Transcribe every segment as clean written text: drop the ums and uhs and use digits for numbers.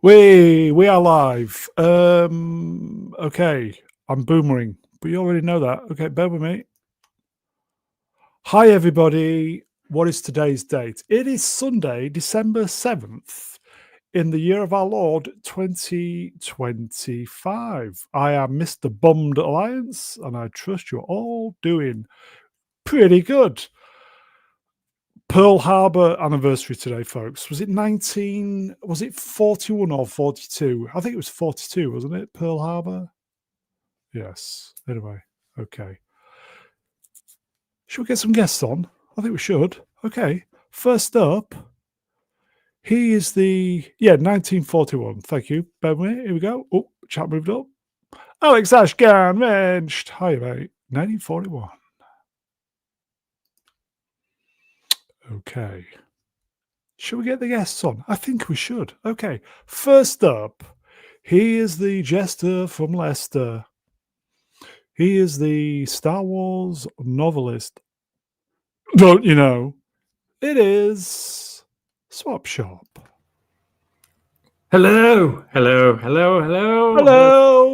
We are live. Okay, I'm boomering, but you already know that. Okay, bear with me. Hi, everybody. What is today's date? It is Sunday, December 7th, in the year of our Lord 2025. I am Mr. Bummed Alliance, and I trust you're all doing pretty good. Pearl Harbor anniversary today, folks. Was it 41 or 42? I think it was 42, wasn't it? Pearl Harbor? Yes. Anyway, okay. Should we get some guests on? I think we should. Okay. First up, he is 1941. Thank you. Bear with me. Here we go. Oh, chat moved up. Alex Ashgan, benched. Hi, mate. 1941. Okay. Should we get the guests on? I think we should. Okay. First up, he is the jester from Leicester. He is the Star Wars novelist. Don't you know? It is Swap Shop. Hello. Hello. Hello.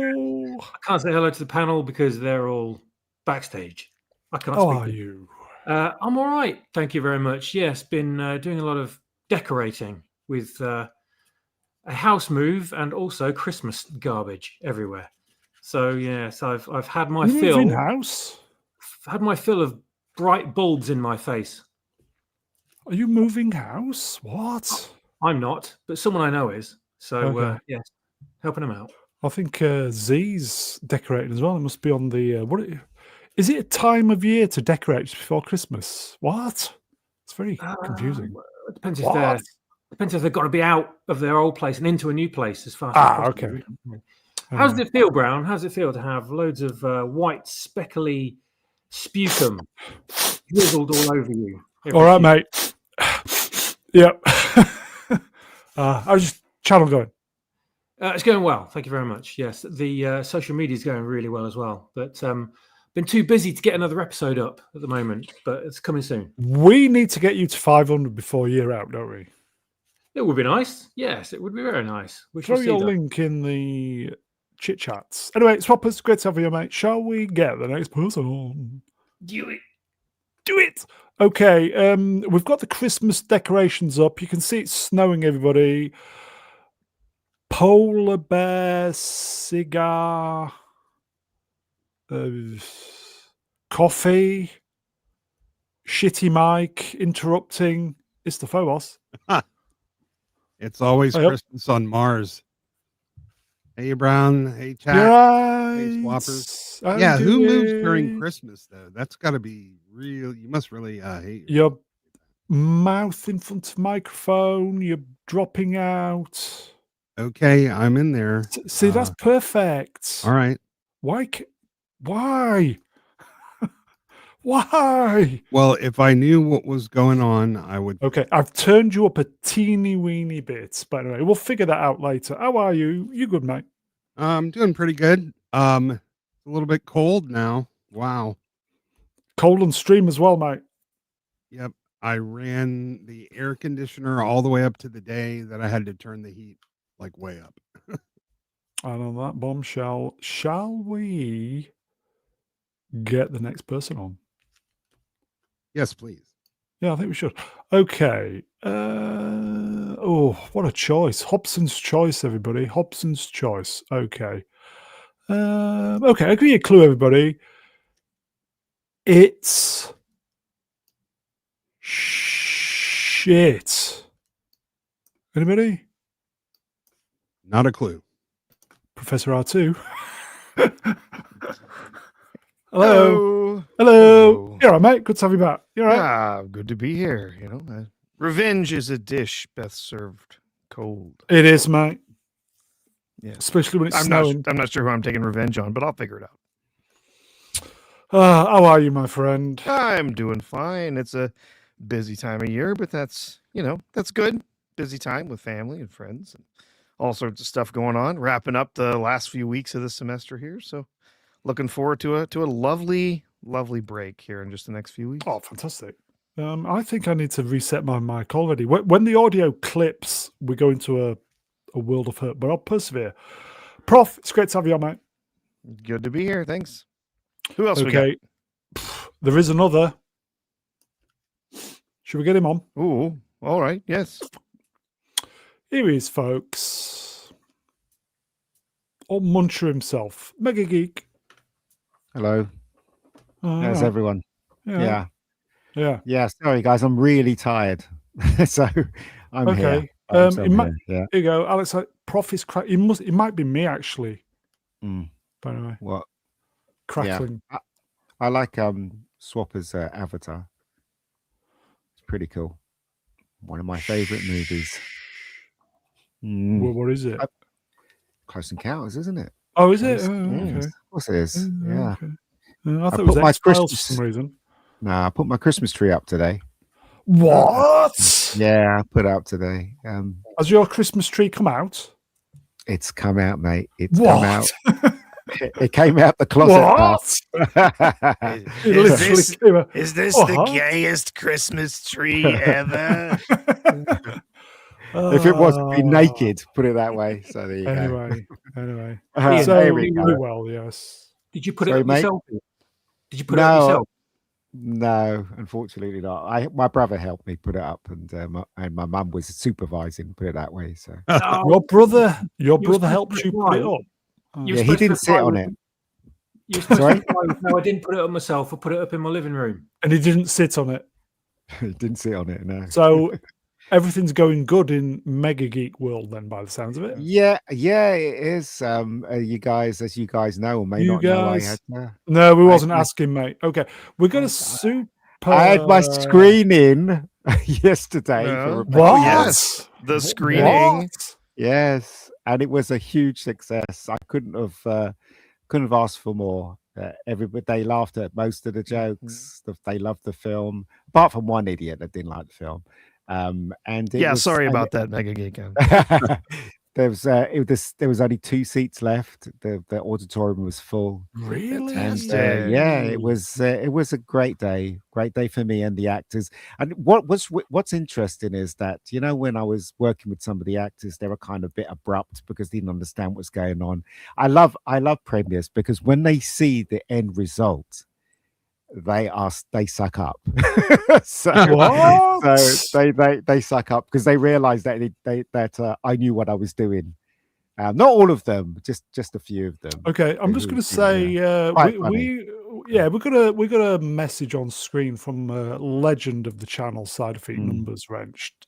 I can't say hello to the panel because they're all backstage. I can't How speak. are you? I'm all right. Thank you very much. Yes, been doing a lot of decorating with a house move and also Christmas garbage everywhere. So yes, I've had my You fill. moving house? Had my fill of bright bulbs in my face. Are you moving house? What? I'm not, but someone I know is. So Okay. yes, helping them out. I think Z's decorating as well. It must be on the is it a time of year to decorate just before Christmas? What? It's very confusing. It depends if What? they've got to be out of their old place and into a new place as fast as possible. Okay. How does it feel, Brown? How does it feel to have loads of white, speckly sputum drizzled all over you? All right, mate. Yep. I was just channel going. It's going well. Thank you very much. Yes, the social media is going really well as well. But been too busy to get another episode up at the moment, but it's coming soon. We need to get you to 500 before year out, don't we? It would be nice. Yes, it would be very nice. We Throw shall see your that. link in the chit chats. Anyway, Swappers, great to have you, mate. Shall we get the next person on? Do it. Okay, we've got the Christmas decorations up. You can see it's snowing, everybody. Polar bear, cigar, coffee, shitty mic, interrupting. It's the Phobos. It's always Hey, Christmas on Mars. Hey, Brown. Hey, chat. Right. Hey, Swappers. Yeah, who moves during Christmas, though? That's got to be real. You must really hate your mouth in front of microphone. You're dropping out. Okay, I'm in there. See, that's perfect. All right. Why? Why? Well, if I knew what was going on, I would. Okay, I've turned you up a teeny weeny bit, but anyway, we'll figure that out later. How are you? You good, mate? I'm doing pretty good. A little bit cold now. Wow. Cold and stream as well, mate. Yep. I ran the air conditioner all the way up to the day that I had to turn the heat like way up. And on that bombshell, shall we get the next person on? Yes, please. Yeah, I think we should. Okay. Oh, what a choice. Hobson's choice, everybody. Hobson's choice. Okay. Okay, I'll give you a clue, everybody. It's shit. Anybody? Not a clue. Professor R2. Hello. Hello. You're all right, mate. Good to have you back. You're all right. Ah, good to be here. You know, revenge is a dish best served cold. It is, mate. Yeah, especially when it's snowing. I'm not sure who I'm taking revenge on, but I'll figure it out. How are you, my friend? I'm doing fine. It's a busy time of year, but that's good. Busy time with family and friends and all sorts of stuff going on. Wrapping up the last few weeks of the semester here, so looking forward to a lovely break here in just the next few weeks. Oh, fantastic. I think I need to reset my mic already. When the audio clips, we go into a world of hurt, but I'll persevere. Prof, it's great to have you on, mate. Good to be here. Thanks. Who else we got? Okay. There is another. Should we get him on? Ooh, all right. Yes. Here he is, folks. Old Muncher himself. Mega Geek. Hello. How's yeah. everyone? Yeah. Yeah. Sorry, guys. I'm really tired. So I'm Okay. here. So I'm Here here. you go. Alex, Prof is it might be me, actually. Mm. By the way. What? Crackling. Yeah. I like Swapper's Avatar. It's pretty cool. One of my favorite movies. Well, what is it? Close Encounters, isn't it? Oh, is it? Close Okay. Of course it is. Yeah. Okay. I thought I it was put my X-Files for Christmas- some reason. Nah, I put my Christmas tree up today. What? Yeah, I put it up today. Has your Christmas tree come out? It's come out, mate. It's What? come out. It came out the closet. What? Pal. It literally came out. Is this Oh, the huh? gayest Christmas tree ever? If it was be naked, put it that way. So there you go. Anyway. Ian, So there we you go. do well, yes. Did you put Sorry, it up mate? yourself? Did you put it up yourself? No, unfortunately not. My brother helped me put it up, and my mum was supervising. Put it that way. So No. Your brother supposed to helped put you it put it right. up. Oh. You were yeah, he supposed to didn't sit reply on with- it. You were supposed Sorry? to reply with, no, I didn't put it up myself. I put it up in my living room. And he didn't sit on it. He didn't sit on it. No. So everything's going good in Mega Geek world then, by the sounds of it. Yeah, it is. You guys, as you guys know, or may You not know, I guys- had. No, we wasn't I- asking, mate. Okay. We're going to super... I had my screening yesterday. Yeah. For Rebecca. What? yes. The screening. What? Yes, and it was a huge success. I couldn't have asked for more. Everybody, they laughed at most of the jokes. They loved the film, apart from one idiot that didn't like the film. And it Yeah, was- sorry and about that, Mega Geek. there was only 2 seats left. The auditorium was full. Really? And Fantastic. yeah, it was a great day for me and the actors. And what's interesting is that, you know, when I was working with some of the actors, they were kind of a bit abrupt because they didn't understand what's going on. I love premieres because when they see the end result, they suck up. so What? they suck up because they realize that I knew what I was doing. Not all of them, just a few of them. Okay, I'm just Who- going to say Quite we got a message on screen from a legend of the channel, Side Effect Numbers Wrenched.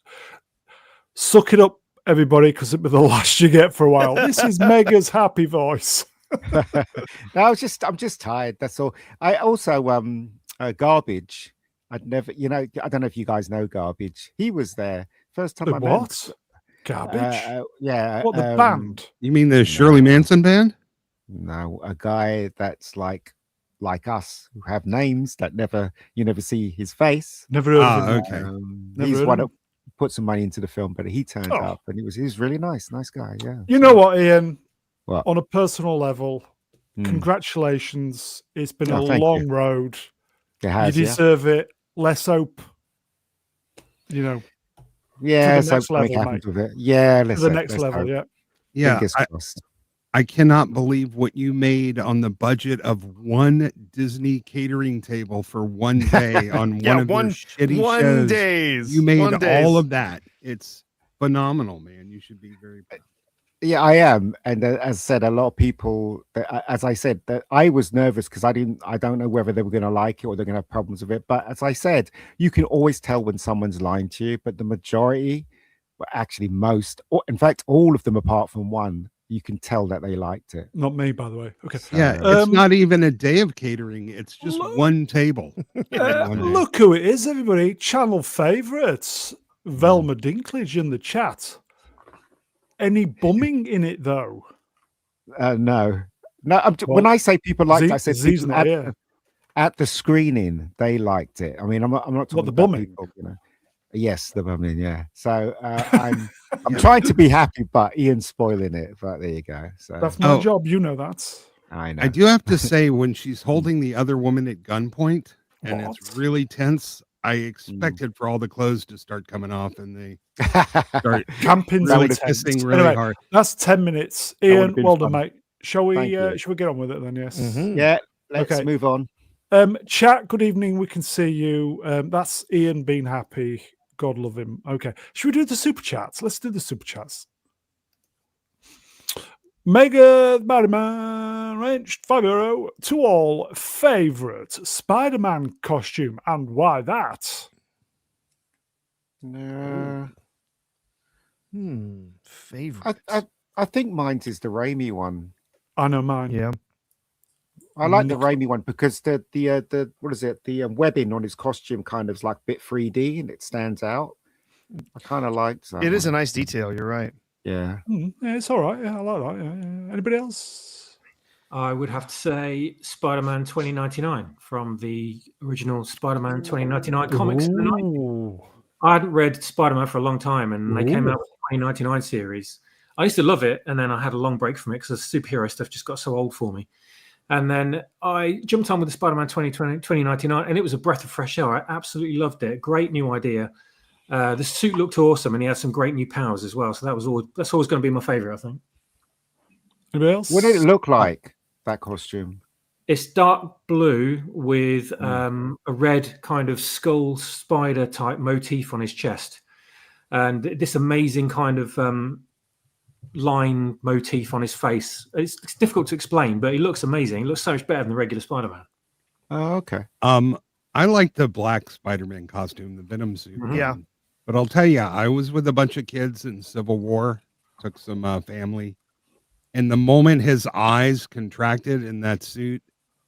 Suck it up, everybody, because it'll be the last you get for a while. This is Mega's happy voice. No, I'm just tired. That's all. I also Garbage. I'd never, I don't know if you guys know Garbage. He was there first time The I what? met. Garbage? Yeah. What, the band? You mean the Shirley Manson band? No, a guy that's like us who have names that you never see his face. Never heard of him. Okay. Never He's heard one of that put some money into the film, but he turned Oh. up and he was really nice guy. Yeah. You know what, Ian? What? On a personal level, Mm. congratulations. It's been a Oh, thank long you. road. It has, You yeah. deserve it. Let's hope, Yeah, the next something level, happens with it. Yeah, to the next level. Yeah. Yeah, Fingers crossed. I cannot believe what you made on the budget of one Disney catering table for one day on Yeah, one of one- your shitty One shows. days. You made One days. all of that. It's phenomenal, man. You should be very proud. Yeah, I am, and as I said, a lot of people. As I said, that I was nervous because I don't know whether they were going to like it or they're going to have problems with it. But as I said, you can always tell when someone's lying to you. But the majority, well, actually most, or in fact, all of them apart from one, you can tell that they liked it. Not me, by the way. Okay. Yeah, So- it's not even a day of catering. It's just Look- one table. One day. Look who it is, everybody. Channel favourites. Velma Dinklage in the chat. Any bumming in it, though? No. When Well, I say people liked it, I said Z's people not here. at the screening they liked it. I mean, I'm not talking the about bumming? people, Yes, the bumming. Yeah. So I'm trying to be happy, but Ian's spoiling it. But there you go. So That's my Oh. job. You know that. I know. I do have to say, when she's holding the other woman at gunpoint and What? it's really tense, I expected for all the clothes to start coming off, and they Thank start Camping's really intense. kissing really Anyway, hard. that's 10 minutes. would've Ian, been well done, fun. mate. Shall we you. get on with it then? Yes. Mhm. Yeah, let's Okay. move on. Chat, good evening. We can see you. That's Ian being happy. God love him. Okay. Should we do the super chats? Let's do the super chats. Mega Spider-Man ranged €5 to all. Favorite Spider-Man costume and why that? Favorite. I think mine is the Raimi one. I know mine. Yeah. I like the Nicola- Raimi one because the what is it? The webbing on his costume kind of is like a bit 3D and it stands out. I kind of liked that. It is a one. nice detail. You're right. Yeah. Yeah, it's all right. Yeah, I like that. Yeah. Anybody else? I would have to say Spider-Man 2099 from the original Spider-Man 2099 comics. In the 90s. Ooh. I hadn't read Spider-Man for a long time, and they came out with the 2099 series. I used to love it, and then I had a long break from it because the superhero stuff just got so old for me. And then I jumped on with the Spider-Man 2099, and it was a breath of fresh air. I absolutely loved it. Great new idea. The suit looked awesome, and he had some great new powers as well. So that's always going to be my favorite, I think. Anybody else? What did it look like, that costume? It's dark blue with a red kind of skull spider type motif on his chest, and this amazing kind of line motif on his face. It's difficult to explain, but he looks amazing. He looks so much better than the regular Spider-Man. Oh, okay. I like the black Spider-Man costume, the Venom suit. Yeah. But I'll tell you, I was with a bunch of kids in Civil War, took some family, and the moment his eyes contracted in that suit,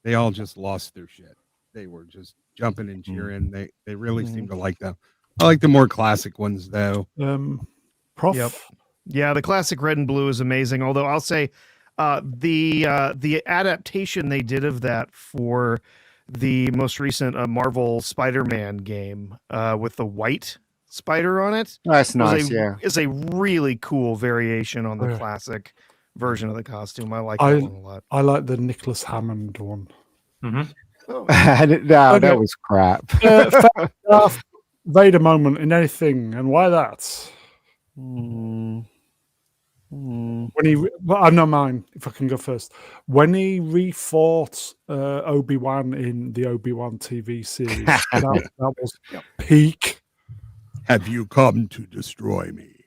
they all just lost their shit. They were just jumping and cheering. They really seemed to like them. I like the more classic ones though. Prof. Yep. Yeah, the classic red and blue is amazing. Although I'll say the adaptation they did of that for the most recent Marvel Spider-Man game with the white spider on it. That's nice. Yeah. Is a really cool variation on the Yeah. classic version of the costume. I like that one a lot. I like the Nicholas Hammond one. No, Okay. that was crap. Favorite Darth Vader moment in anything and why that? When he, well, I know mine. If I can go first, when he refought Obi-Wan in the Obi-Wan TV series, that was peak. Have you come to destroy me?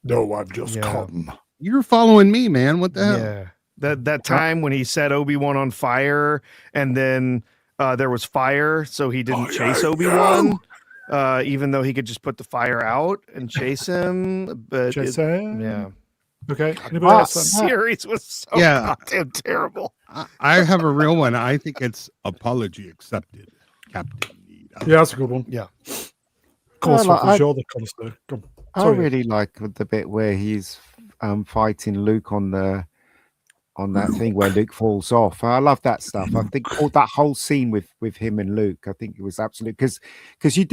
No, I've just Yeah. come. You're following me, man. What the hell? Yeah. That time when he set Obi-Wan on fire and then there was fire, so he didn't chase Obi-Wan, even though he could just put the fire out and chase him. But yeah. Okay. Anybody That else then? series was so Yeah. goddamn terrible. I have a real one. I think it's apology accepted, Captain Need. Yeah, that's a good one. Yeah. Of course, you're the connoisseur. Go on. I Sorry. really like the bit where he's fighting Luke on that thing where Luke falls off. I love that stuff. I think that whole scene with him and Luke, I think it was absolute because you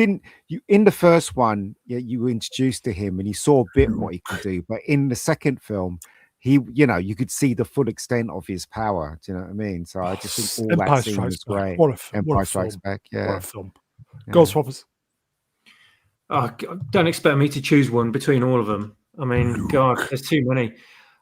in the first one, you were introduced to him and you saw a bit what he could do, but in the second film, you could see the full extent of his power. Do you know what I mean? So I just think all Empire that scene Strikes was Back. great. What a Empire what a Strikes film. Back. What Yeah. a film. Yeah. Go Swappers. Oh, don't expect me to choose one between all of them. I mean, God, there's too many.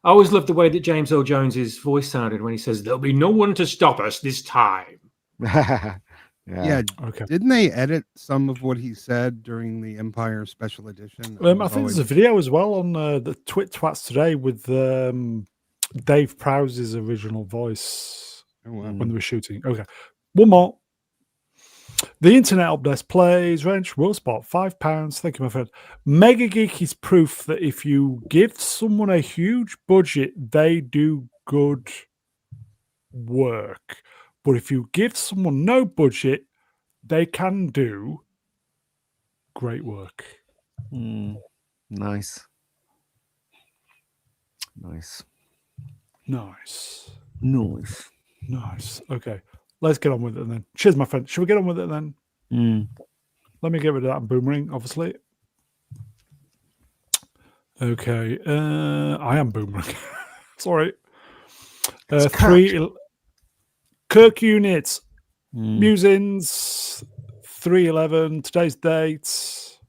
I always loved the way that James Earl Jones's voice sounded when he says, "There'll be no one to stop us this time." Yeah. Okay. Didn't they edit some of what he said during the Empire Special Edition? I think there's a video as well on the Twit Twats today with Dave Prowse's original voice when they were shooting. Okay. One more. The internet update plays Wrench Rospot, £5. Thank you, my friend. Mega Geek is proof that if you give someone a huge budget, they do good work. But if you give someone no budget, they can do great work. Nice. Nice. Okay. Let's get on with it then. Cheers, my friend. Should we get on with it then? Let me get rid of that boomerang, obviously. Okay. I am boomerang. Sorry. 3 Kirk units. Musings 3/11. Today's date.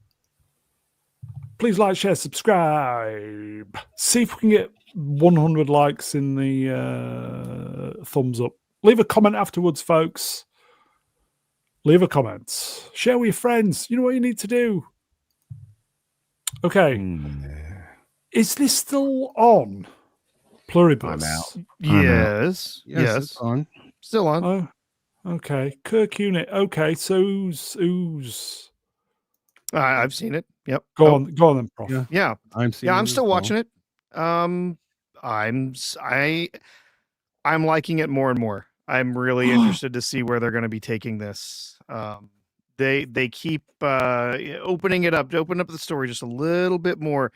Please like, share, subscribe. See if we can get 100 likes in the thumbs up. Leave a comment afterwards, folks. Leave a comment. Share with your friends. You know what you need to do. Okay. Is this still on? Pluribus. I'm out. Yes. It's on. Still on. Oh, okay. Kirk Unit. Okay, so who's I've seen it. Yep. go on then, Prof. Yeah. I'm seeing. I'm still watching it. I'm liking it more and more. I'm really interested to see where they're going to be taking this. They keep opening it up, to open up the story just a little bit more,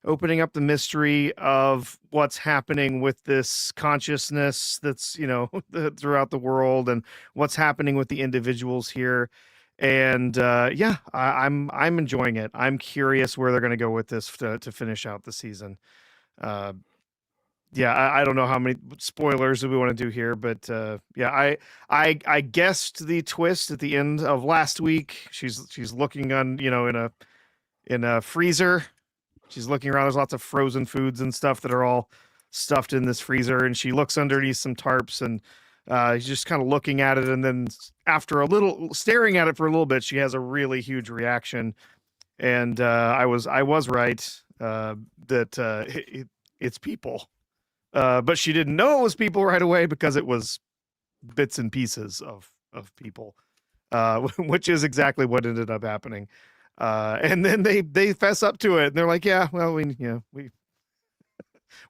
opening up the mystery of what's happening with this consciousness that's, throughout the world, and what's happening with the individuals here. And I'm enjoying it. I'm curious where they're going to go with this to finish out the season. I don't know how many spoilers we want to do here, but I guessed the twist at the end of last week. She's looking on, in a freezer. She's looking around. There's lots of frozen foods and stuff that are all stuffed in this freezer, and she looks underneath some tarps, and she's just kind of looking at it. And then after staring at it for a little bit, she has a really huge reaction. And I was right that it's people. But she didn't know it was people right away because it was bits and pieces of people, which is exactly what ended up happening. And then they fess up to it, and they're like, "Yeah, well,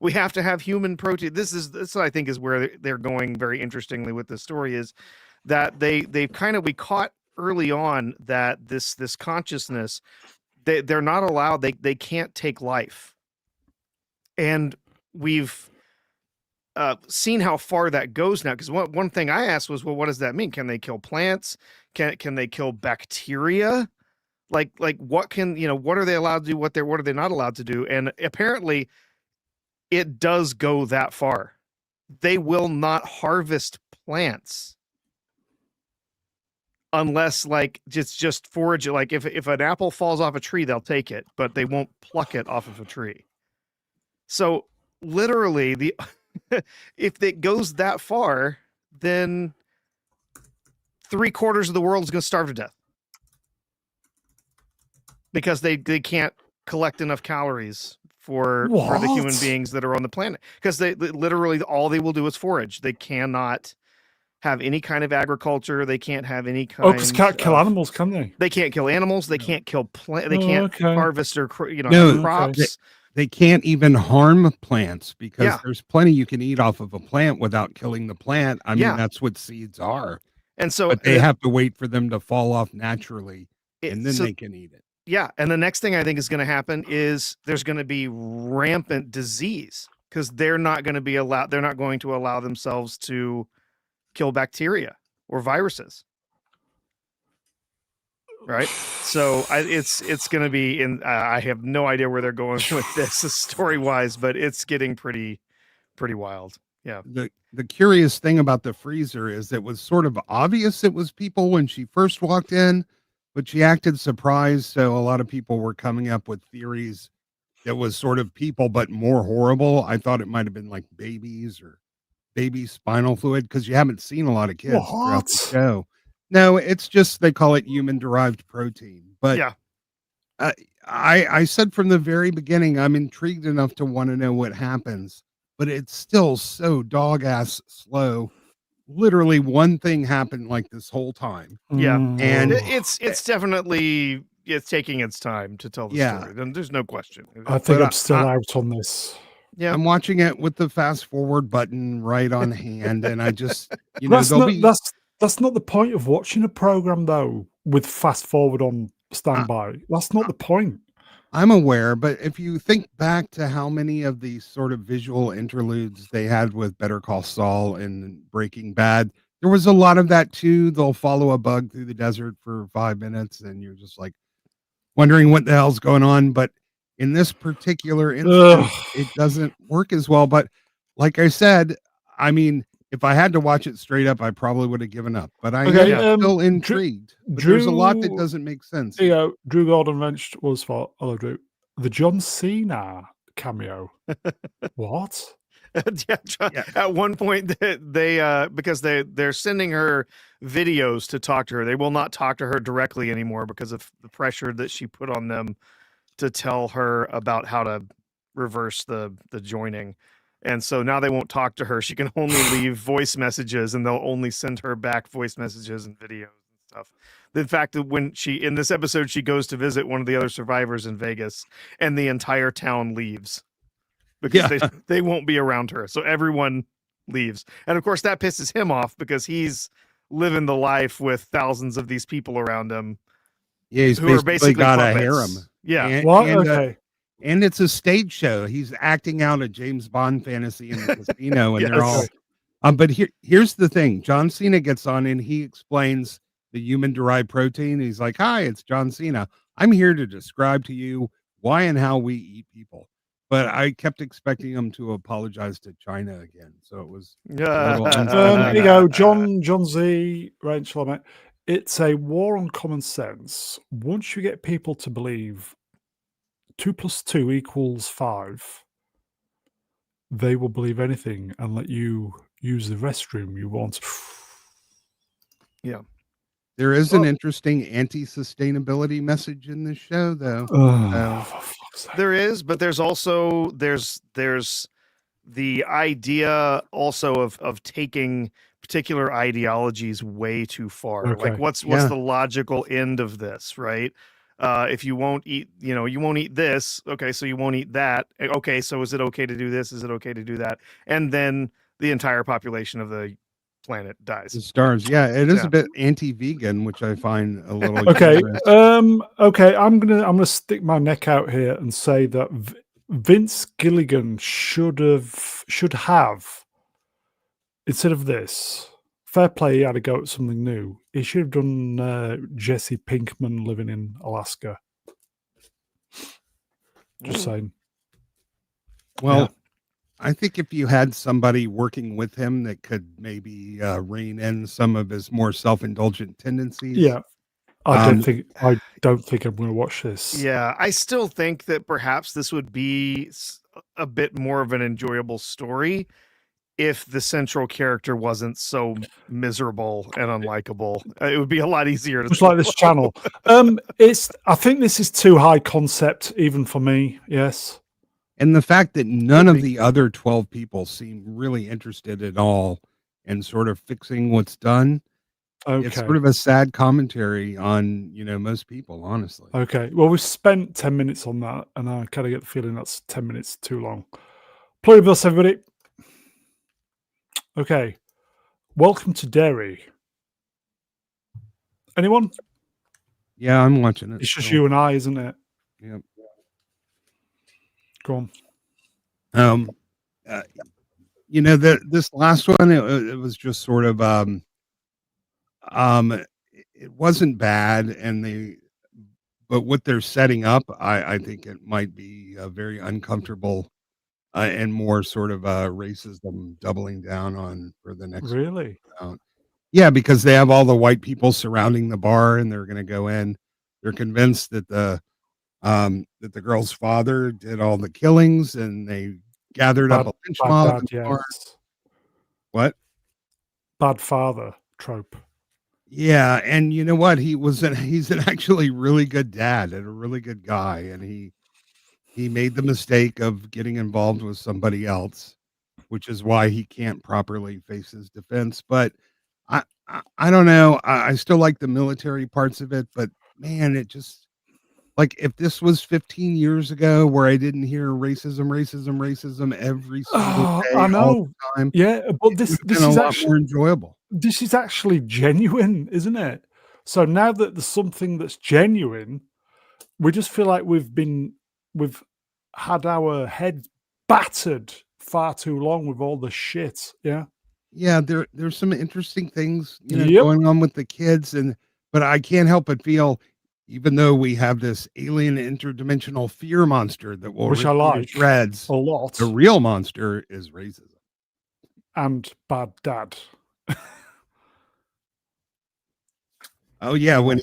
we have to have human protein." This I think is where they're going very interestingly with this story, is that we caught early on that this consciousness, they're not allowed. They can't take life, and we've seen how far that goes now. Because one thing I asked was, well, what does that mean? Can they kill plants? Can they kill bacteria? Like what what are they allowed to do? What are they not allowed to do? And apparently it does go that far. They will not harvest plants unless just forage it. Like if an apple falls off a tree, they'll take it, but they won't pluck it off of a tree. So literally if it goes that far, then 3/4 of the world is going to starve to death because they can't collect enough calories for the human beings that are on the planet, because they literally all they will do is forage. They cannot have any kind of agriculture. They can't have any kind. Because can't kill animals, can they? They can't kill animals. They can't kill plants. They can't harvest or crops. They can't even harm plants, because there's plenty you can eat off of a plant without killing the plant. I mean, that's what seeds are. And so, but they have to wait for them to fall off naturally, and then they can eat it. Yeah, and the next thing I think is going to happen is there's going to be rampant disease, because they're not going to allow themselves to kill bacteria or viruses. Right. So it's going to be I have no idea where they're going with this story wise, but it's getting pretty wild. Yeah. The curious thing about the freezer is it was sort of obvious it was people when she first walked in, but she acted surprised. So a lot of people were coming up with theories that was sort of people, but more horrible. I thought it might have been like babies or baby spinal fluid, because you haven't seen a lot of kids throughout the show. No, it's just, they call it human derived protein. But yeah, I said from the very beginning, I'm intrigued enough to want to know what happens, but it's still so dog ass slow. Literally one thing happened like this whole time. Yeah. And it's definitely taking its time to tell the story. Then there's no question. I think I'm still out on this. Yeah. I'm watching it with the fast forward button right on hand, and I just, that's not the point of watching a program, though, with fast forward on standby. That's not the point. I'm aware, but if you think back to how many of these sort of visual interludes they had with Better Call Saul and Breaking Bad, there was a lot of that too. They'll follow a bug through the desert for 5 minutes, and you're just like wondering what the hell's going on. But in this particular instance, it doesn't work as well. But like I said, I mean, if I had to watch it straight up, I probably would have given up. But I Okay, am still intrigued. But there's a lot that Drew- doesn't make sense. There you go. Drew Gordon Wrench was for hello, Drew. The John Cena cameo. What? Yeah. At one point, they because they're sending her videos to talk to her. They will not talk to her directly anymore because of the pressure that she put on them to tell her about how to reverse the joining. And so now they won't talk to her. She can only leave voice messages, and they'll only send her back voice messages and videos and stuff. In fact, when in this episode, she goes to visit one of the other survivors in Vegas, and the entire town leaves because they won't be around her. So everyone leaves. And of course, that pisses him off because he's living the life with thousands of these people around him. Yeah, he's who are basically got a puppets. harem. Yeah. And it's a stage show. He's acting out a James Bond fantasy in the casino, and they're all. But here's the thing: John Cena gets on and he explains the human-derived protein. He's like, "Hi, it's John Cena. I'm here to describe to you why and how we eat people." But I kept expecting him to apologize to China again, so it was. There you go, John Z. Rachel. It's a war on common sense. Once you get people to believe 2 + 2 = 5, they will believe anything and let you use the restroom you want. Yeah. There is an interesting anti-sustainability message in this show, though. There is, but there's also there's the idea also of taking particular ideologies way too far. Okay. Like what's the logical end of this, right? If you won't eat, you won't eat this. Okay, so you won't eat that. Okay, so is it okay to do this? Is it okay to do that? And then the entire population of the planet dies. The stars, it is a bit anti-vegan, which I find a little okay. humorous. Okay, I'm gonna stick my neck out here and say that Vince Gilligan should have instead of this. Fair play, he had to go at something new. He should have done Jesse Pinkman living in Alaska. Just saying. Well, I think if you had somebody working with him that could maybe rein in some of his more self-indulgent tendencies. Yeah. I don't think I'm going to watch this. Yeah, I still think that perhaps this would be a bit more of an enjoyable story if the central character wasn't so miserable and unlikable. It would be a lot easier to just like this channel. I think this is too high concept even for me. Yes. And the fact that none of the other 12 people seem really interested at all in sort of fixing what's done. Okay. It's sort of a sad commentary on, most people, honestly. Okay. Well, we've spent 10 minutes on that, and I kind of get the feeling that's 10 minutes too long. Play with us, everybody. Okay. Welcome to Derry. Anyone? Yeah, I'm watching it. It's just you and I, isn't it? Yep. Go on. This last one, it was just sort of, it wasn't bad, but what they're setting up, I think it might be very uncomfortable and more sort of racism doubling down on for the next. Really? Yeah, because they have all the white people surrounding the bar, and they're going to go in. They're convinced that the girl's father did all the killings, and they gathered up a lynch mob. What? Bad father trope. Yeah, and you know what? He's an actually really good dad and a really good guy, and he made the mistake of getting involved with somebody else, which is why he can't properly face his defense. But I don't know. I still like the military parts of it, but man, it just like if this was 15 years ago where I didn't hear racism every single day, I know. all the time. Yeah, but this is actually more enjoyable. This is actually genuine, isn't it? So now that there's something that's genuine, we just feel like we've had our heads battered far too long with all the shit. Yeah. Yeah, there's some interesting things going on with the kids, but I can't help but feel, even though we have this alien interdimensional fear monster that will rip you to shreds a lot, the real monster is racism. and bad dad. Oh yeah, when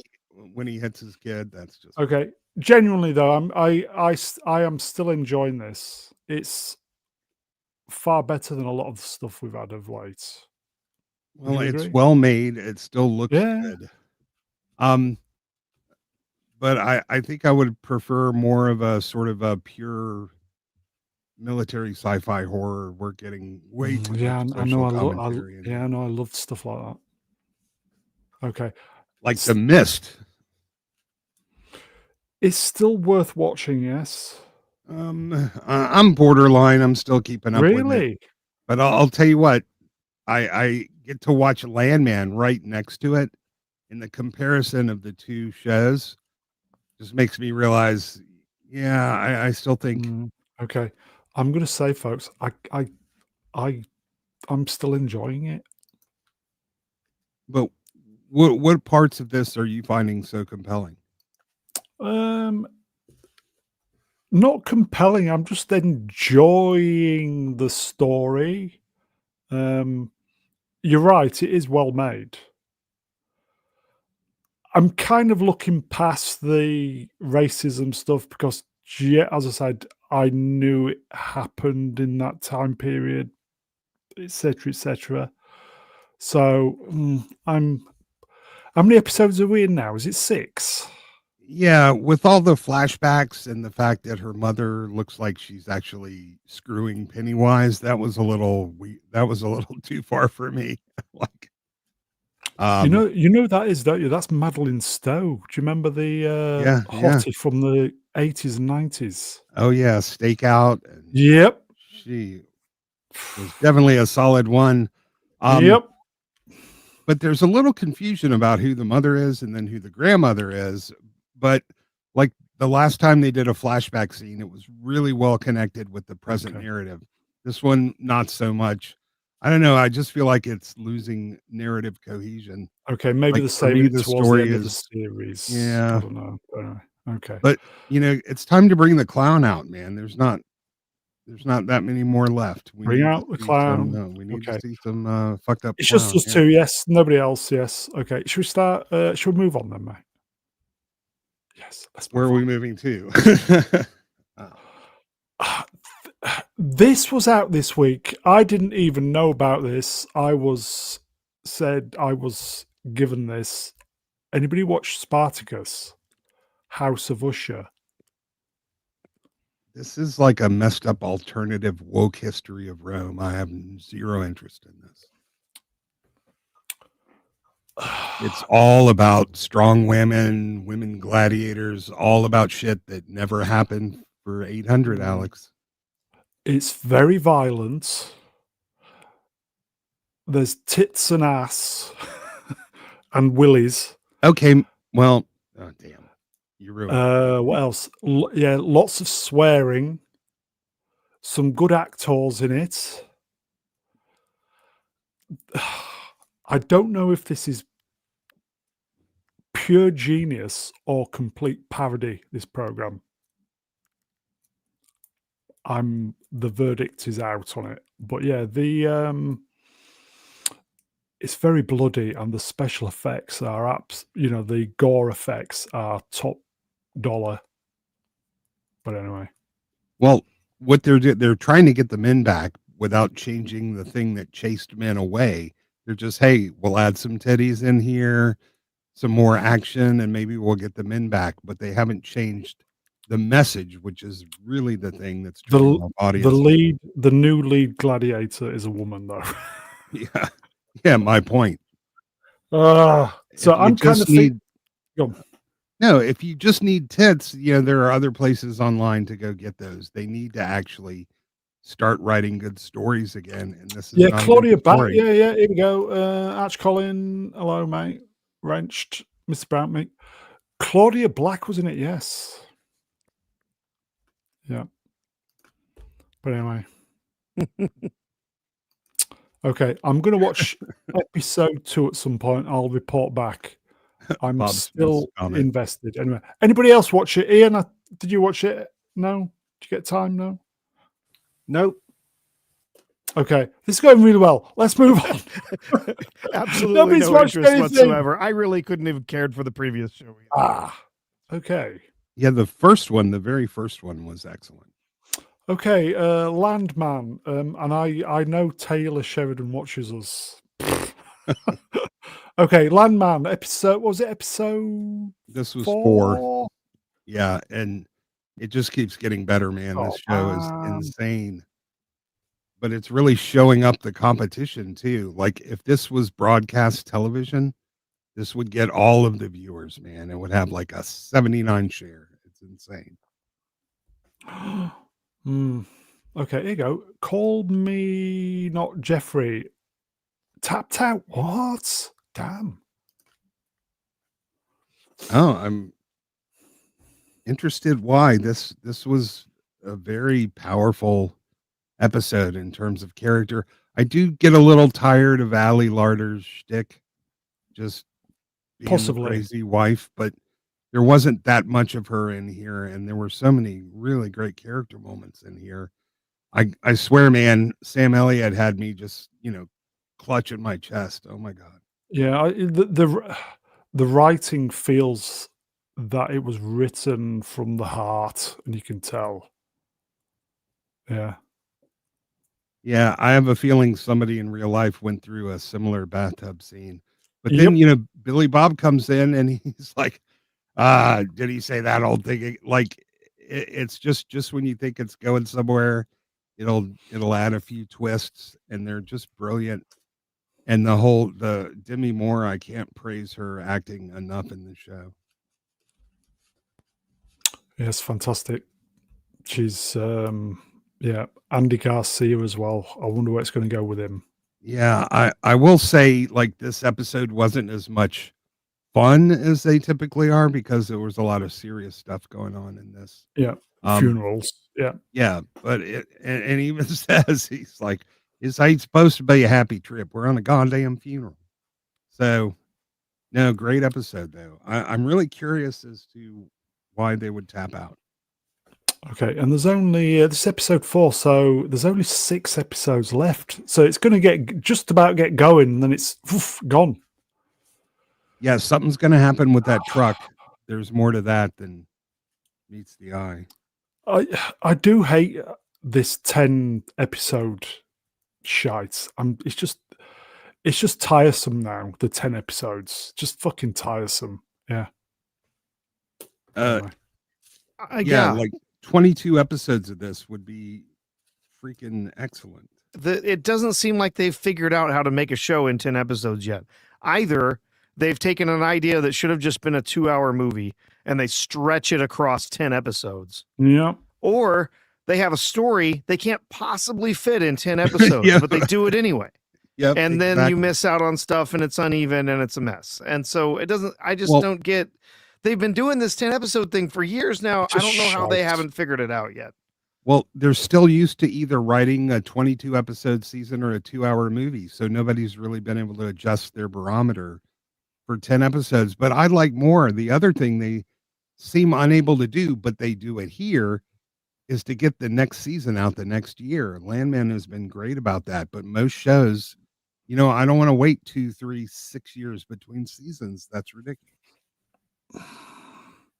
he hits his kid, that's just Okay, genuinely though, I am still enjoying this. It's far better than a lot of the stuff we've had of late. Would well, you it's agree? well made. It still looks Yeah. good. Um, but I think I would prefer more of a sort of a pure military sci-fi horror. We're getting way too Yeah, much I know. social commentary in Yeah, here. I know. I love stuff like that. Okay, Like The Mist. it's still worth watching. Yes. I'm borderline. I'm still keeping up with it. Really? But I'll tell you what, I get to watch Landman right next to it, and the comparison of the two shows just makes me realize, yeah, I still think. Okay, I'm gonna say, folks, I'm still enjoying it. But what parts of this are you finding so compelling? Not compelling. I'm just enjoying the story. You're right. It is well made. I'm kind of looking past the racism stuff because, yeah, as I said, I knew it happened in that time period, etc., etc. So I'm. How many episodes are we in now? Is it 6? Yeah, with all the flashbacks and the fact that her mother looks like she's actually screwing Pennywise, that was a little too far for me. Like, You know that is, don't you? That's Madeline Stowe. Do you remember the yeah. hottie from the 80s and 90s? Oh yeah, Stakeout. And Yep. she was definitely a solid one. Yep. But there's a little confusion about who the mother is and then who the grandmother is. But like the last time they did a flashback scene, it was really well connected with the present narrative. This one, not so much. I don't know. I just feel like it's losing narrative cohesion. Okay, maybe Like, the for same me, the towards the story end of the is, series. yeah. I don't know. Okay. But it's time to bring the clown out, man. There's not that many more left. We Bring need out to the see clown. some. We need to Okay. see some fucked up. It's clown. just us Yeah. two, yes. Nobody else, yes. Okay. Should we start? Should we move on then, mate? Yes. Let's Where are move we on. moving to? This was out this week. I didn't even know about this. I was given this. Anybody watch Spartacus? House of Usher? This is like a messed up alternative woke history of Rome. I have zero interest in this. It's all about strong women gladiators, all about shit that never happened for 800, Alex. It's very violent. There's tits and ass and willies. Okay, well, oh, damn. You ruined it. What else? Yeah, lots of swearing. Some good actors in it. I don't know if this is pure genius or complete parody, this program. The verdict is out on it. But yeah, it's very bloody and the special effects are the gore effects are top dollar. But anyway. Well, what they're trying to get the men back without changing the thing that chased men away. They're just, hey, we'll add some titties in here, some more action, and maybe we'll get the men back. But they haven't changed the message, which is really the thing that's turning off audience. The new lead gladiator is a woman, though. Yeah, my point. So I'm kind of thinking. No, if you just need tits, there are other places online to go get those. They need to actually start writing good stories again. And this is not Claudia back. Yeah, here we go. Arch Colin, hello, mate. Wrenched, Mr. Brown, mate. Claudia Black was in it, yes. Yeah. But anyway. Okay, I'm going to watch episode 2 at some point. I'll report back. I'm still invested. Anyway, anybody else watch it? Ian, did you watch it? No? Did you get time? No? Nope. Okay, this is going really well. Let's move on. Absolutely Nobody's no watched interest anything. whatsoever. I really couldn't have cared for the previous show either. Ah, okay. Yeah, the very first one was excellent. Okay, Landman, and I know Taylor Sheridan watches us. Okay, Landman episode. What was it episode? This was 4. 4? Yeah, and it just keeps getting better, man. This show is man. insane. But it's really showing up the competition too. Like if this was broadcast television, this would get all of the viewers, man. It would have like a 79 share. It's insane. Okay, here you go. Call me not Jeffrey. Tapped out. What? Damn. Oh, I'm interested why this was a very powerful episode in terms of character. I do get a little tired of Ali Larder's shtick, just being the Possibly. crazy wife, but there wasn't that much of her in here, and there were so many really great character moments in here. I swear, man, Sam Elliott had me just clutching my chest. Oh my god. Yeah, the writing feels that it was written from the heart, and you can tell. Yeah. Yeah, I have a feeling somebody in real life went through a similar bathtub scene. But Yep. then, Billy Bob comes in and he's like, did he say that old thing? Like it's just when you think it's going somewhere, it'll add a few twists, and they're just brilliant. And the Demi Moore, I can't praise her acting enough in the show. Yes, fantastic. She's Andy Garcia as well. I wonder where it's going to go with him. Yeah, I will say, like, this episode wasn't as much fun as they typically are because there was a lot of serious stuff going on in this. Yeah, funerals. Yeah. Yeah, but and he even says, he's like, it's ain't supposed to be a happy trip. We're on a goddamn funeral. So, no, great episode though. I'm really curious as to why they would tap out. Okay, and there's only this is episode 4, so there's only 6 episodes left. So it's going to just about get going, and then it's gone. Yeah, something's going to happen with that truck. There's more to that than meets the eye. I do hate this 10 episode shite. It's just tiresome now. The 10 episodes, just fucking tiresome. Yeah. Yeah, Yeah. like 22 episodes of this would be freaking excellent. It doesn't seem like they've figured out how to make a show in 10 episodes yet. Either they've taken an idea that should have just been a 2-hour movie and they stretch it across 10 episodes. Yeah. Or they have a story they can't possibly fit in 10 episodes, Yeah. but they do it anyway. Yep, And then you exactly. miss out on stuff and it's uneven and it's a mess. And so it doesn't, I just Well- don't get, they've been doing this 10 episode thing for years now. I Just don't know how they shite. haven't figured it out yet. Well, they're still used to either writing a 22 episode season or a 2-hour movie. So nobody's really been able to adjust their barometer for 10 episodes. But I'd like more. The other thing they seem unable to do, but they do it here, is to get the next season out the next year. Landman has been great about that. But most shows, I don't want to wait 2, 3, 6 years between seasons. That's ridiculous.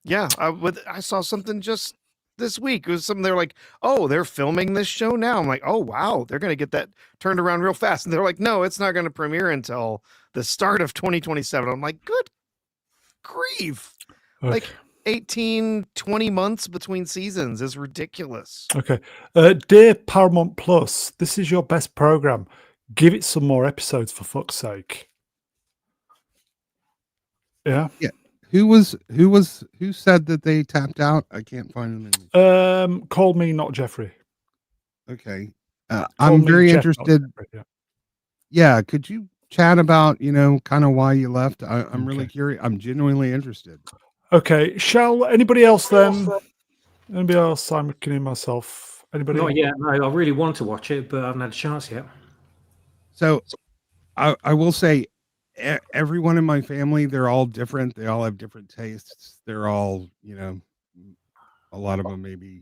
Yeah. I saw something just this week. It was something they're like, oh, they're filming this show now. I'm like, oh, wow. They're going to get that turned around real fast. And they're like, no, it's not going to premiere until the start of 2027. I'm like, good grief. Okay. Like 18, 20 months between seasons is ridiculous. Okay. Dear Paramount Plus, this is your best program. Give it some more episodes for fuck's sake. Yeah. Who said that they tapped out? I can't find them in. Call me not Jeffrey. Okay. Call I'm me very Jeff, not interested. Jeffrey, yeah. Yeah. Could you chat about, kind of why you left? I'm really Okay. curious. I'm genuinely interested. Okay. Shall anybody else then? Anybody else? I'm looking at myself. Anybody? Not yet. No, I really want to watch it, but I haven't had a chance yet. So I will say everyone in my family, they're all different. They all have different tastes. They're all, a lot of them maybe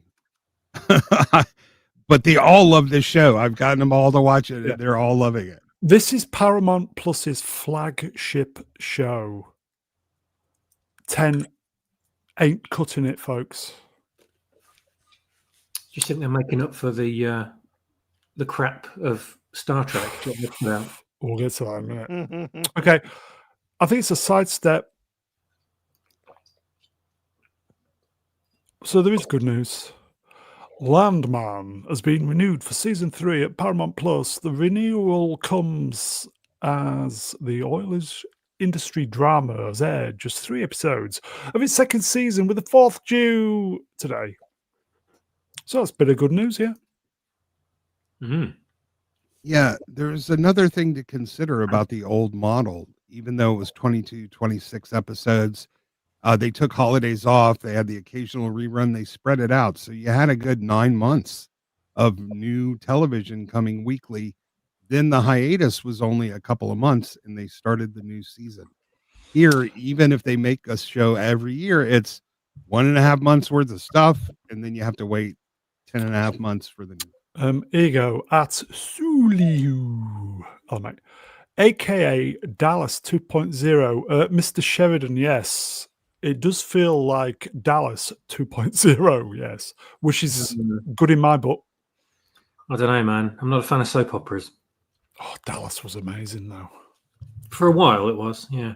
but they all love this show. I've gotten them all to watch it. Yeah. And they're all loving it. This is Paramount Plus's flagship show. 10 ain't cutting it, folks. Do you think they're making up for the crap of Star Trek? We'll get to that in a minute. Okay. I think it's a sidestep. So there is good news. Landman has been renewed for season 3 at Paramount Plus. The renewal comes as the oil industry drama has aired just 3 episodes of its second season, with the 4th due today. So that's a bit of good news here. Yeah, there's another thing to consider about the old model. Even though it was 22, 26 episodes, they took holidays off. They had the occasional rerun. They spread it out. So you had a good 9 months of new television coming weekly. Then the hiatus was only a couple of months and they started the new season. Here, even if they make a show every year, it's 1.5 months worth of stuff. And then you have to wait 10.5 months for the new. Here you go at Suliu. Oh, mate. AKA Dallas 2.0. Mr. Sheridan, yes. It does feel like Dallas 2.0, yes. Which is good in my book. I don't know, man. I'm not a fan of soap operas. Oh, Dallas was amazing, though. For a while, it was, yeah.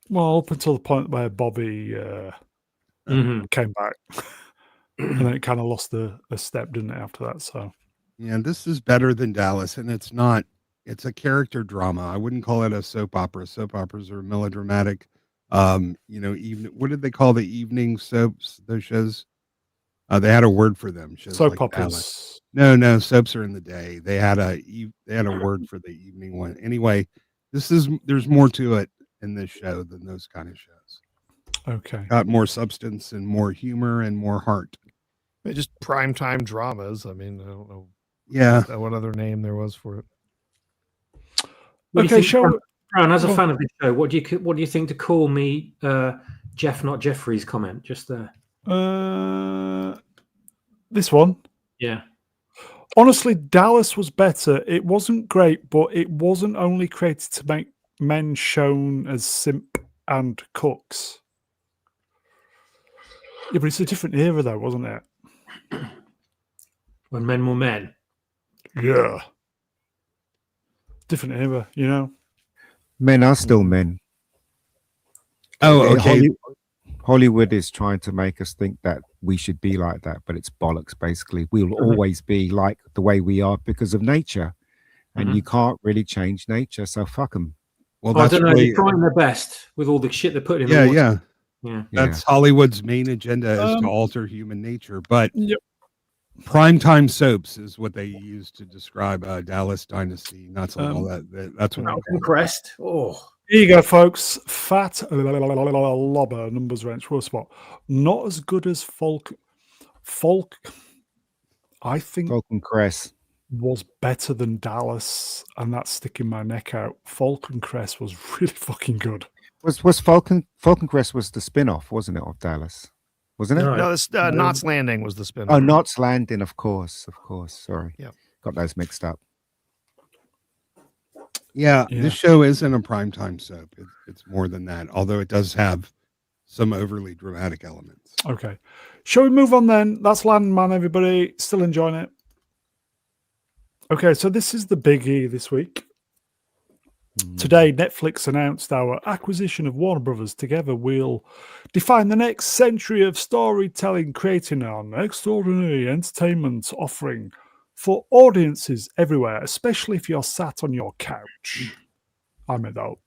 Well, up until the point where Bobby came back. And then it kind of lost a step, didn't it, after that? So, yeah, this is better than Dallas, and it's not. It's a character drama. I wouldn't call it a soap opera. Soap operas are melodramatic. Even what did they call the evening soaps? Those shows. They had a word for them. Shows soap like operas. Dallas. No, soaps are in the day. They had a word for the evening one. Anyway, there's more to it in this show than those kind of shows. Okay, Got more substance and more humor and more heart. Just primetime dramas. I mean, I don't know. Yeah. What other name there was for it? Okay, show. Brown, as a fan of this show, what do you think to call me Jeff, not Jeffrey's comment just there? This one. Yeah. Honestly, Dallas was better. It wasn't great, but it wasn't only created to make men shown as simp and cooks. Yeah, but it's a different era, though, wasn't it? When men were men. Yeah. Different era, you know? Men are still men. Oh, okay. Hollywood is trying to make us think that we should be like that, but it's bollocks, basically. We'll always be like the way we are because of nature. And you can't really change nature, so fuck them. Well, I don't know. They're trying their best with all the shit they put in. Yeah. Yeah. That's Hollywood's main agenda is to alter human nature. But primetime soaps is what they use to describe Dallas Dynasty. Not so all that. That's what Falcon Crest. Oh, here you go, folks. Fat Lobber numbers range for a spot. Not as good as Folk. I think Falcon Crest was better than Dallas, and that's sticking my neck out. Falcon Crest was really fucking good. Was Falcon Crest was the spin-off, wasn't it, of Dallas? Wasn't it? No, this Knots Landing was the spin-off. Oh, Knots Landing, of course. Sorry. Yeah. Got those mixed up. Yeah, this show isn't a primetime soap. It's more than that, although it does have some overly dramatic elements. Okay. Shall we move on then? That's Landman, everybody. Still enjoying it? Okay, so this is the biggie this week. Today, Netflix announced our acquisition of Warner Brothers. Together, we'll define the next century of storytelling, creating an extraordinary entertainment offering for audiences everywhere, especially if you're sat on your couch. I made that up.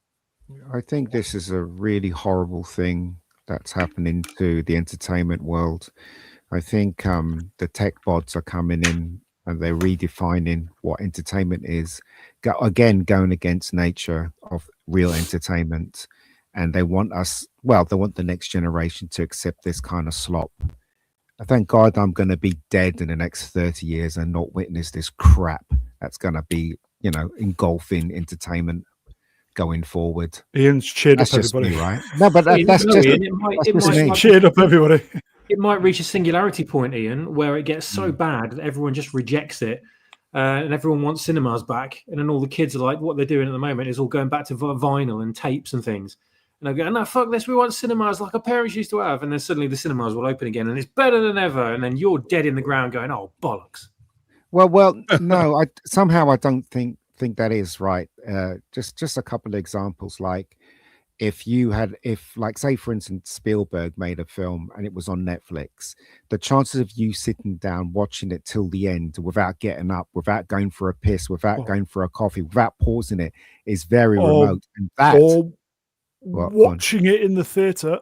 I think this is a really horrible thing that's happening to the entertainment world. I think the tech bots are coming in and they're redefining what entertainment is. Going against nature of real entertainment. And they want they want the next generation to accept this kind of slop. I thank God I'm going to be dead in the next 30 years and not witness this crap that's going to be, engulfing entertainment going forward. Ian's cheered That's up just everybody. Me, right? No, but that's just cheered up everybody. it might reach a singularity point, Ian, where it gets so bad that everyone just rejects it, and everyone wants cinemas back. And then all the kids are like, what they're doing at the moment is all going back to vinyl and tapes and things. And they're going, no, fuck this, we want cinemas like our parents used to have. And then suddenly the cinemas will open again and it's better than ever. And then you're dead in the ground going, oh, bollocks. Well, no, I don't think that is right. Just a couple of examples, like if say for instance Spielberg made a film and it was on Netflix, the chances of you sitting down watching it till the end without getting up, without going for a piss, without going for a coffee, without pausing it is very remote. And that watching it in the theater.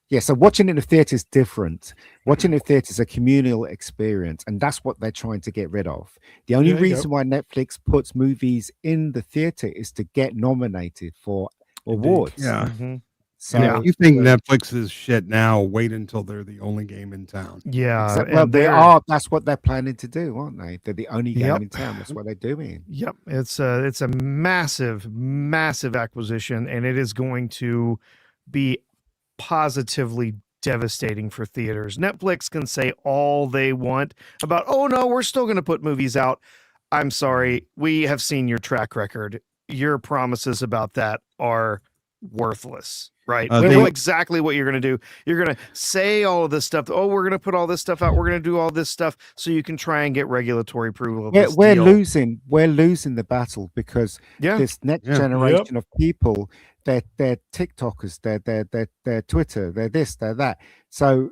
Yeah, so watching it in the theater is different. Watching it in the theater is a communal experience, and that's what they're trying to get rid of. The only reason why Netflix puts movies in the theater is to get nominated for awards. Yeah. So if you think Netflix is shit now, wait until they're the only game in town. Yeah. Well, they are. That's what they're planning to do, aren't they? They're the only game in town. That's what they're doing. Yep. It's a massive, massive acquisition, and it is going to be positively devastating for theaters. Netflix can say all they want about, oh no, we're still going to put movies out. I'm sorry, we have seen your track record. Your promises about that are worthless, right? We know exactly what you're going to do. You're going to say all of this stuff. Oh, we're going to put all this stuff out. We're going to do all this stuff so you can try and get regulatory approval of this we're deal. losing the battle because this next generation of people, they're TikTokers, they're Twitter, they're this, they're that. So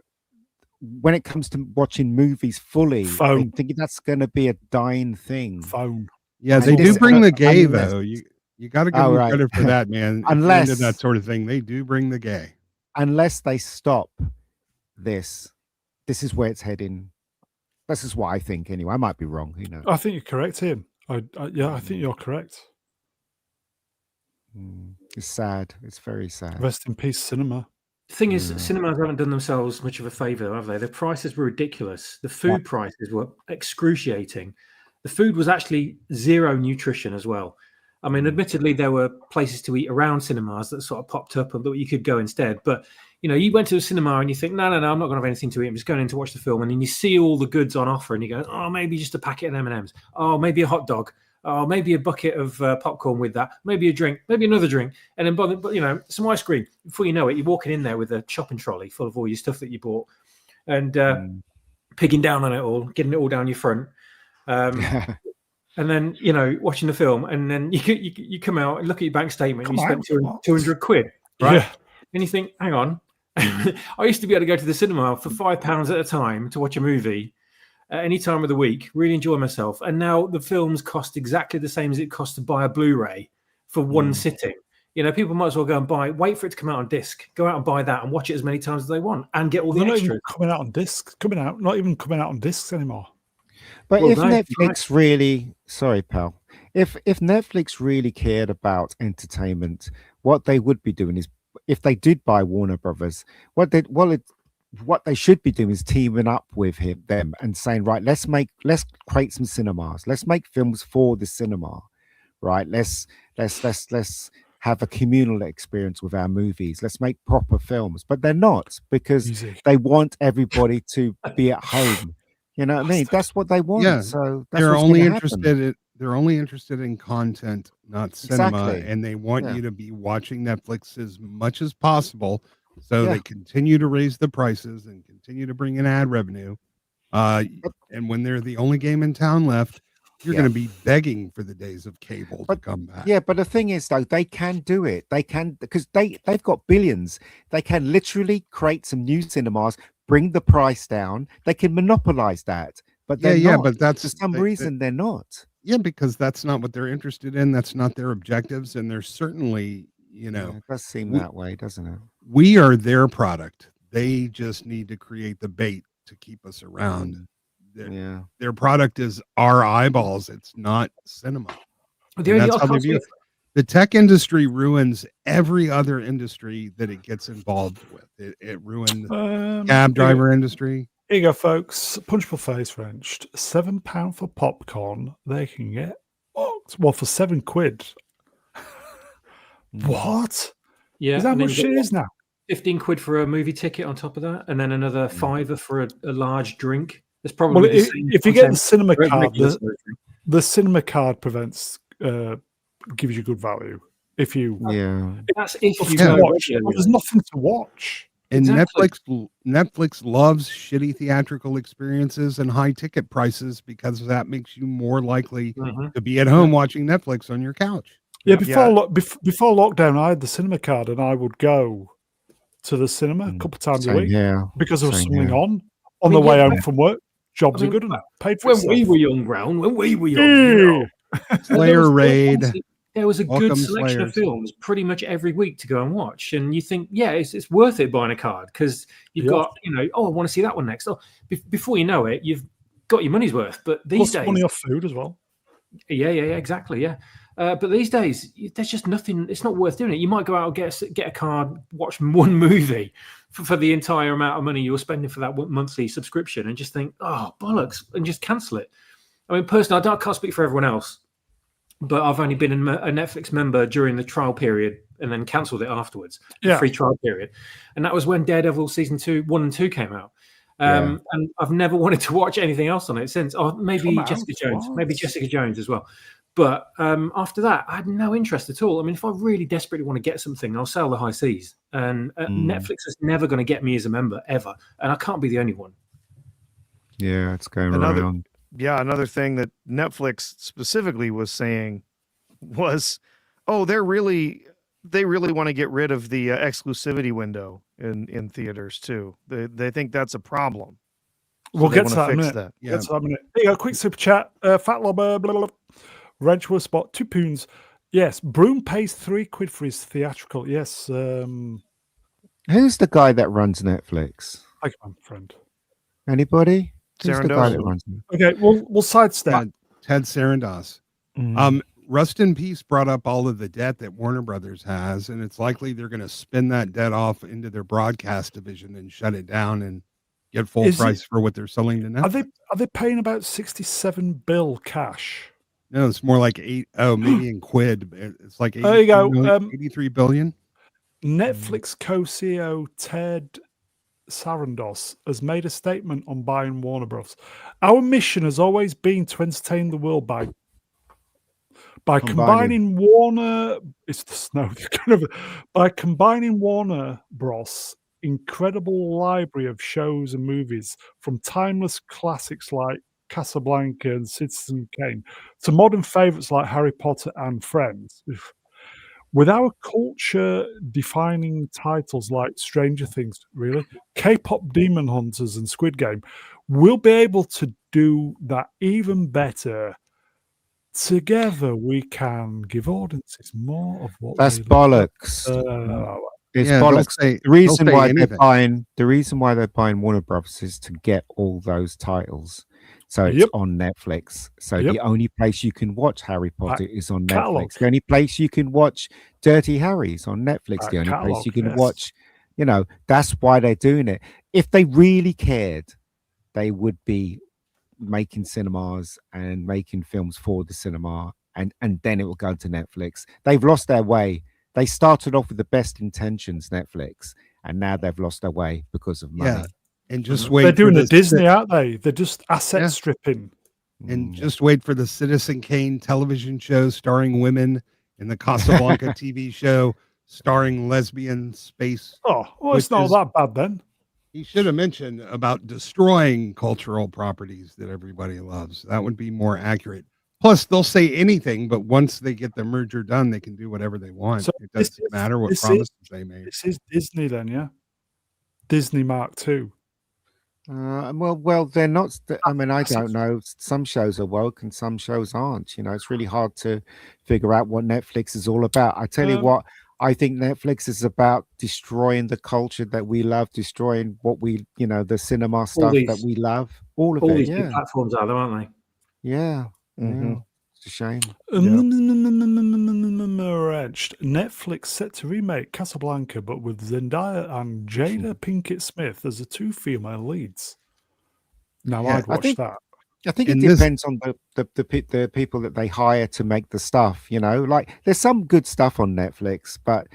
when it comes to watching movies fully, I think that's going to be a dying thing. Yeah, they do bring the gay though. You got to give them credit for that, man. Unless into that sort of thing, they do bring the gay. Unless they stop this is where it's heading. This is what I think, anyway. I might be wrong. Who knows? I think you're correct, Ian. I think you're correct. It's sad. It's very sad. Rest in peace, cinema. The thing is, cinemas haven't done themselves much of a favour, have they? The prices were ridiculous. The food prices were excruciating. The food was actually zero nutrition as well. I mean, admittedly, there were places to eat around cinemas that sort of popped up and that you could go instead. But, you went to a cinema and you think, no, I'm not going to have anything to eat. I'm just going in to watch the film. And then you see all the goods on offer and you go, oh, maybe just a packet of M&Ms. Oh, maybe a hot dog. Oh, maybe a bucket of popcorn with that. Maybe a drink. Maybe another drink. And then, some ice cream. Before you know it, you're walking in there with a shopping trolley full of all your stuff that you bought and pigging down on it all, getting it all down your front. And then, watching the film, and then you come out and look at your bank statement, and you spent 200 quid, right? Yeah. And you think, hang on. I used to be able to go to the cinema for £5 at a time to watch a movie at any time of the week, really enjoy myself. And now the films cost exactly the same as it costs to buy a Blu-ray for one sitting. People might as well go and wait for it to come out on disc, go out and buy that and watch it as many times as they want and get all the extras. Not even coming out on discs, not even coming out on discs anymore. But if Netflix really, sorry, pal, if Netflix really cared about entertainment, what they would be doing is, if they did buy Warner Brothers, what they should be doing is teaming up with them and saying, right, let's create some cinemas, let's make films for the cinema, right? Let's have a communal experience with our movies. Let's make proper films, but they're not, because they want everybody to be at home. You know what I mean? That's what they want. Yeah. So that's they're only interested in content, not cinema, and they want you to be watching Netflix as much as possible. So they continue to raise the prices and continue to bring in ad revenue. And when they're the only game in town left, you're going to be begging for the days of cable to come back. Yeah, but the thing is, though, they can do it. They can, because they've got billions. They can literally create some new cinemas, bring the price down. They can monopolize that. But they're not. But that's for some reason they're not. Yeah, because that's not what they're interested in. That's not their objectives, and they're certainly, it does seem that way, doesn't it? We are their product. They just need to create the bait to keep us around. Their product is our eyeballs. It's not cinema. That's how they view it. The tech industry ruins every other industry that it gets involved with. It ruined the cab driver industry. Here you go, folks. Punchable Face Wrenched. £7 for popcorn. They can get booked. Well, for £7. What? Yeah. Is that much it is now? 15 quid for a movie ticket on top of that, and then another fiver for a large drink. It's Well, probably the same if you get the content cinema for a card, regular smoothie. the cinema card gives you good value. If you Yeah. That's if stuff you to go watch, regularly. there's nothing to watch. And Exactly. Netflix loves shitty theatrical experiences and high ticket prices because that makes you more likely Mhm. to be at home watching Netflix on your couch. Yeah, Yeah. before lockdown, I had the cinema card, and I would go to the cinema a Mm. couple of times a Same week here. because there was Same something here. on I the mean, way yeah, home from work. Jobs I are mean, good and paid for when itself. we were young, Brown, when we were young, you know, Slayer Raid. honestly, there was a good Welcome, selection of Slayers. films pretty much every week to go and watch, and you think, yeah, it's worth it buying a card because you've Yeah. got, oh, I want to see that one next. Oh, before you know it, you've got your money's worth. But these Plus days, money off food as well. yeah, exactly, yeah. But these days, there's just nothing. It's not worth doing it. You might go out and get a card, watch one movie for the entire amount of money you're spending for that monthly subscription, and just think, oh bollocks, and just cancel it. I mean, personally, I can't speak for everyone else, but I've only been a Netflix member during the trial period and then cancelled it afterwards. The Yeah. free trial period, and that was when Daredevil season 1 and 2 came out. And I've never wanted to watch anything else on it since. Oh, maybe Come out, Jessica Jones, what? maybe Jessica Jones as well. But after that, I had no interest at all. I mean, if I really desperately want to get something, I'll sail the high seas. And Netflix is never going to get me as a member ever, and I can't be the only one. Yeah, it's going Another- around. Yeah, another thing that Netflix specifically was saying was, oh, they really want to get rid of the exclusivity window in theaters too. They think that's a problem. So We'll they get to wanna that in a fix minute. that. Yeah. Get to that in a minute. There you go. Quick super chat. Fat Lobber, blah, blah, blah. Wrench will spot 2 poons. Yes, Broom pays 3 quid for his theatrical. Yes, Who's the guy that runs Netflix? thank you, my friend. Anybody? Who's the guy that Sarandos? runs it? Okay, we'll sidestep. Yeah, Ted Sarandos. Rust in Peace brought up all of the debt that Warner Brothers has, and it's likely they're going to spin that debt off into their broadcast division and shut it down and get full Is price for what they're selling to Netflix. Are they paying about 67 bill cash? No, it's more like maybe in quid. It's like There you go. 83 billion. Netflix co-CEO Ted Sarandos has made a statement on buying Warner Bros. Our mission has always been to entertain the world by combining Warner. It's the snow. By combining Warner Bros. Incredible library of shows and movies, from timeless classics like Casablanca and Citizen Kane to modern favorites like Harry Potter and Friends. With our culture-defining titles like Stranger Things, really, K-pop Demon Hunters and Squid Game, we'll be able to do that even better. Together, we can give audiences more of what That's they bollocks. It's Yeah, bollocks. they'll The reason say why anything. they're buying Warner Bros. Is to get all those titles. So it's Yep. on Netflix. So Yep. the only place you can watch Harry Potter is on catalog. Netflix. The only place you can watch Dirty Harry's on Netflix. Back The only catalog, place you can yes. watch, that's why they're doing it. If they really cared, they would be making cinemas and making films for the cinema, and then it will go to Netflix. They've lost their way. They started off with the best intentions, Netflix, and now they've lost their way because of money. Yeah, and just wait. They're doing for the Disney, aren't they? They're just asset Yeah. stripping. And just wait for the Citizen Kane television show starring women and the Casablanca TV show starring lesbian space. Oh, well, it's Which not is- that bad then. He should have mentioned about destroying cultural properties that everybody loves. That would be more accurate. Plus, they'll say anything, but once they get the merger done, they can do whatever they want. So It this doesn't is- matter what this is- promises they made. This is Disney then, yeah? Disney Mark II. Well, they're not. I mean, I don't know. Some shows are woke and some shows aren't. It's really hard to figure out what Netflix is all about. I tell you what, I think Netflix is about destroying the culture that we love, destroying what we, the cinema stuff that we love. All of All it. these big Yeah. platforms are, though, aren't they? Yeah. Mhm. Yeah. It's a shame. Wrenched. Netflix set to remake Casablanca, but with Zendaya and Jada Pinkett Smith as the 2 female leads. Now, Yeah, I'd I watch think- that. I think it And this- depends on the people that they hire to make the stuff. Like there's some good stuff on Netflix, but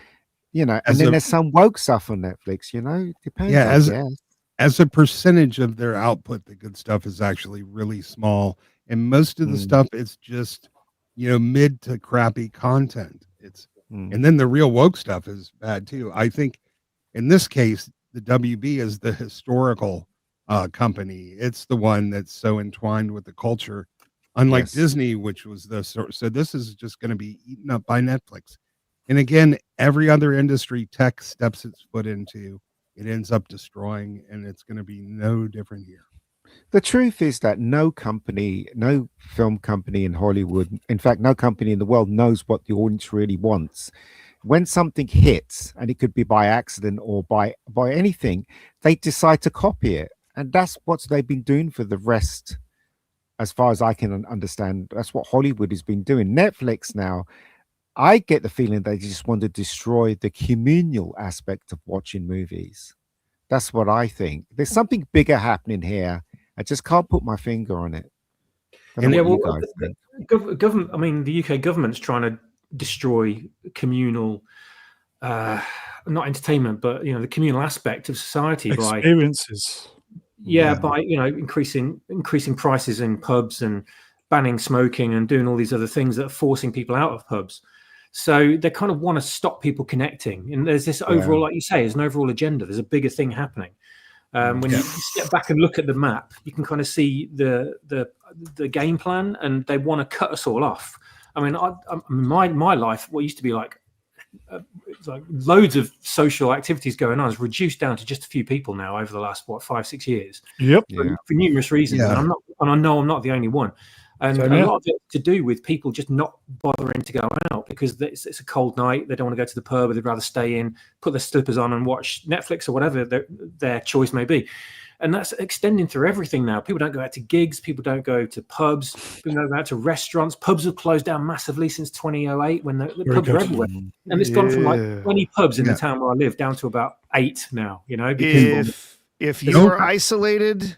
you know, As and then a- there's some woke stuff on Netflix, you know, depends, Yeah, I guess. as a percentage of their output, the good stuff is actually really small, and most of the Mm, stuff is just, mid to crappy content. mm. And then the real woke stuff is bad too. I think in this case, the WB is the historical company. It's the one that's so entwined with the culture, unlike Yes. Disney, which was the sort. So this is just going to be eaten up by Netflix. And again, every other industry tech steps its foot into, it ends up destroying, and it's going to be no different here. The truth is that no company, no film company in Hollywood, in fact, no company in the world knows what the audience really wants. When something hits, and it could be by accident or by anything, they decide to copy it, and that's what they've been doing for the rest. As far as I can understand, that's what Hollywood has been doing. Netflix now, I get the feeling they just want to destroy the communal aspect of watching movies. That's what I think. There's something bigger happening here. I just can't put my finger on it. Don't know And Yeah, what you well, guys think. government. I mean, the UK government's trying to destroy communal, not entertainment, but the communal aspect of society by Experiences. by increasing prices in pubs and banning smoking and doing all these other things that are forcing people out of pubs. So they kind of want to stop people connecting. And there's this overall, like you say, there's an overall agenda. There's a bigger thing happening. When you step back and look at the map, you can kind of see the game plan, and they want to cut us all off. I mean, my life, what used to be like loads of social activities going on, is reduced down to just a few people now over the last 5-6 years. Yep. For numerous reasons, Yeah. and I know I'm not the only one. And Same a here. lot of it to do with people just not bothering to go out because it's a cold night. They don't want to go to the pub. They'd rather stay in, put their slippers on, and watch Netflix or whatever their choice may be. And that's extending through everything now. People don't go out to gigs. People don't go to pubs. People don't go out to restaurants. Pubs have closed down massively since 2008 when the pubs were good. everywhere. And it's gone from like Yeah. 20 pubs in Yeah. the town where I live down to about 8 now, because If You you know- are isolated,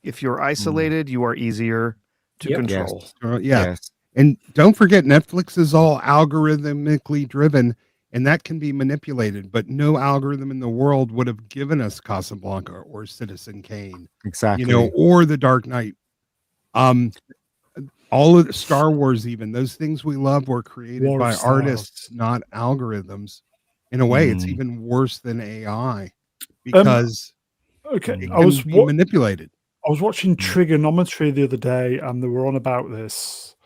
you are easier to Yep. control. yeah. Yes. And don't forget, Netflix is all algorithmically driven, and that can be manipulated. But no algorithm in the world would have given us Casablanca or Citizen Kane, Exactly. or The Dark Knight. All of the Star Wars, even those things we love, were created War of by Stars. artists, not algorithms. In a way, it's even worse than AI because Okay. it I can was be manipulated. I was watching Trigonometry the other day, and they were on about this.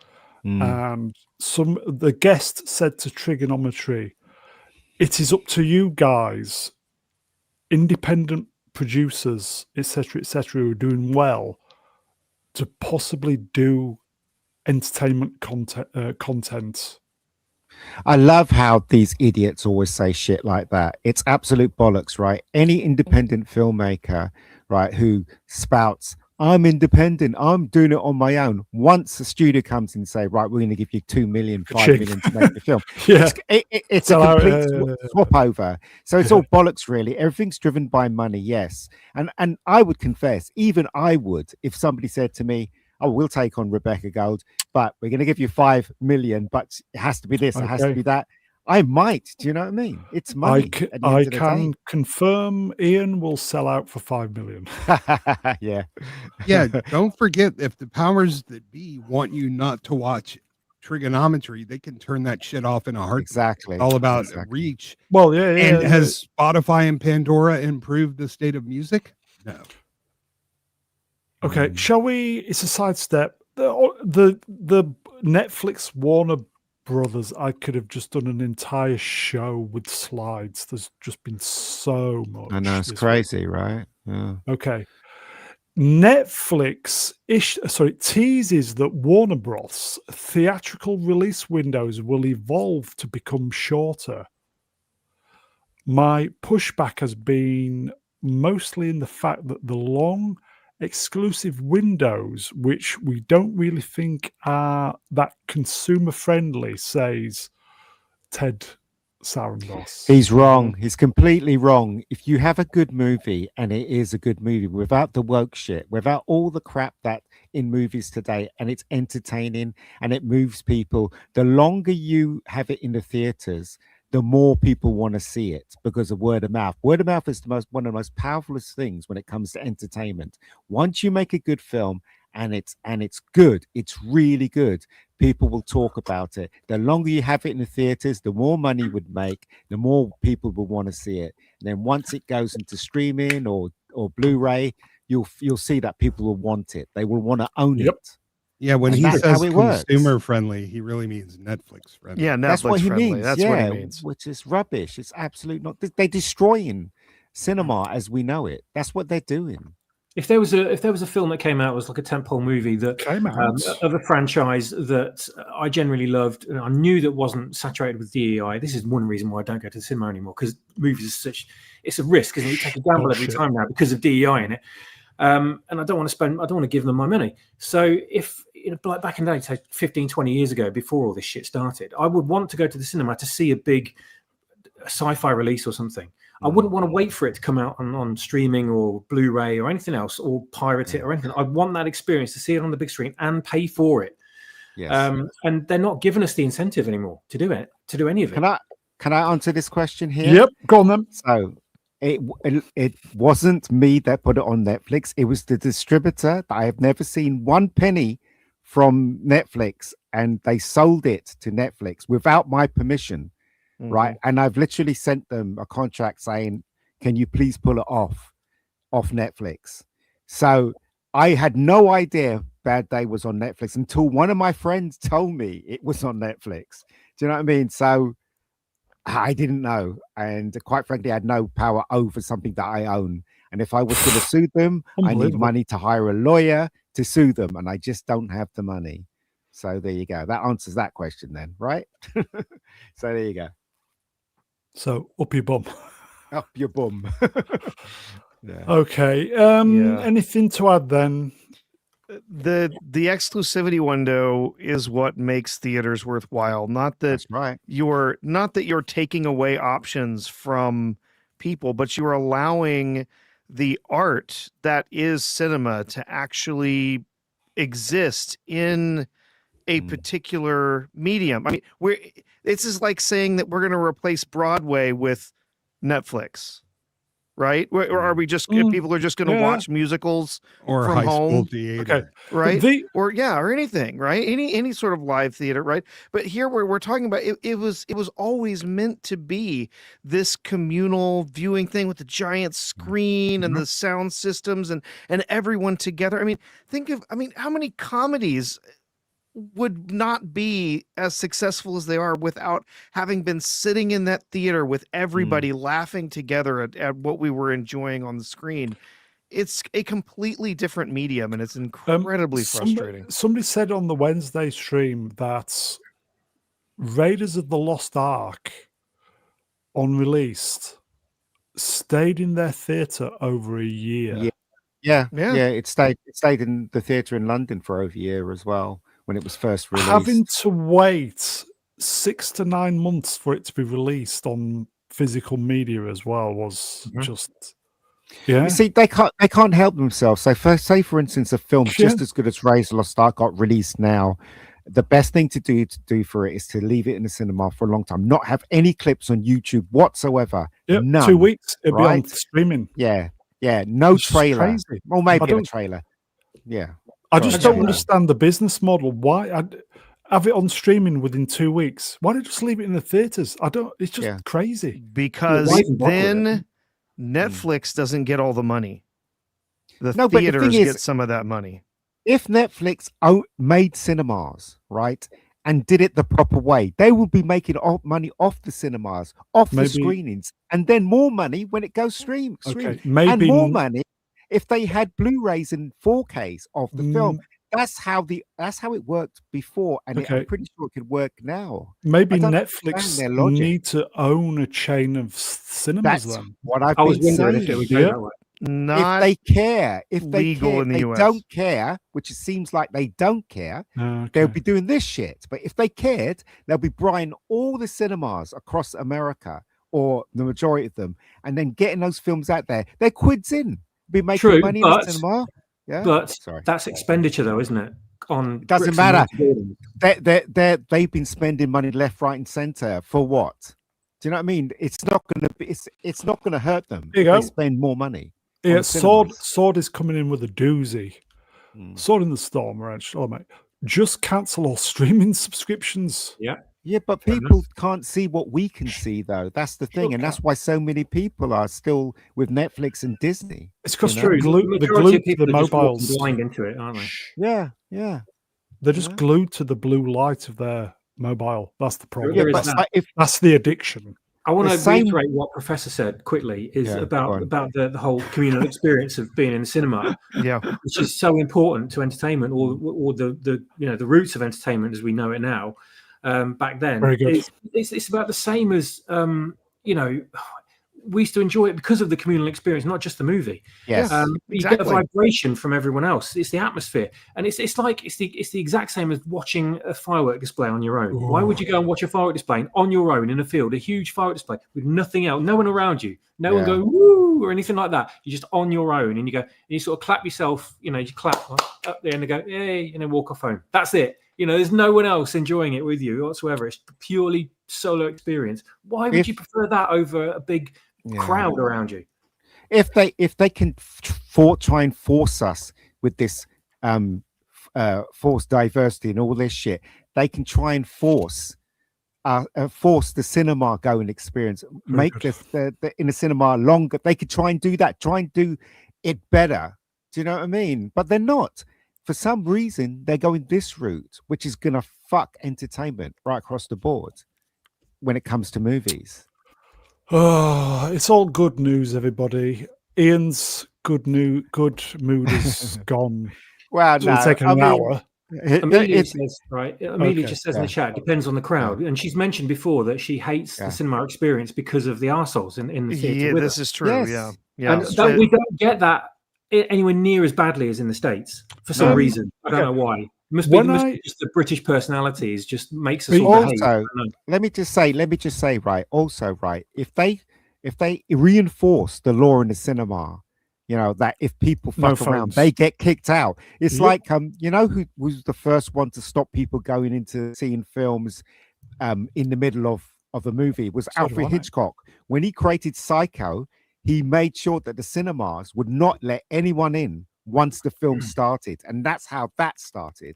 And the guest said to Trigonometry, "It is up to you guys, independent producers, etc., who are doing well, to possibly do entertainment content." I love how these idiots always say shit like that. It's absolute bollocks, right? Any independent filmmaker, right, who spouts, I'm independent, I'm doing it on my own. Once the studio comes and say, right, we're going to give you 2 million, 5 Ka-ching. million to make the film. Yeah. It's a Sell out, complete swap over. So it's all bollocks, really. Everything's driven by money, yes. And I would confess, even I would, if somebody said to me, oh, we'll take on Rebecca Gold, but we're going to give you 5 million, but it has to be this, it has to Okay. be that. I might. Do you know what I mean? It's money. at the end I of the can confirm Ian will sell out for 5 million. day. Yeah. Yeah, don't forget, if the powers that be want you not to watch Trigonometry, they can turn that shit off in a heartbeat. Exactly. It's all about Exactly. reach. Well, yeah. And has Spotify and Pandora improved the state of music? No. Okay, shall we? It's a sidestep. The Netflix Warner Brothers. I could have just done an entire show with slides. There's just been so much. I know, it's this crazy, right? Yeah. week. Okay, Netflix teases that Warner Bros. Theatrical release windows will evolve to become shorter. My pushback has been mostly in the fact that the long exclusive windows, which we don't really think are that consumer friendly, says Ted Sarandos. He's wrong. He's completely wrong. If you have a good movie, and it is a good movie, without the woke shit, without all the crap that in movies today, and it's entertaining and it moves people, the longer you have it in the theaters, the more people want to see it because of word of mouth. Word of mouth is one of the most powerfulest things when it comes to entertainment. Once you make a good film and it's good, it's really good, people will talk about it. The longer you have it in the theaters, the more money would make, the more people will want to see it. And then once it goes into streaming or Blu-ray, you'll see that people will want it. They will want to own Yep. it. Yeah, when And he that's says how it works. consumer friendly, he really means Netflix friendly. Yeah, Netflix That's what he friendly. means. That's yeah, what he means. which is rubbish. It's absolute not. They're destroying cinema as we know it. That's what they're doing. If there was a film that came out, it was like a tentpole movie that Came out. of a franchise that I generally loved, and I knew that wasn't saturated with DEI. This is one reason why I don't go to the cinema anymore, because movies are it's a risk, isn't it? You take a gamble every Bullshit. time now because of DEI in it, and I don't want to give them my money. So if like back in the day, say 15, 20 years ago, before all this shit started, I would want to go to the cinema to see a big sci-fi release or something. I wouldn't want to wait for it to come out on streaming or Blu-ray or anything else, or pirate it or anything. I want that experience to see it on the big screen and pay for it. Yes. And they're not giving us the incentive anymore to do any of it. Can I answer this question here? Yep. Go on then. So it wasn't me that put it on Netflix. It was the distributor that I have never seen one penny from Netflix, and they sold it to Netflix without my permission. Right. And I've literally sent them a contract saying, can you please pull it off Netflix? So I had no idea Bad Day was on Netflix until one of my friends told me it was on Netflix. Do you know what I mean? So I didn't know. And quite frankly, I had no power over something that I own. And if I was going to sue them, I need money to hire a lawyer to sue them. And I just don't have the money. So there you go. That answers that question then, right? So there you go. So up your bum. Up your bum. Yeah. Okay. Anything to add then? The exclusivity window is what makes theaters worthwhile. Not that That's right. you're taking away options from people, but you're allowing the art that is cinema to actually exist in a particular medium. I mean, this is like saying that we're going to replace Broadway with Netflix, right? Or are we just people are just going to watch musicals or from high home? school theater? Okay. Right? or anything, right? Any sort of live theater, right? But here we're talking about it was always meant to be this communal viewing thing with the giant screen and the sound systems and everyone together. I mean, how many comedies would not be as successful as they are without having been sitting in that theater with everybody laughing together at what we were enjoying on the screen. It's a completely different medium, and it's incredibly frustrating. Somebody said on the Wednesday stream that Raiders of the Lost Ark on release stayed in their theater over a year. Yeah. It stayed in the theater in London for over a year as well when it was first released. Having to wait 6 to 9 months for it to be released on physical media as well was just You see, they can't help themselves. So say for instance, a film just as good as Raiders of the Lost Ark got released now. The best thing to do for it is to leave it in the cinema for a long time, not have any clips on YouTube whatsoever. None, 2 weeks it'll be on streaming. Yeah, no It's trailer. crazy. Well, maybe a trailer. Yeah. I just don't understand the business model. Why have it on streaming within 2 weeks? Why don't you just leave it in the theaters? It's just crazy. Because then Netflix doesn't get all the money. The theaters get some of that money. If Netflix made cinemas, right, and did it the proper way, they will be making money off the cinemas, off the screenings, and then more money when it goes stream. Okay, and more money if they had Blu-rays and 4Ks of the film. That's how it worked before, and I'm pretty sure it could work now. Maybe Netflix need to own a chain of cinemas. That's then what I was wondering if it would go that way. Not if they care, if they legal care, in the they US. don't care, which it seems like they don't care. They'll be doing this shit. But if they cared, they'll be buying all the cinemas across America, or the majority of them, and then getting those films out there. They're quids in, be making money in the cinema. Yeah, but that's expenditure, though, isn't it? It doesn't matter. They've been spending money left, right, and center for what? Do you know what I mean? It's not going to be. It's not going to hurt them There if you they go. spend more money. Yeah, on Sword cinemas. is coming in with a doozy. Mm. Sword in the Storm, right? Oh mate, just cancel all streaming subscriptions. Yeah. Yeah, but Fair enough. people can't see what we can see, though. That's the thing, Sure and that's can. why so many people are still with Netflix and Disney. It's because you they're know? True. The glued majority of to the people are just walking mobiles. blind into it, aren't they? Yeah, yeah, They're you just know? glued to the blue light of their mobile. That's the problem. Yeah, There is but that. if That's the addiction. I want the to same, reiterate what Professor said quickly is Yeah, go about on. the whole communal experience of being in the cinema, Yeah. which is so important to entertainment, or the the roots of entertainment as we know it now. Back then, Very good. it's about the same as we used to enjoy it because of the communal experience, not just the movie. yes, You get a exactly. vibration from everyone else. It's the atmosphere, and it's the exact same as watching a firework display on your own. Why would you go and watch a firework display on your own in a field, a huge firework display with nothing else, no one around you, no one Yeah. going woo or anything like that? You're just on your own, and you go and you sort of clap yourself. You clap up there and they go yay, and then walk off home. That's it. There's no one else enjoying it with you whatsoever. It's purely solo experience. Why would you prefer that over a big crowd around you? if they can try and force us with this forced diversity and all this shit, they can try and force the cinema going experience, make the in the cinema longer. They could try and do that, try and do it better. Do you know what I mean? But they're not. For some reason, they're going this route, which is gonna fuck entertainment right across the board when it comes to movies. Oh, it's all good news, everybody. Ian's good mood is gone. Well, It's only taken an hour. Amelia says, right? Amelia Okay, just says in the chat, it depends on the crowd. And she's mentioned before that she hates the cinema experience because of the arseholes in the theatre. Yeah, with this her. is true. Yes. Yeah. And we don't get that anywhere near as badly as in the States for some reason. I don't know why. It must be just the British personalities just makes us all behave. Also, let me just say, right. Also, right. If they reinforce the law in the cinema, that if people fuck around, they get kicked out. It's like who was the first one to stop people going into seeing films in the middle of a movie was Alfred Hitchcock. When he created Psycho, he made sure that the cinemas would not let anyone in once the film started, and that's how that started.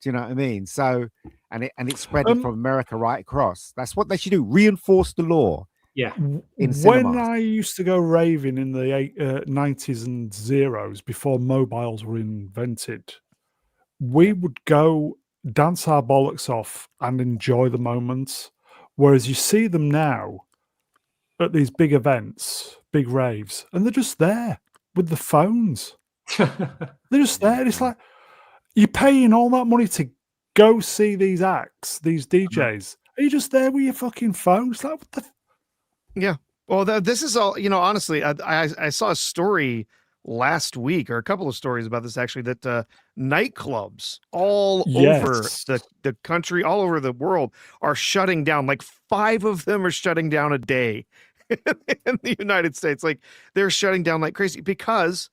Do you know what I mean? So, and it spread from America right across. That's what they should do: reinforce the law. Yeah. When I used to go raving in the 90s and zeros before mobiles were invented, we would go dance our bollocks off and enjoy the moments. Whereas you see them now at these big events, big raves, and they're just there with the phones. They're just there. It's like you're paying all that money to go see these acts, these DJs. Are you just there with your fucking phone? It's like, what the? Yeah. Well, this is all, honestly, I saw a story last week, or a couple of stories about this actually, that nightclubs all over the country, all over the world are shutting down. Like 5 of them are shutting down a day in the United States. Like they're shutting down like crazy because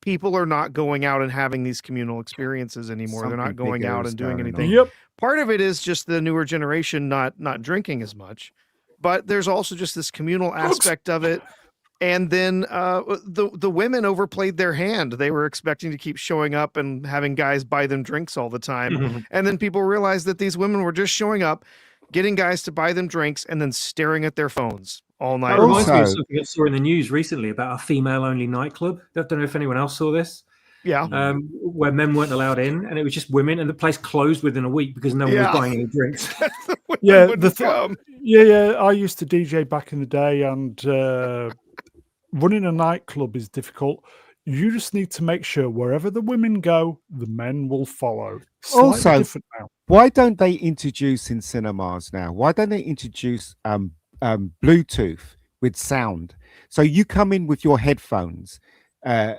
people are not going out and having these communal experiences anymore. They're not going out and doing anything. Yep. Part of it is just the newer generation not drinking as much. But there's also just this communal aspect of it. And then the women overplayed their hand. They were expecting to keep showing up and having guys buy them drinks all the time. And then people realized that these women were just showing up, getting guys to buy them drinks, and then staring at their phones all night. That reminds me of something I saw in the news recently about a female-only nightclub. I don't know if anyone else saw this. Yeah. Where men weren't allowed in, and it was just women, and the place closed within a week because no one was buying any drinks. I used to DJ back in the day, and running a nightclub is difficult. You just need to make sure wherever the women go, the men will follow. Slightly different now. Why don't they introduce in cinemas now? Why don't they introduce Bluetooth with sound? So you come in with your headphones,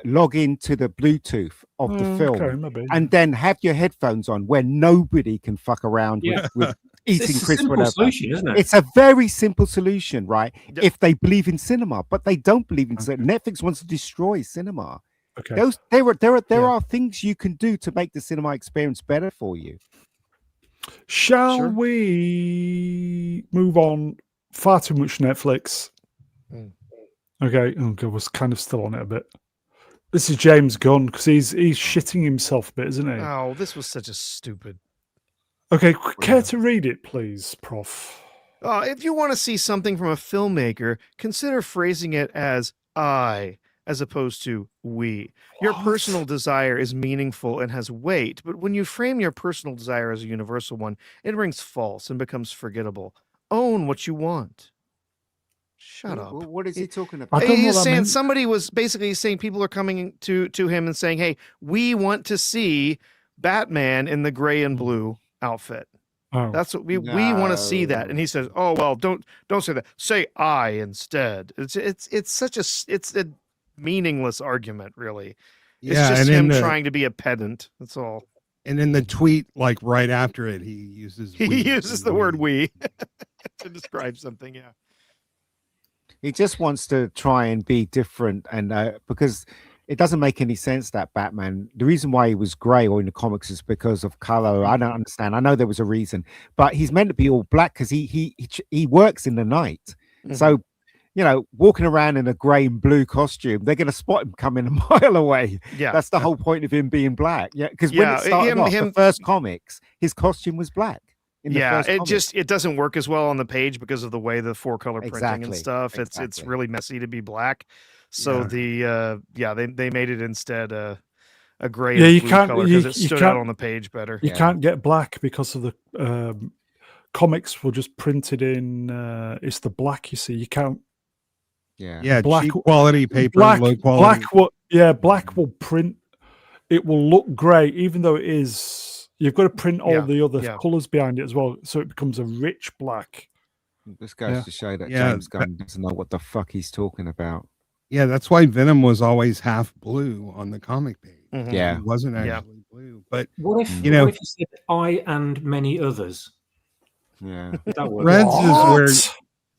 log into the Bluetooth of the film, and then have your headphones on where nobody can fuck around with eating crisps, whatever. Solution, isn't it? It's a very simple solution, right? If they believe in cinema, but they don't believe in cinema. Netflix wants to destroy cinema. Okay. There are things you can do to make the cinema experience better for you. Shall we move on Far too much Netflix. Mm. Okay, oh God, was kind of still on it a bit. This is James Gunn because he's shitting himself a bit, isn't he? Oh, this was such a stupid. Okay, care to read it, please, Prof? If you want to see something from a filmmaker, consider phrasing it as I, as opposed to we. Your What? personal desire is meaningful and has weight, but when you frame your personal desire as a universal one, it rings false and becomes forgettable. Own what you want. Shut up. What is he talking I about? don't know He's what that saying means. somebody was basically saying people are coming to him and saying, "Hey, we want to see Batman in the gray and blue outfit. Oh, That's what we want to see that." And he says, "Oh well, don't say that. Say I instead." It's such a meaningless argument, really. It's Yeah, just and him in the trying to be a pedant. That's all. and in the tweet, like right after it, he uses He we uses and the word we. "we" to describe something. Yeah. He just wants to try and be different, and because it doesn't make any sense that Batman. The reason why he was grey or in the comics is because of color. I don't understand. I know there was a reason, but he's meant to be all black because he works in the night. Mhm. So, walking around in a grey and blue costume, they're going to spot him coming a mile away. Yeah. That's the whole point of him being black. Yeah, because when Yeah, it started off, him- the first comics, his costume was black. In the Yeah, first comic. it doesn't work as well on the page because of the way the 4-color printing and Exactly, stuff. It's exactly. really messy to be black. So they made it instead a gray Yeah, and you blue can't- color you- because it you stood out can't- on the page better. you Yeah. can't get black because of the comics were just printed in. It's the black, you see. You can't. Yeah, Black- cheap quality paper, Black, low quality. black will print. It will look grey, even though it is. You've got to print all Yeah, the other yeah. colours behind it as well, so it becomes a rich black. This goes Yeah. to show that Yeah, James Gunn doesn't know what the fuck he's talking about. Yeah, that's why Venom was always half blue on the comic page. Mhm. Yeah. He wasn't Yeah. actually blue. But What if You know- what if you said I and many others? Yeah. Would that work?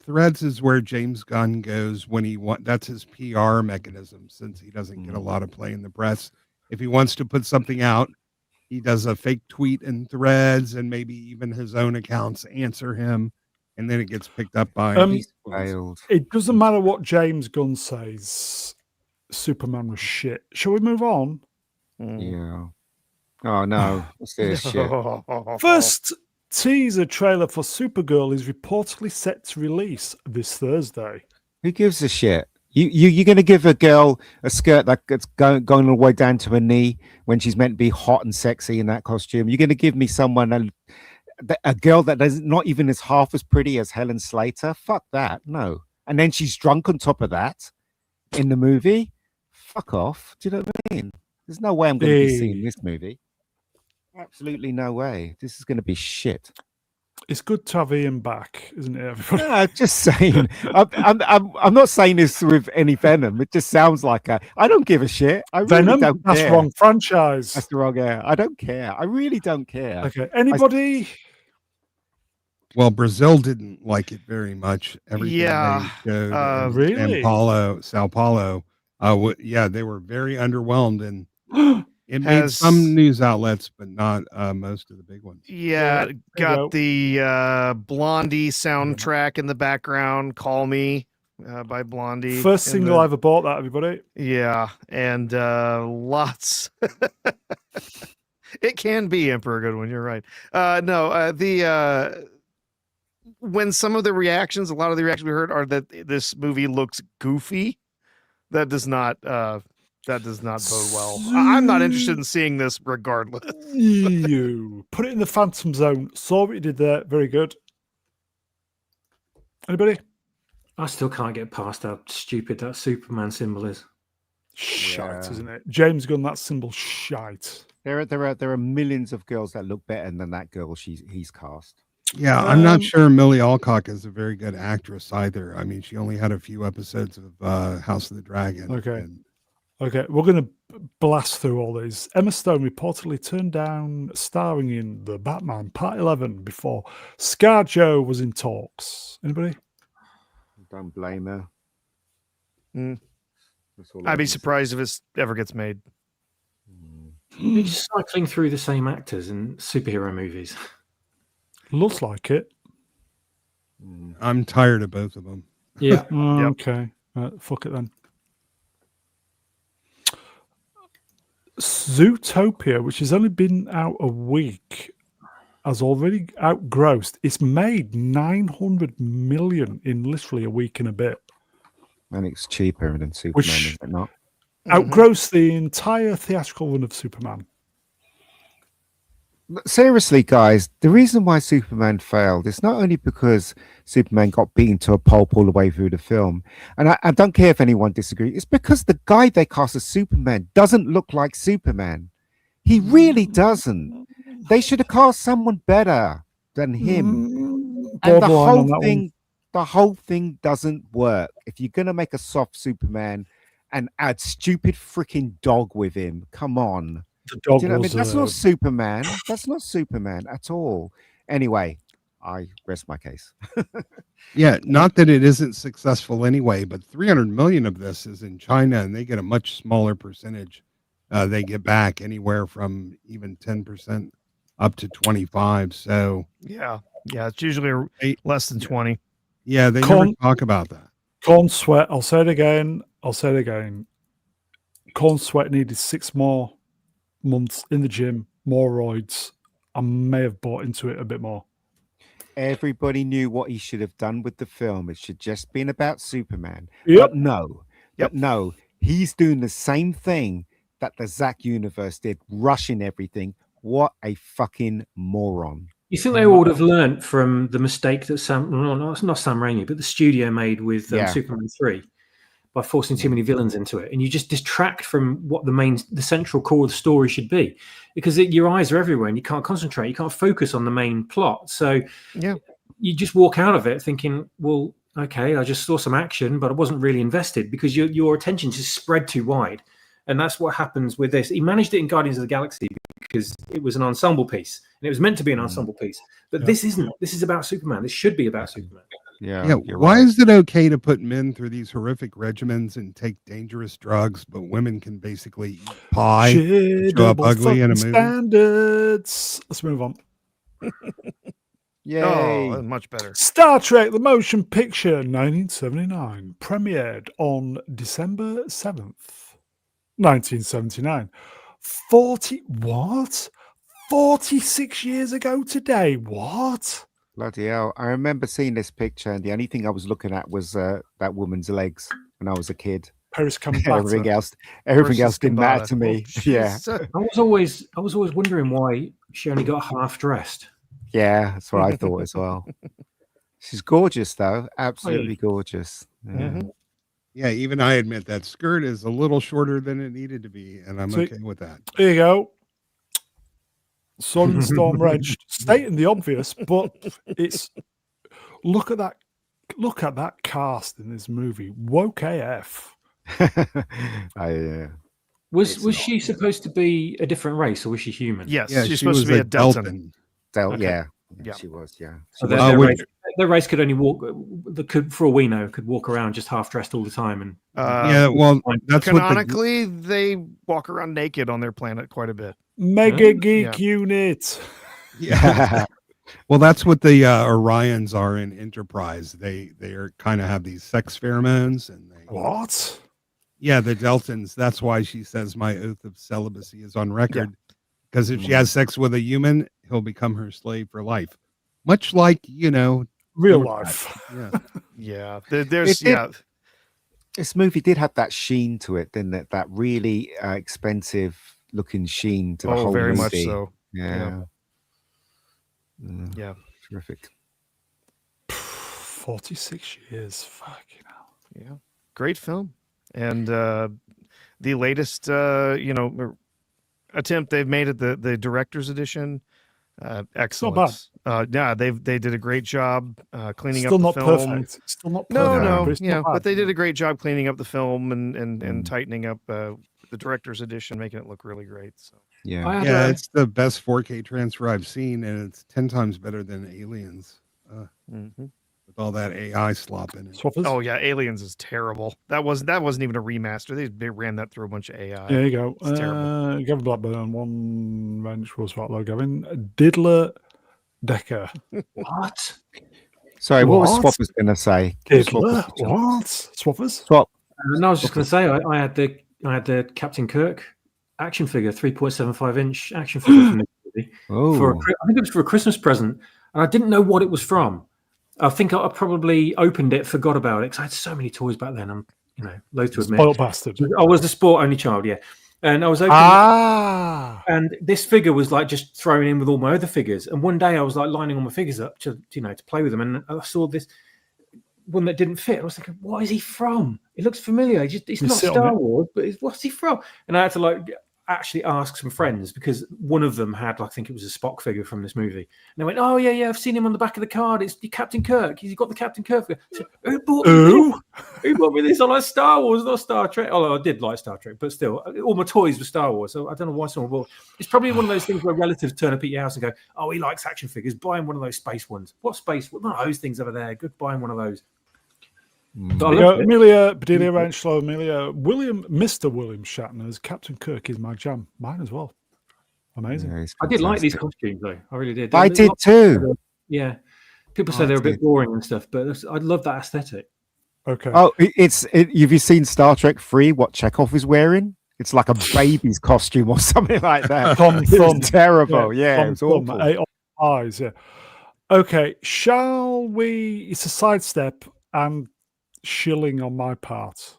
Threads is where James Gunn goes when he that's his PR mechanism, since he doesn't get a lot of play in the press. If he wants to put something out, he does a fake tweet in Threads, and maybe even his own accounts answer him, and then it gets picked up by He's failed. It doesn't matter what James Gunn says. Superman was shit. Shall we move on? Mhm. Yeah. Oh no. What's this shit? First teaser trailer for Supergirl is reportedly set to release this Thursday. Who gives a shit? You're going to give a girl a skirt that's going all the way down to her knee when she's meant to be hot and sexy in that costume? You're going to give me someone a girl that is not even as half as pretty as Helen Slater? Fuck that. No. And then she's drunk on top of that in the movie? Fuck off. Do you know what I mean? There's no way I'm going to be seeing this movie. Absolutely no way. This is going to be shit. It's good to have Ian back, isn't it, everybody? No, I'm just saying. I'm not saying this with any venom. It just sounds like I don't give a shit. I really Venom? don't That's care. wrong franchise. That's the wrong air. I don't care. I really don't care. Okay. Anybody? Well, Brazil didn't like it very much. Everything Yeah, they showed in Really? Sao Paulo. They were very underwhelmed, and it made Has- some news outlets, but not most of the big ones. Yeah, There you got go. the Blondie soundtrack in the background. "Call Me" by Blondie. First in single the- I ever bought that, everybody. Yeah, and lots. It can be Emperor Goodwin. You're right. When some of the reactions, a lot of the reactions we heard are that this movie looks goofy. That does not bode well. I'm not interested in seeing this regardless. You put it in the Phantom Zone. Saw what you did there. Very good. Anybody? I still can't get past how stupid that Superman symbol is. Shite, Yeah. isn't it? James Gunn, that symbol shite. There are millions of girls that look better than that girl he's cast. Yeah, I'm not Um, sure Millie Alcock is a very good actress either. I mean, she only had a few episodes of House of the Dragon. Okay. and- Okay, we're going to blast through all these. Emma Stone reportedly turned down starring in The Batman Part 11 before ScarJo was in talks. Anybody? Don't blame her. Mm. That's all I I'd be can say. surprised if it ever gets made. They're just cycling through the same actors in superhero movies. Looks like it. I'm tired of both of them. Yeah. Yep. Okay. Fuck it then. Zootopia, which has only been out a week, has already outgrossed. It's made 900 million in literally a week and a bit. And it's cheaper than Superman, Which- is it not? Outgrossed the entire theatrical run of Superman. But seriously, guys, the reason why Superman failed is not only because Superman got beaten to a pulp all the way through the film, and I don't care if anyone disagrees, it's because the guy they cast as Superman doesn't look like Superman. He really doesn't. They should have cast someone better than him. And Borderline on that one. the whole thing doesn't work. If you're gonna make a soft Superman and add stupid freaking dog with him, come on. The dog Do you know what I was mean? That's not Superman. That's not Superman at all. Anyway, I rest my case. Yeah, not that it isn't successful anyway, but 300 million of this is in China, and they get a much smaller percentage. They get back anywhere from even 10% up to 25. So Yeah. It's usually Hey, less than 20. yeah, they never Con- talk about that. Corn Sweat. I'll say it again. Corn Sweat needed 6 more months in the gym, more roids. I may have bought into it a bit more. Everybody knew what he should have done with the film. It should just been about Superman. Yep. But no, he's doing the same thing that the Zack universe did, rushing everything. What a fucking moron. You think they would have learnt from the mistake that it's not Sam Raimi, but the studio made with Yeah. Superman 3 by forcing too many villains into it, and you just distract from what the central core of the story should be, because your eyes are everywhere and you can't concentrate, you can't focus on the main plot. So Yeah. you just walk out of it thinking, well, okay, I just saw some action, but I wasn't really invested because your attention just spread too wide. And that's what happens with this. He managed it in Guardians of the Galaxy because it was an ensemble piece, and it was meant to be an ensemble piece. But this isn't. This is about Superman. This should be about Superman. Yeah. Why is it okay to put men through these horrific regimens and take dangerous drugs, but women can basically eat pie and show up Double ugly in a fucking movie? standards. Let's move on. Yay. Oh, much better. Star Trek: The Motion Picture, 1979, premiered on December 7th, 1979. 46 years ago today. What? Bloody hell. I remember seeing this picture, and the only thing I was looking at was that woman's legs when I was a kid. Paris everything Kambata. else Versus didn't matter Kambata. to me. Oh, Yeah. jeez. I was always wondering why she only got half dressed. Yeah, that's what I thought as well. She's gorgeous, though. Absolutely gorgeous. Yeah. Mhm. Yeah, even I admit that skirt is a little shorter than it needed to be, and I'm Sweet. okay with that. Here you go. Sun and Storm Wrenched, stating the obvious, but it's look at that cast in this movie. Woke AF. Was It's she supposed to be a different race, or was she human? Yes, Yeah, she's she supposed was to be a Delta. Okay. Yeah, Yeah. she was. Yeah. So She their, was- race, their race could only walk. For all we know, could walk around just half dressed all the time. And Yeah, well, that's what the, Canonically, they walk around naked on their planet quite a bit. Mega Yeah. Geek Unit. yeah. Well, that's what the Orions are in Enterprise. They are kind of have these sex pheromones, and they What? yeah, the Deltans. That's why she says my oath of celibacy is on record. Because if she has sex with a human, he'll become her slave for life. Much like, Real Democrats. life. Yeah. Yeah, there's It did- This movie did have that sheen to it, didn't it? That really expensive looking sheen to the whole very movie. much so. Yeah. Yeah. Terrific. 46 years. Fucking hell. Yeah, great film, and the latest attempt they've made at the director's edition, excellent. Yeah, they did a great job cleaning Still up not the film. perfect. Still not No, perfect. no, it's yeah, not bad. but they did a great job cleaning up the film and tightening up the director's edition, making it look really great. So Yeah. I had Yeah, a- it's the best 4K transfer I've seen, and it's 10 times better than Aliens mhm. with all that AI slop in it. Swappers. Oh yeah, Aliens is terrible. That wasn't even a remaster. They ran that through a bunch of AI. There you go. It's terrible. Gavin Blackburn, one bench was right low. Gavin Diddler Decker. what? Sorry, what was What? Swapper's going to say? Hitler? Swapper's the chance. What? Swappers? Swap. And I was just going to say, I had the Captain Kirk action figure, 3.75-inch action figure from the movie. Oh, I think it was for a Christmas present, and I didn't know what it was from. I think I probably opened it, forgot about it, because I had so many toys back then. I'm, loath to admit. Spoiled bastard. I was the sport only child, yeah. And I was opening and this figure was like just thrown in with all my other figures. And one day I was like lining all my figures up to play with them, and I saw this one that didn't fit. I was thinking, what is he from? It looks familiar. It's not Star Wars, but what's he from? And I had to actually ask some friends, because one of them had, I think it was a Spock figure from this movie. And they went, oh, yeah, I've seen him on the back of the card. It's Captain Kirk. He's got the Captain Kirk figure. So, who bought me this? Who bought me this? I like Star Wars, not Star Trek. Although I did like Star Trek, but still, all my toys were Star Wars. So I don't know why someone bought. It's probably one of those things where relatives turn up at your house and go, oh, he likes action figures. Buy him one of those space ones. What space? One of those things over there. Good, buy him one of those. Amelia, Bedelia Ranchlow, Amelia, Mr. William Shatner's Captain Kirk is my jam. Mine as well. Amazing. Yeah, I did like these costumes, though. I really did. I did too. Yeah. People say they're a bit boring and stuff, but I love that aesthetic. Okay. Oh, have you seen Star Trek 3? What Chekhov is wearing? It's like a baby's costume or something like that. It was terrible. Yeah, it was awful. 8 eyes. Yeah. Okay. Shall we? It's a sidestep and shilling on my part.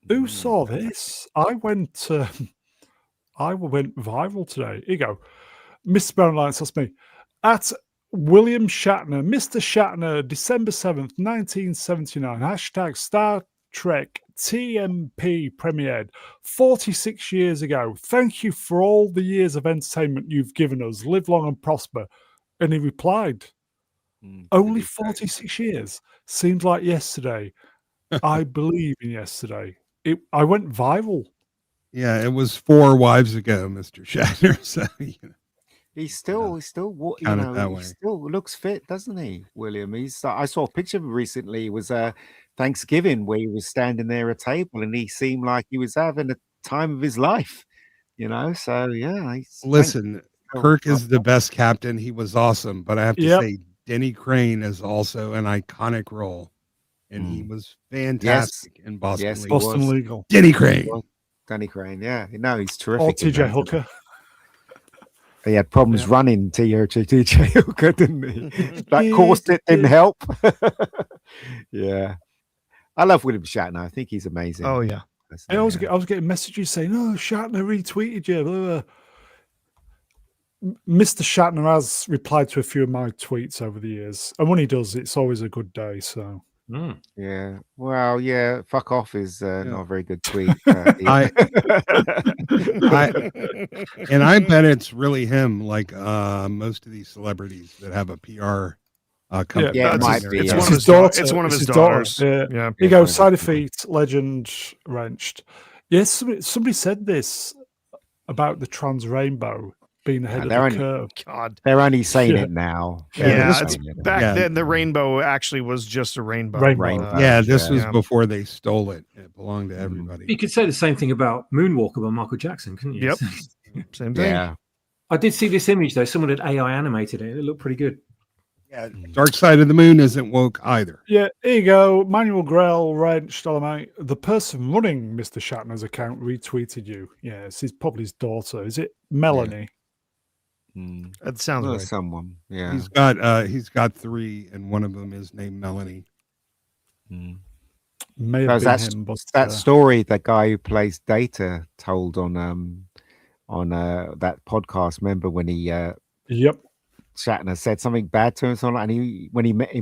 Who saw this? I went viral today. Here you go. Mr. Brown Alliance, that's me. At William Shatner, Mr. Shatner, December 7th, 1979. Hashtag Star Trek TMP premiered 46 years ago. Thank you for all the years of entertainment you've given us. Live long and prosper. And he replied, only 46 years. Seems like yesterday. I believe in yesterday. I went viral. Yeah, it was 4 wives ago, Mr. Shatner. So he still looks fit, doesn't he, William? I saw a picture of him recently. It was Thanksgiving where he was standing there at a table, and he seemed like he was having the time of his life. So yeah. Listen, Kirk is the best captain. He was awesome, but I have to say, Denny Crane is also an iconic role, and he was fantastic in Boston Legal. Boston Legal. Denny Crane. Danny Crane, yeah. No, he's terrific. Or TJ Hooker. He had problems running TJ Hooker, didn't he? That corset didn't help. Yeah. I love William Shatner. I think he's amazing. Oh, yeah. I was getting messages saying, oh, Shatner retweeted you. Blah, blah. Mr. Shatner has replied to a few of my tweets over the years. And when he does, it's always a good day. So yeah. Well, yeah, fuck off is not a very good tweet. I bet it's really him, like most of these celebrities that have a PR company. Yeah, it might be. It's one of his daughters. It's one of his daughters. Yeah. Here you go. Side effect, legend, wrenched. Yes, somebody said this about the trans rainbow being ahead of the curve. God, they're only saying it now. Back then the rainbow actually was just a rainbow. This was before they stole it. It belonged to everybody. You could say the same thing about Moonwalker by Michael Jackson, couldn't you? Yep. Same thing. Yeah. I did see this image though. Someone had AI animated it. It looked pretty good. Yeah, Dark Side of the Moon isn't woke either. Yeah, here you go. Manuel Grell, wrenched, mate. The person running Mr. Shatner's account retweeted you. Yes, it's probably his daughter. Is it Melanie? That sounds like someone. Yeah, he's got 3, and one of them is named Melanie. May have been him, but that story that guy who plays Data told on that podcast. Remember when he Shatner said something bad to him, and when he met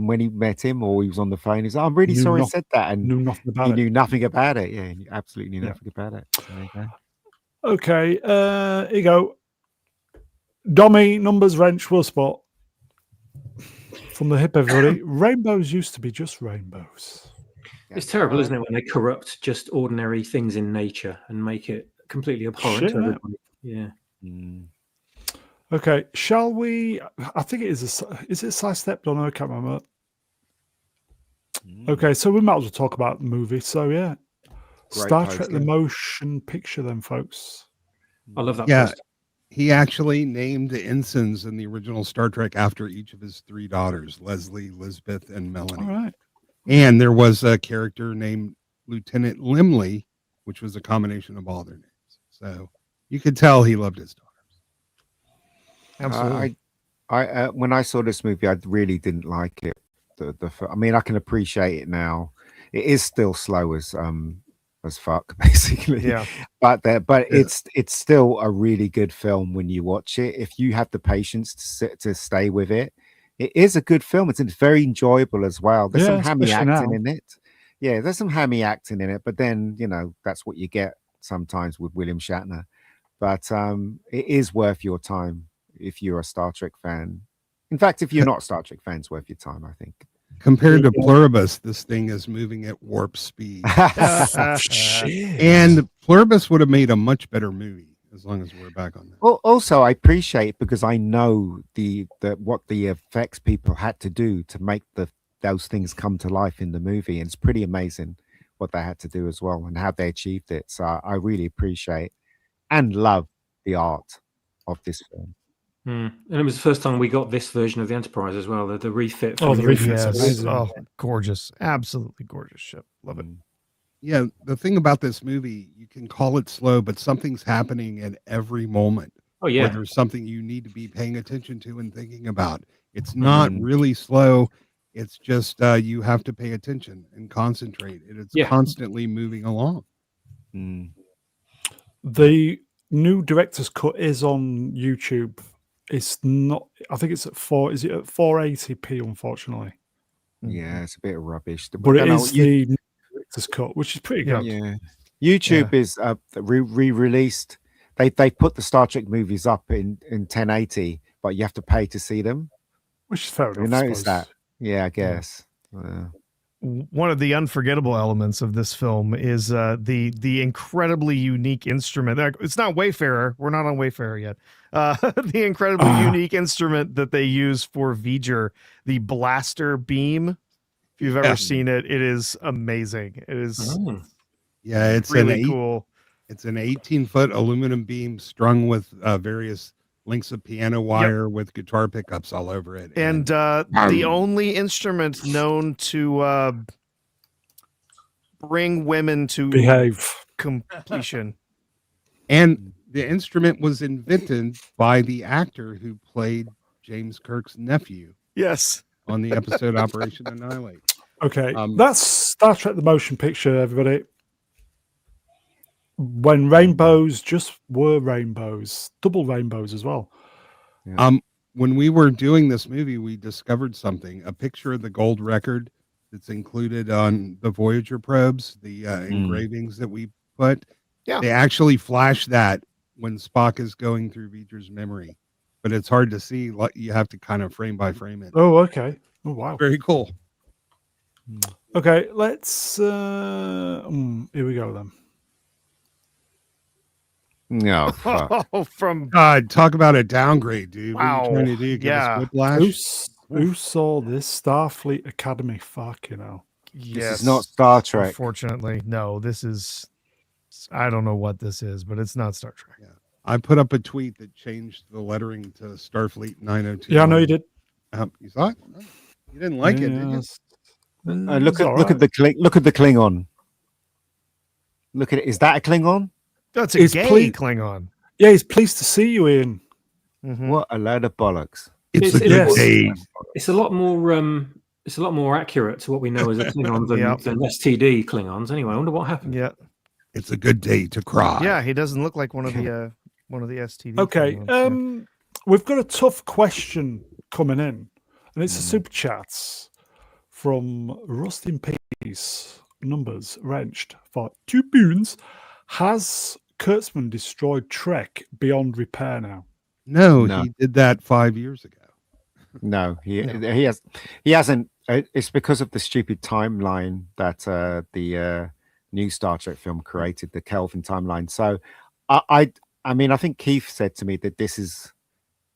him, or he was on the phone, he's like, I'm really sorry I said that, and knew nothing about it. Knew nothing about it. Yeah, he absolutely knew nothing about it. Okay, here you go. Dommy, numbers, wrench, will spot. From the hip, everybody. Rainbows used to be just rainbows. It's terrible, isn't it, when they corrupt just ordinary things in nature and make it completely abhorrent to everybody. Yeah. Okay, shall we? I think it is. Is it sidestepped on? I can't remember. Okay, so we might as well talk about the movie. So yeah, Star Trek: The Motion Picture, then, folks. I love that. Yeah, poster. He actually named the ensigns in the original Star Trek after each of his 3 daughters, Leslie, Lisbeth, and Melanie. All right. And there was a character named Lieutenant Limley, which was a combination of all their names. So you could tell he loved his daughters. Absolutely. I when I saw this movie, I really didn't like it. I mean, I can appreciate it now. It is still slow as fuck, basically. Yeah. But Yeah. it's still a really good film when you watch it. If you have the patience to stay with it, it is a good film. It's very enjoyable as well. There's some Yeah, hammy especially acting now. in it. Yeah, there's some hammy acting in it, but then that's what you get sometimes with William Shatner. But it is worth your time if you're a Star Trek fan. In fact, if you're not a Star Trek fan, it's worth your time, I think. Compared to Pluribus, this thing is moving at warp speed. Shit. And Pluribus would have made a much better movie, as long as we're back on that. Well, also, I appreciate it because I know what the effects people had to do to make those things come to life in the movie, and it's pretty amazing what they had to do as well and how they achieved it. So I really appreciate and love the art of this film. And it was the first time we got this version of the Enterprise as well, the refit. Oh, from the the refit's original. Yes. amazing. Oh, gorgeous. Absolutely gorgeous ship. Love it. Yeah, the thing about this movie, you can call it slow, but something's happening at every moment. Oh Where yeah, there's something you need to be paying attention to and thinking about. It's not really slow. It's just you have to pay attention and concentrate. And it's Yeah. constantly moving along. The new director's cut is on YouTube. It's not. I think it's at 480p? Unfortunately, Yeah, it's a bit of rubbish. but it is the new director's cut, which is pretty Yeah. good. Yeah, YouTube is re-released. They put the Star Trek movies up in 1080, but you have to pay to see them. Which is fair enough. You I notice suppose. that? Yeah, I guess. One of the unforgettable elements of this film is the incredibly unique instrument. It's not Wayfarer. We're not on Wayfarer yet. The incredibly unique instrument that they use for V'ger, the blaster beam. If you've ever seen it, it is amazing. It is Yeah, it's really cool. It's an 18-foot aluminum beam strung with various lengths of piano wire with guitar pickups all over it. And the only instrument known to bring women to Behave. completion. And the instrument was invented by the actor who played James Kirk's nephew Yes. on the episode Operation Annihilate. Okay, that's Star Trek: The Motion Picture. Everybody, when rainbows just were rainbows, double rainbows as well. When we were doing this movie, we discovered something, a picture of the gold record that's included on the Voyager probes, the engravings that we put. Yeah. They actually flash that when Spock is going through V'ger's memory, but it's hard to see. You have to kind of frame by frame it. Oh, okay. Oh, wow. Very cool. Okay, let's. Here we go then. No, fuck. From God, talk about a downgrade, dude. What are Wow. you trying to do? Give us Yeah. whiplash? Who saw this Starfleet Academy? Fuck, you know. This yes, is not Star Trek. Unfortunately, no. This is. I don't know what this is, but it's not Star Trek. I put up a tweet that changed the lettering to Starfleet 902. Yeah, I know you did. You saw it? Oh, you didn't like it, did you? Look at the Klingon. Look at it. Is that a Klingon? That's a It's gay Klingon. Yeah, he's pleased to see you, Ian. Mhm. What a load of bollocks. It's a good yes. day. it's a lot more. It's a lot more accurate to what we know as a Klingon than, Yep. than STD Klingons. Anyway, I wonder what happened. Yeah, It's a good day to cry. yeah. He doesn't look like one of the STD. Okay, Klingons, yeah. we've got a tough question coming in, and it's a super chats from Rust in Peace, numbers wrenched for 2 boons. Has Kurtzman destroyed Trek beyond repair now? No, No. he did that 5 years ago. No, he hasn't. It's because of the stupid timeline that the new Star Trek film created, the Kelvin timeline. So, I mean, I think Keith said to me that this is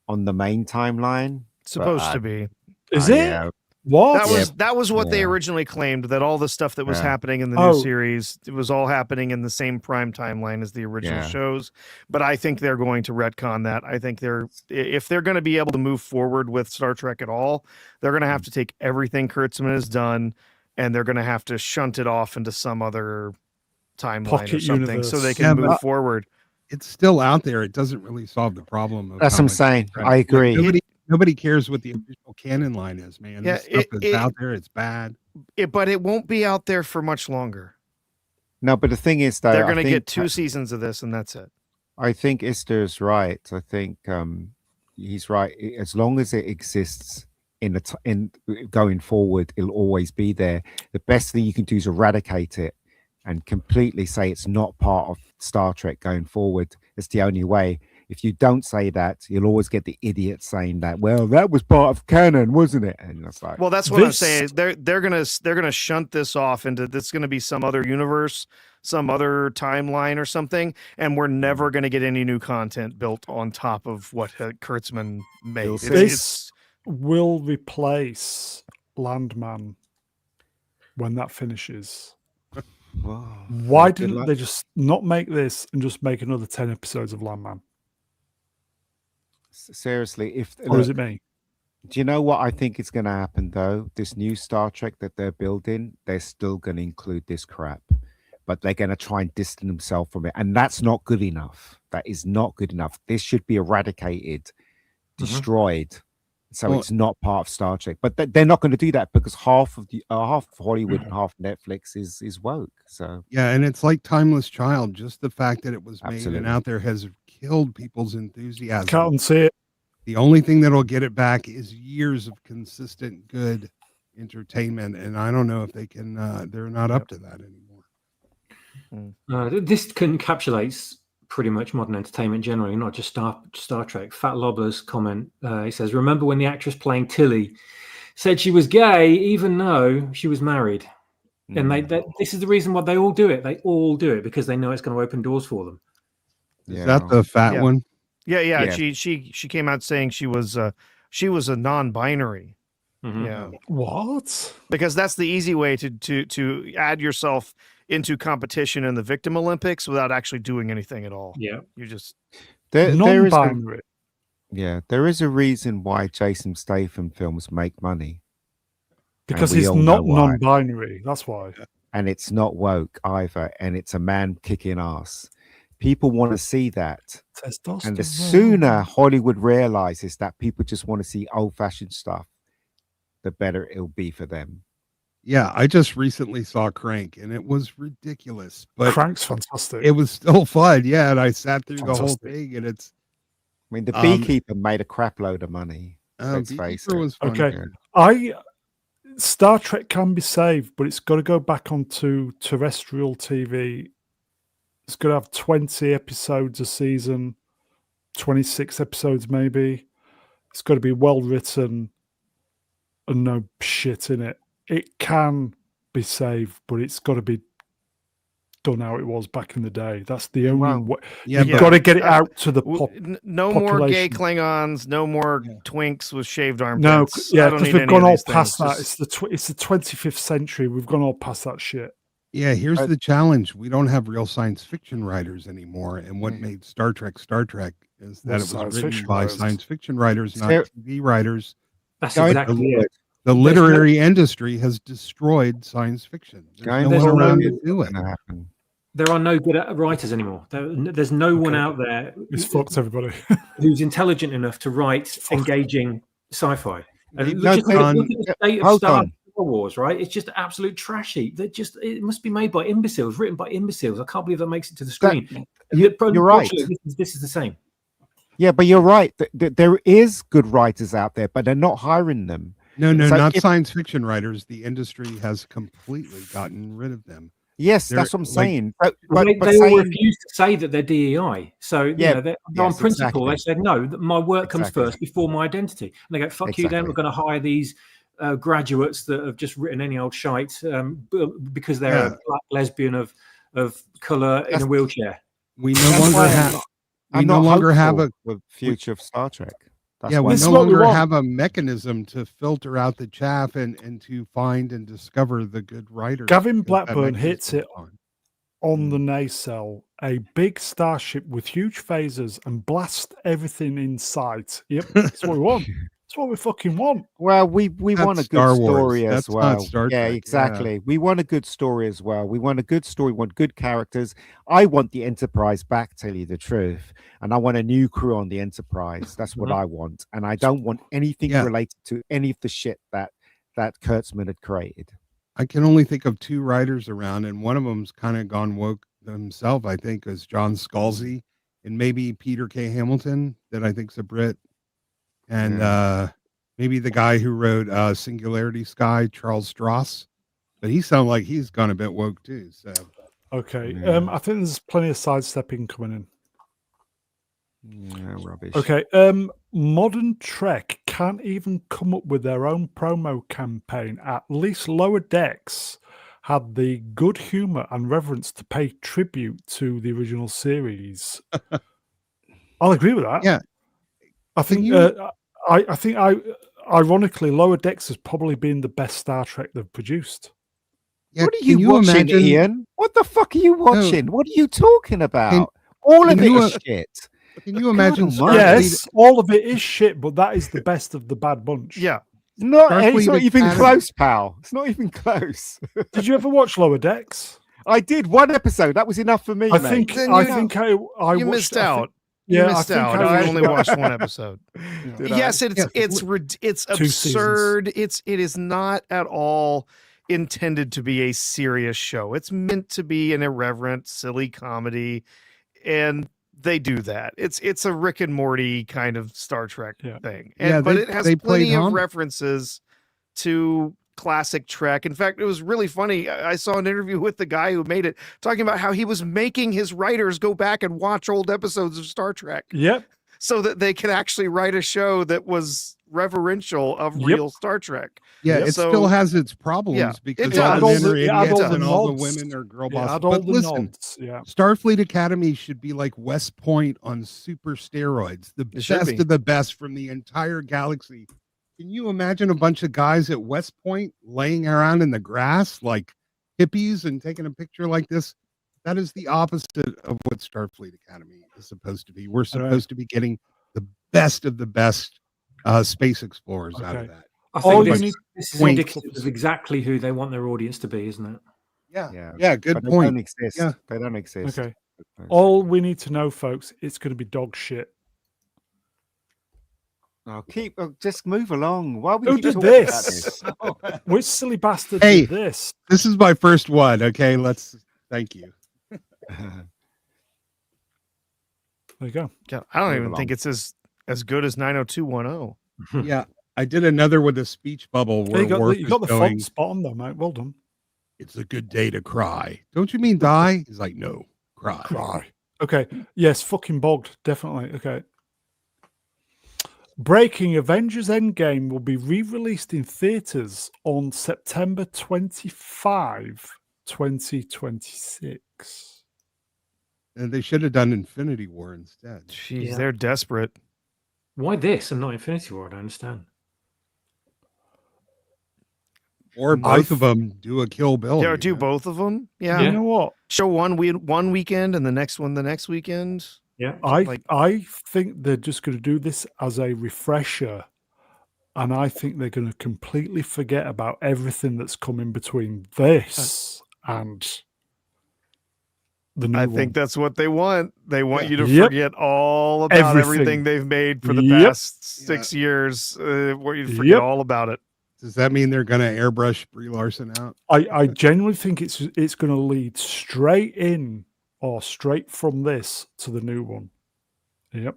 on the main timeline. Supposed to be. Is it? Yeah, What? That was what they Yeah. originally claimed, that all the stuff that was Yeah. happening in the new series, it was all happening in the same prime timeline as the original shows. But I think they're going to retcon that. I think if they're going to be able to move forward with Star Trek at all, they're going to have to take everything Kurtzman has done, and they're going to have to shunt it off into some other timeline Pocket or something universe. so they can move forward. It's still out there. It doesn't really solve the problem. Of That's how what I'm much saying. they're I agree. Nobody cares what the official canon line is, man. Yeah, This stuff is out there. It's bad. But it won't be out there for much longer. No, but the thing is, though, They're going to get 2 seasons of this, and that's it. I think Ister's right. I think he's right. As long as it exists in going forward, it'll always be there. The best thing you can do is eradicate it and completely say it's not part of Star Trek going forward. It's the only way. If you don't say that, you'll always get the idiot saying that. Well, that was part of canon, wasn't it? And it's like, well, that's what I'm saying. They're gonna shunt this off into this going to be some other universe, some other timeline or something, and we're never going to get any new content built on top of what Kurtzman made. This will replace Landman when that finishes. Why didn't they just not make this and just make another 10 episodes of Landman? Seriously, or is it me? Do you know what I think is going to happen though? This new Star Trek that they're building, they're still going to include this crap, but they're going to try and distance themselves from it, and that's not good enough. That is not good enough. This should be eradicated, destroyed, so it's not part of Star Trek. But they're not going to do that because half of Hollywood and half Netflix is woke. So yeah, and it's like Timeless Child. Just the fact that it was made and out there has killed people's enthusiasm. Can't unsee it. The only thing that'll get it back is years of consistent good entertainment, and I don't know if they can. They're not up to that anymore. This encapsulates pretty much modern entertainment generally, not just Star Trek. Fat Lobbler's comment, he says, remember when the actress playing Tilly said she was gay even though she was married? And this is the reason why they all do it. They all do it because they know it's going to open doors for them. Is that the fat one? Yeah. She came out saying she was a non-binary. Yeah. What? Because that's the easy way to add yourself into competition in the Victim Olympics without actually doing anything at all. Yeah. You just non-binary. There is a reason why Jason Statham films make money. Because he's not non-binary. That's why. And it's not woke either. And it's a man kicking ass. People want to see that. And the sooner Hollywood realizes that people just want to see old-fashioned stuff, the better it'll be for them. Yeah, I just recently saw Crank, and it was ridiculous. But Crank's fantastic. It was still fun, yeah. And I sat through the whole thing, and it's. I mean, the Beekeeper made a crap load of money. Let's face it. Was fun. Okay, Star Trek can be saved, but it's got to go back onto terrestrial TV. It's got to have 20 episodes a season, 26 episodes maybe. It's got to be well written and no shit in it. It can be saved, but it's got to be done how it was back in the day. That's the only way. You've got to get it out to the no more gay Klingons, no more twinks with shaved armpits. No, because we've gone all past that. Just... It's the 25th century. We've gone all past that shit. Yeah, here's the challenge. We don't have real science fiction writers anymore. And what made Star Trek is that it was written by science fiction writers, not TV writers. That's exactly it. The literary industry has destroyed science fiction. There's no one around to do it. There are no good writers anymore. There's no one out there. It's fucked everybody. Who's intelligent enough to write engaging sci-fi. Look at the state of Star Wars, right? It's just absolute trash heap. It must be made by imbeciles, written by imbeciles. I can't believe that makes it to the screen. You're right. This is the same. Yeah, but you're right. There is good writers out there, but they're not hiring them. No, not science fiction writers. The industry has completely gotten rid of them. Yes, that's what I'm saying. But they all refuse to say that they're DEI. So on principle, they said, no, my work comes first before my identity. And they go, fuck you, then we're going to hire these graduates that have just written any old shite because they're a black lesbian of color in a wheelchair. We no longer have. I'm no longer have a future of Star Trek. That's Yeah, why we This no is what we longer want. have a mechanism to filter out the chaff and to find and discover the good writers. Gavin because that Blackburn hits mechanism's it gone. on the nacelle. A big starship with huge phasers and blast everything in sight. Yep, that's what we want. That's what we fucking want. Well, we want That's a good Star Wars. story as That's not well. Star Yeah, Trek. Yeah. exactly. We want a good story as well. We want a good story, want good characters. I want the Enterprise back, tell you the truth. And I want a new crew on the Enterprise. That's what I want. And I don't want anything Yeah. related to any of the shit that Kurtzman had created. I can only think of 2 writers around, and one of them's kind of gone woke himself, I think, is John Scalzi and maybe Peter K. Hamilton, that I think's a Brit. And maybe the guy who wrote Singularity Sky, Charles Stross. But he sounds like he's gone a bit woke too. So Okay. Yeah. I think there's plenty of sidestepping coming in. Yeah, rubbish. Okay. Modern Trek can't even come up with their own promo campaign. At least Lower Decks had the good humor and reverence to pay tribute to the original series. I'll agree with that. Yeah. I think you- I think ironically Lower Decks has probably been the best Star Trek they've produced. yeah, What are can you watching, imagine- Ian? What the fuck are you watching? What are you talking about? Can All of it you, is shit. Can you imagine almighty. Yes, all of it is shit, but that is the best of the bad bunch. Yeah. It's not Starfleet even Academy. close, pal. It's not even close. Did you ever watch Lower Decks? I did one episode. That was enough for me, I mate. think Then I you- think I You watched, missed I think- out. yeah, You I missed think out. I I watched only about- watched one episode. Did I? Yes, it's Yes. it's 2 seasons. absurd. It is not at all intended to be a serious show. It's meant to be an irreverent, silly comedy, and they do that. It's a Rick and Morty kind of Star Trek Yeah. thing. Yeah, But they- it has they plenty played of Hum. references to classic Trek. In fact, it was really funny. I saw an interview with the guy who made it talking about how he was making his writers go back and watch old episodes of Star Trek Yep. so that they could actually write a show that was reverential of Yep. real Star Trek. Yeah, Yep. it So- still has its problems Yeah, because it all does. the men It are had all idiots the and all the nods. women are girl Yeah, bosses. had all But the listen, nods. Yeah. Starfleet Academy should be like West Point on super steroids, the It should best be. of the best from the entire galaxy. Can you imagine a bunch of guys at West Point laying around in the grass like hippies and taking a picture like this? That is the opposite of what Starfleet Academy is supposed to be. We're supposed to be getting the best of the best space explorers out of Okay. that. I All think you this, need- this is Wink. indicative of exactly who they want their audience to be, isn't it? Yeah, Yeah. good But they point. don't exist. Yeah. They don't exist. Okay. All we need to know, folks, it's going to be dog shit. Just move along. Why we Who keep did talking this? about this? Which silly bastard Hey. did this? This is my first one. Okay, thank you. There you go. God, I don't Move even along. think it's as good as 90210. Yeah, I did another with a speech bubble There where you got, Worf you is got the going, font spot on though, mate. Well done. "It's a good day to cry." Don't you mean die? He's like, "No, cry." Cry. Okay. Yes, fucking bogged. Definitely. Okay. Breaking Avengers Endgame will be re-released in theaters on September 25, 2026. And they should have done Infinity War instead. Jeez, Yeah. they're desperate. Why this and not Infinity War? I don't understand. Or both of them do a Kill Bill. Yeah, you do know? both of them. Yeah. You know what? Show one weekend and the next one the next weekend. Yeah. I think they're just going to do this as a refresher, and I think they're going to completely forget about everything that's come in between this and the new I one. think that's what they want. They want Yeah. you to Yep. forget all about everything Everything. they've made for the Yep. past 6 years. Want you to forget Yep. all about it. Does that mean they're going to airbrush Brie Larson out? I genuinely think it's going to lead straight in or straight from this to the new one. Yep,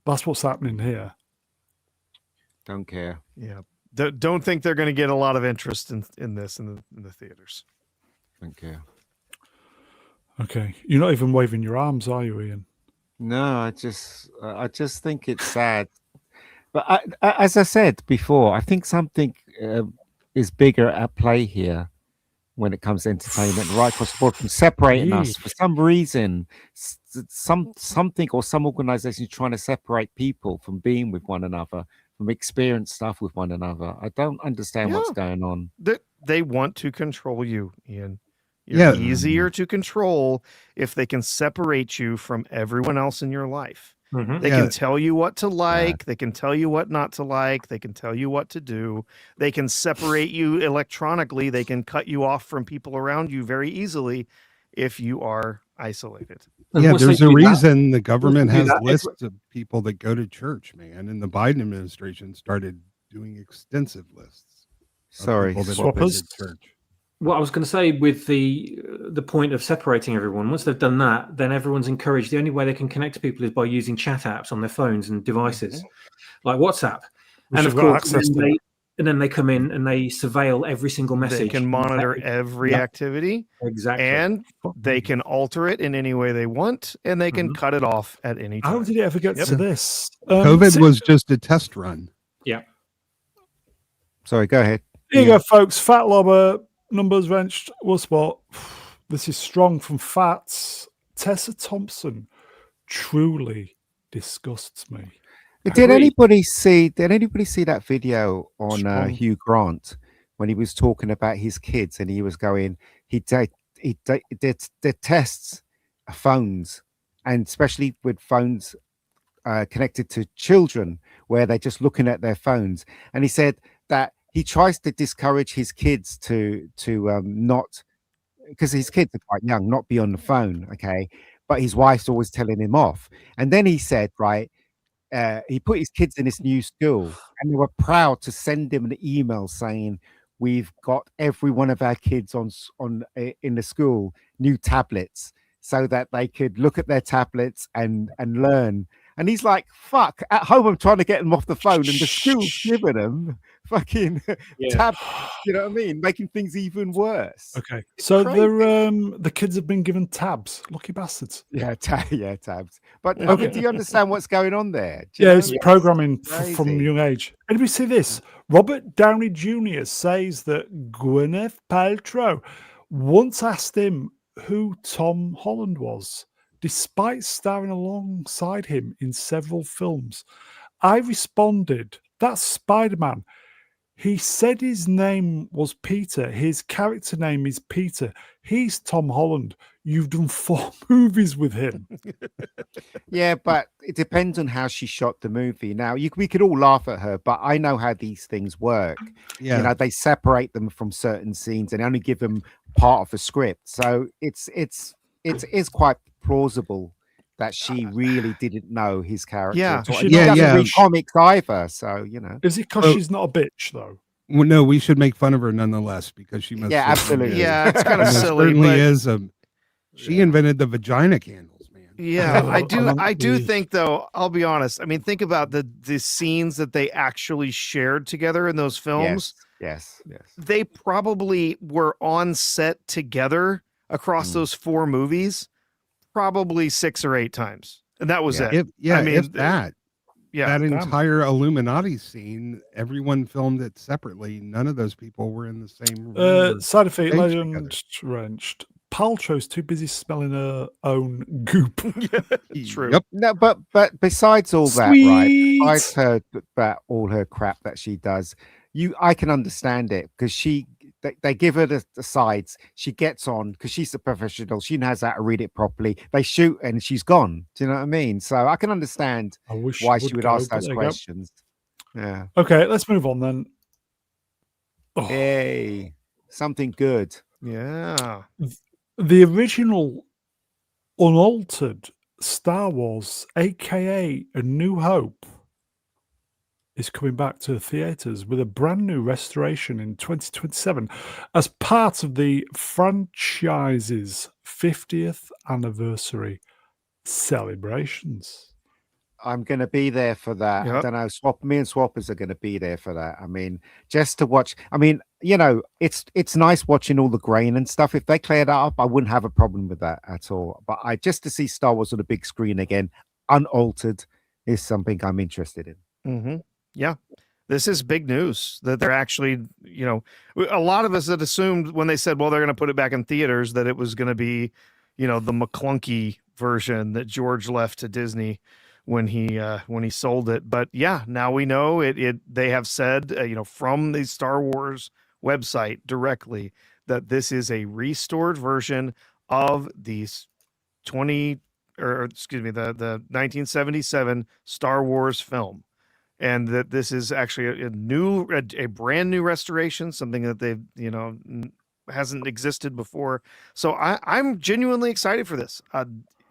that's what's happening here. Don't care. Yeah. Don't think they're going to get a lot of interest in this in the theaters. Don't care. Okay, you're not even waving your arms, are you, Ian? No, I just think it's sad. But as I said before, I think something is bigger at play here when it comes to entertainment, right across the board, from separating us Yeesh. for some reason. something or some organization trying to separate people from being with one another, from experience stuff with one another. I don't understand what's Yeah. going on. They want to control you, Ian. Yeah. You're easier to control if they can separate you from everyone else in your life. Mhm. They Yeah. can tell you what to like. They can tell you what not to like. They can tell you what to do. They can separate you electronically. They can cut you off from people around you very easily if you are isolated. And Yeah, once they there's a do that- reason the government do has that, lists of people that go to church, man. And the Biden administration started doing extensive lists of Sorry, people that Swappers? visit church. what I was going to say with the point of separating everyone, once they've done that, then everyone's encouraged. The only way they can connect to people is by using chat apps on their phones and devices, like WhatsApp. Which And you've of got course, access to. then they come in and they surveil every single message. They can monitor every Yeah. activity, Exactly. and they can alter it in any way they want, and they can cut it off at any time. How did it ever get Yep. to this? COVID was just a test run. Sorry, go ahead. Here you go, folks. Fat Lobber, numbers wrenched, will spot. This is strong from Fats. Tessa Thompson truly disgusts me. Did anybody see that video on Strong. Hugh Grant when he was talking about his kids and he was going, he did tests phones, and especially with phones connected to children where they're just looking at their phones, and he said that he tries to discourage his kids to not, because his kids are quite young, not be on the phone, okay, but his wife's always telling him off. And then he said, right, he put his kids in this new school and they were proud to send him an email saying, we've got every one of our kids in the school new tablets so that they could look at their tablets and learn. And he's like, fuck, at home I'm trying to get them off the phone and the school's giving them fucking tablets, you know what I mean? Making things even worse. Okay. It's So crazy. the kids have been given tabs. Lucky bastards. Yeah, tabs. But I mean, do you understand what's going on there? Do you Yeah, know? it's programming from crazy. a young age. Anybody see this? Robert Downey Jr. says that Gwyneth Paltrow once asked him who Tom Holland was, despite starring alongside him in several films. I responded, that's Spider-Man. He said his name was Peter. His character name is Peter. He's Tom Holland. You've done 4 movies with him. Yeah, but it depends on how she shot the movie. Now, we could all laugh at her, but I know how these things work. Yeah. You know, they separate them from certain scenes and only give them part of the script. So it's quite plausible that she really didn't know his character. Yeah. at all. She And she not- doesn't yeah. read comics either. So, you know. Is it because Oh. she's not a bitch, though? Well, no, we should make fun of her nonetheless because she must. Yeah, certainly absolutely. is. Yeah, it's kind of There silly, certainly but is a. She invented the vagina candles, man. yeah, I Oh, do. I do the- think, though. I'll be honest. I mean, think about the scenes that they actually shared together in those films. Yes. They probably were on set together across those 4 movies, probably 6 or 8 times, and that was it. I mean, mean, if that. Yeah, That damn. entire Illuminati scene, everyone filmed it separately. None of those people were in the same room. or Side effect stage legend wrenched. Paltrow's too busy smelling her own goop. true. Yep. No, but besides all that, right? Besides all her crap that she does, I can understand it because they give her the sides. She gets on because she's a professional. She knows how to read it properly. They shoot and she's gone. Do you know what I mean? So I can understand I wish why she would go, ask but those there you go. questions. Yeah. Okay, let's move on then. Oh, Hey, something good. Yeah. the original unaltered Star Wars, aka A New Hope, is coming back to theaters with a brand new restoration in 2027 as part of the franchise's 50th anniversary celebrations. I'm going to be there for that. I Yep. don't know. Me and Swappers are going to be there for that. I mean, just to watch. I mean, you know, it's nice watching all the grain and stuff. If they clear that up, I wouldn't have a problem with that at all. But just to see Star Wars on the big screen again, unaltered, is something I'm interested in. Mm-hmm. Yeah. This is big news that they're actually, a lot of us had assumed when they said, well, they're going to put it back in theaters that it was going to be, the McClunky version that George left to Disney when he sold it. But yeah, now we know it. They have said, from the Star Wars website directly, that this is a restored version of these the 1977 Star Wars film, and that this is actually a brand new restoration, something that they've hasn't existed before. So I'm genuinely excited for this.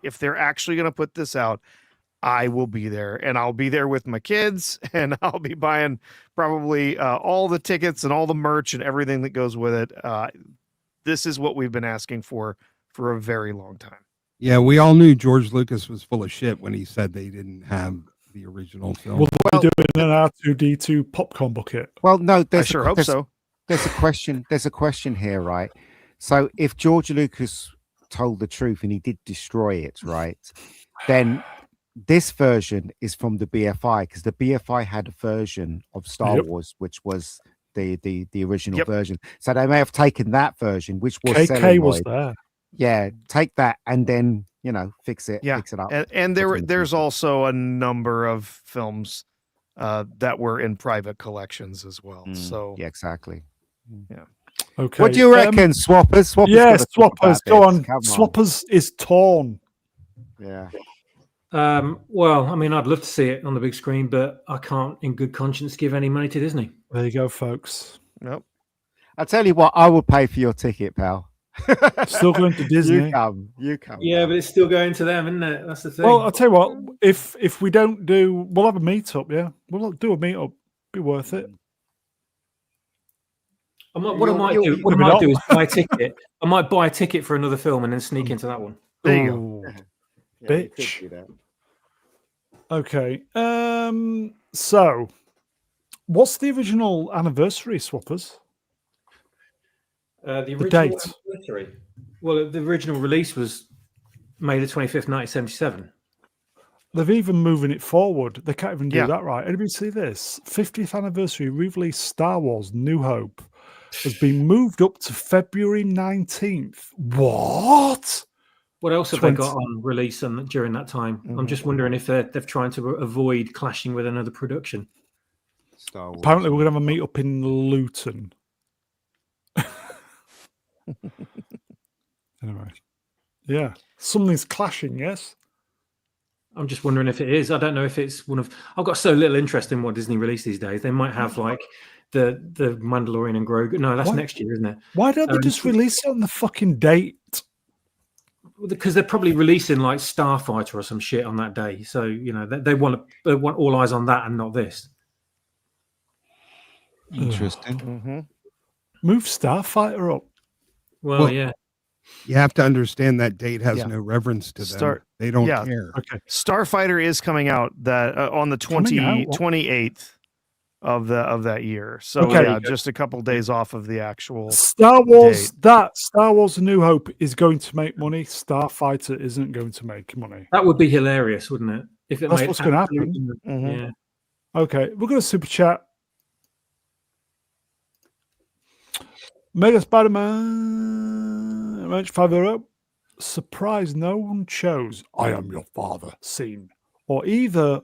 If they're actually going to put this out, I will be there, and I'll be there with my kids, and I'll be buying probably all the tickets and all the merch and everything that goes with it. This is what we've been asking for a very long time. Yeah, we all knew George Lucas was full of shit when he said they didn't have the original film. Will they be doing an R2D2 popcorn bucket? Well, no, I sure hope so. There's a question. There's a question here, right? So, if George Lucas told the truth and he did destroy it, right, then this version is from the BFI, because the BFI had a version of Star Wars, which was the original version. So they may have taken that version, which was KK was there. Yeah, take that and then fix it. Yeah, fix it up. And there's also a number of films that were in private collections as well. So yeah, exactly. Yeah. Okay. What do you reckon, Swappers? Swappers, go on. Swappers is torn. Yeah. Well, I mean, I'd love to see it on the big screen, but I can't, in good conscience, give any money to Disney. There you go, folks. Nope. I'll tell you what, I will pay for your ticket, pal. Still going to Disney. You come. Yeah, but it's still going to them, isn't it? That's the thing. Well, I'll tell you what, if we don't do, we'll have a meetup, yeah? We'll do a meetup. Be worth it. What I might do is buy a ticket. I might buy a ticket for another film and then sneak into that one. There you go. Bitch. Okay. So, what's the original anniversary, Swappers? The date. Anniversary. Well, the original release was May the 25th, 1977. They've even moving it forward. They can't even do that right. Anybody see this? 50th anniversary re-release Star Wars New Hope has been moved up to February 19th. What? What else have they got on release during that time? I'm just wondering if they've trying to avoid clashing with another production. Star Wars. Apparently, we're going to have a meet up in Luton. Anyway, yeah, something's clashing. Yes, I'm just wondering if it is. I don't know if it's one of. I've got so little interest in what Disney release these days. They might have like the Mandalorian and Grogu. No, that's next year, isn't it? Why don't they just release it on the fucking date? Because they're probably releasing like Starfighter or some shit on that day. So they want all eyes on that and not this. Interesting. Move Starfighter up. Well, yeah. You have to understand that date has no reverence to them. They don't care. Okay. Starfighter is coming out on the 28th of that year. So just a couple days off of the actual Star Wars. date. Star Wars: A New Hope is going to make money. Starfighter isn't going to make money. That would be hilarious, wouldn't it? If that's what's going to happen. Yeah. Okay, we're going to super chat. Mega Spider-Man, Ranch 5 surprised no one chose "I Am Your Father" scene or either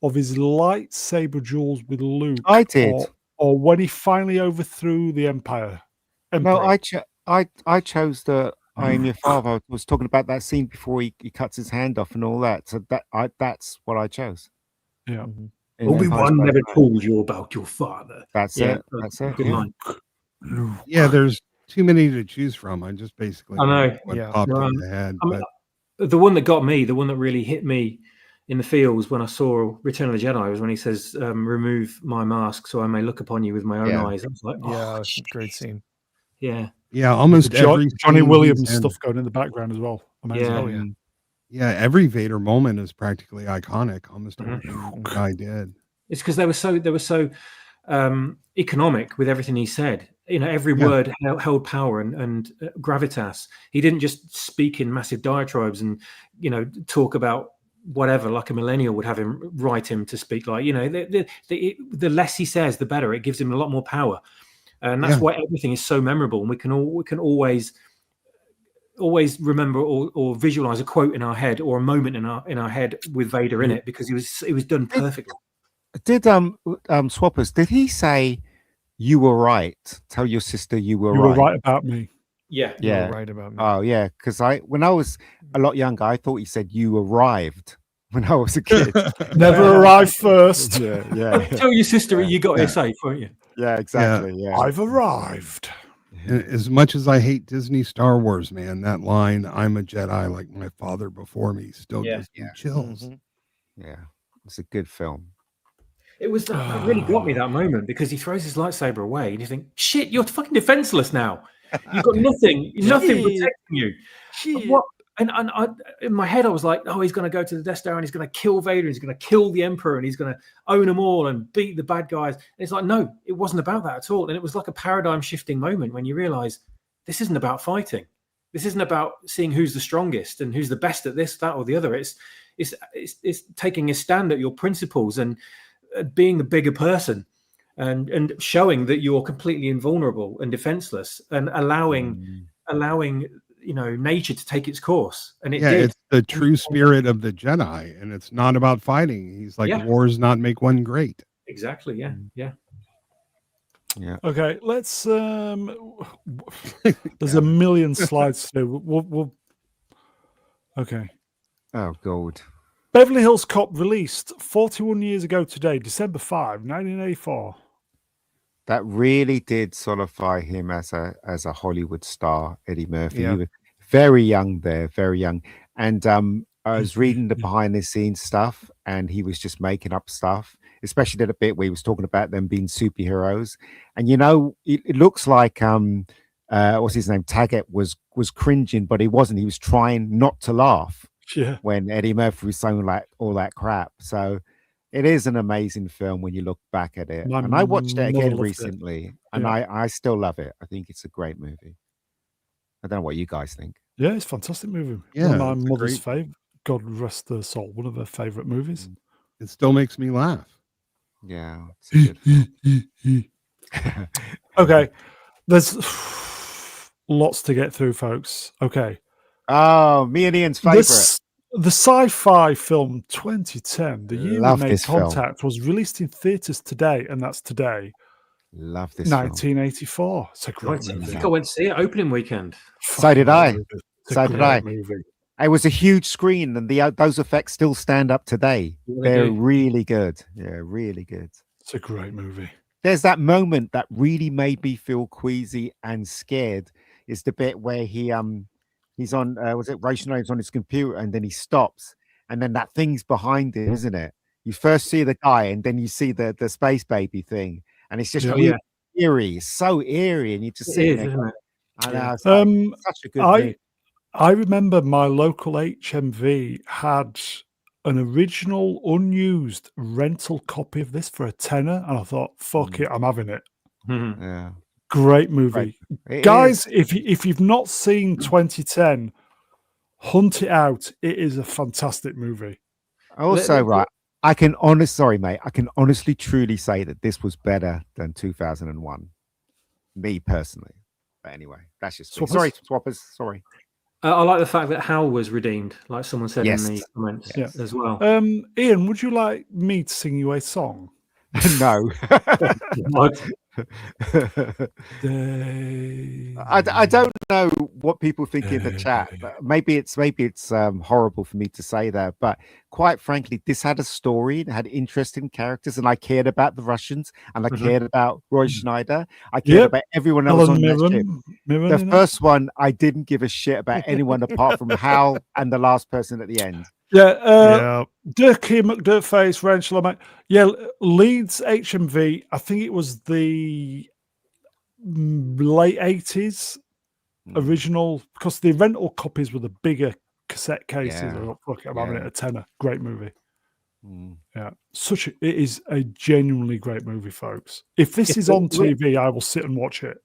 of his lightsaber duels with Luke. I did. Or when he finally overthrew the Empire. No, I chose the "I Am Your Father." I was talking about that scene before he cuts his hand off and all that. So that's what I chose. Yeah. Obi-Wan never told you about your father. That's it. That's it. Good line. Yeah, there's too many to choose from. I just basically I know what popped in the head. The one that got me, the one that really hit me in the feels when I saw Return of the Jedi was when he says, "Remove my mask so I may look upon you with my own eyes." I was like, great scene. Yeah, almost every Johnny Williams stuff going in the background as well. Amazing. Yeah, every Vader moment is practically iconic. Almost everything the guy did. It's because they were so economic with everything he said. Every word held power and gravitas. He didn't just speak in massive diatribes and talk about whatever like a millennial would have him write him to speak like. The less he says, the better. It gives him a lot more power, and that's why everything is so memorable. And we can always always remember or visualize a quote in our head or a moment in our head with Vader in it, because it was done perfectly. Did Swappers? Did he say you were right? Tell your sister you were You right. were right about me. Yeah. You Yeah. were right about me. Oh yeah, because when I was a lot younger, I thought he said you arrived when I was a kid. Never arrive first. yeah. Tell your sister Yeah. you got Yeah. here safe, won't you? Yeah, exactly. Yeah. I've arrived. And as much as I hate Disney Star Wars, man, that line, I'm a Jedi like my father before me, still Yeah. gives me chills. Mhm. Yeah. It's a good film. It was that really got me, that moment, because he throws his lightsaber away and you think, shit, you're fucking defenseless now. You've got nothing protecting you. What? And in my head, I was like, oh, he's going to go to the Death Star and he's going to kill Vader, and he's going to kill the Emperor, and he's going to own them all and beat the bad guys. And it's like, no, it wasn't about that at all. And it was like a paradigm shifting moment when you realize this isn't about fighting. This isn't about seeing who's the strongest and who's the best at this, that, or the other. It's taking a stand at your principles and being the bigger person, and showing that you're completely invulnerable and defenseless, and allowing nature to take its course. And it did. It's the true spirit of the Jedi, and it's not about fighting. He's like, Yeah. wars not make one great. Exactly. Yeah. Yeah. Yeah. Okay, let's. There's a million slides to do. We'll okay. Oh God. Beverly Hills Cop released 41 years ago today, December 5, 1984. That really did solidify him as a Hollywood star, Eddie Murphy. Yeah. He was very young there, very young. And I was reading the behind the scenes stuff, and he was just making up stuff, especially the bit where he was talking about them being superheroes. And it looks like what's his name? Taggart was cringing, but he wasn't. He was trying not to laugh Yeah. when Eddie Murphy was saying like all that crap. So it is an amazing film when you look back at it. My And I watched it mother again loved it. recently, and Yeah. I still love it. I think it's a great movie. I don't know what you guys think. Yeah, it's a fantastic movie. Yeah, One of my it's a mother's great- favorite. God rest her soul. One of her favorite movies. It still makes me laugh. Yeah, it's a good film. Okay, there's lots to get through, folks. Okay, Oh, me and Ian's favorite. the sci-fi film 2010, the year Love we made this film. contact, was released in theaters today, and that's today, Love this film. 1984. It's a great I movie. think I went to see it opening weekend. So did Fucking I. great movie. It's a So did great I. Movie. It was a huge screen, and those effects still stand up today. Yeah, they They're do. really good. Yeah, really good. It's a great movie. There's that moment that really made me feel queasy and scared. Is the bit where he's on was it Rachel on his computer, and then he stops, and then that thing's behind him, isn't it? You first see the guy, and then you see the space baby thing, and it's just Yeah. really eerie. It's so eerie, and you just It sit is, there. isn't it? I Yeah. know, it's like such a good movie. I remember my local HMV had an original unused rental copy of this for £10, and I thought, fuck it, I'm having it. Mhm. Yeah, Great movie. It Guys, is. if you've not seen 2010, hunt it out. It is a fantastic movie. Also, right, I can honestly truly say that this was better than 2001. Me personally. But anyway, that's just me. Swappers? Sorry, Swappers. Sorry. I like the fact that Hal was redeemed, like someone said Yes. in the comments Yes. as well. Ian, would you like me to sing you a song? No. What? I don't know what people think in the chat, but maybe it's horrible for me to say that, but quite frankly, this had a story, it had interesting characters, and I cared about the Russians, and I cared about Roy Schneider. I cared about everyone else on that ship. The first one, I didn't give a shit about anyone apart from Hal and the last person at the end. Dirkie McDirtface, Rachel, mate. Yeah, Leeds HMV. I think it was the late 80s original, because the rental copies were the bigger cassette cases. I thought, fuck it, I'm having it a £10. Great movie. Yeah, it is a genuinely great movie, folks. If this is on TV, I will sit and watch it.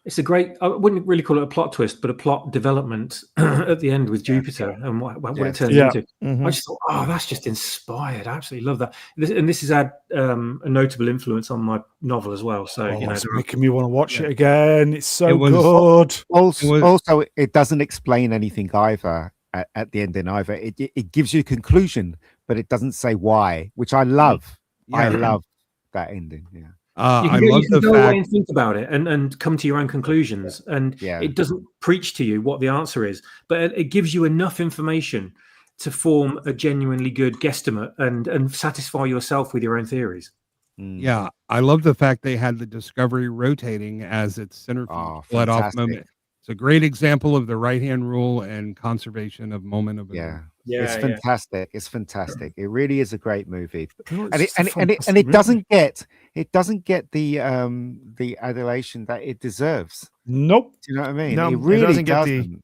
It's a great. I wouldn't really call it a plot twist, but a plot development at the end with Jupiter and what it Yes. turns Yeah. into. Mhm. I just thought, oh, that's just inspired. I absolutely love that. This has had a notable influence on my novel as well. So Oh, you know, it's there are- making me want to watch Yeah. it again. It's so It was- good. Also, it doesn't explain anything either at the ending either. It gives you a conclusion, but it doesn't say why, which I love. I Yeah. love that ending. Yeah. you I can, love you can the go away fact. and think about it and come to your own conclusions. And Yeah. it doesn't preach to you what the answer is, but it gives you enough information to form a genuinely good guesstimate and satisfy yourself with your own theories. Mm. Yeah, I love the fact they had the Discovery rotating as its centerpiece Oh, let off fantastic. moment. It's a great example of the right hand rule and conservation of moment of Yeah. Yeah, It's fantastic. It's fantastic. It really is a great movie. No, it's And it just a and it, and it, and fantastic it doesn't get the adulation that it deserves. movie. Nope. Do you know what I mean? No, it it really doesn't doesn't.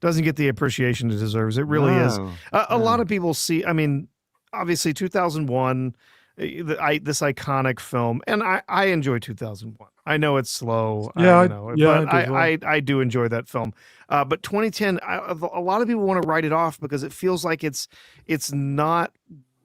doesn't get the appreciation it deserves. It really is. No, A lot no. of people see. I mean, obviously, 2001, this iconic film, and I enjoy 2001. I know it's slow. Yeah, I, I- you know, yeah, but I do as well. I do enjoy that film. But 2010, a lot of people want to write it off because it feels like it's not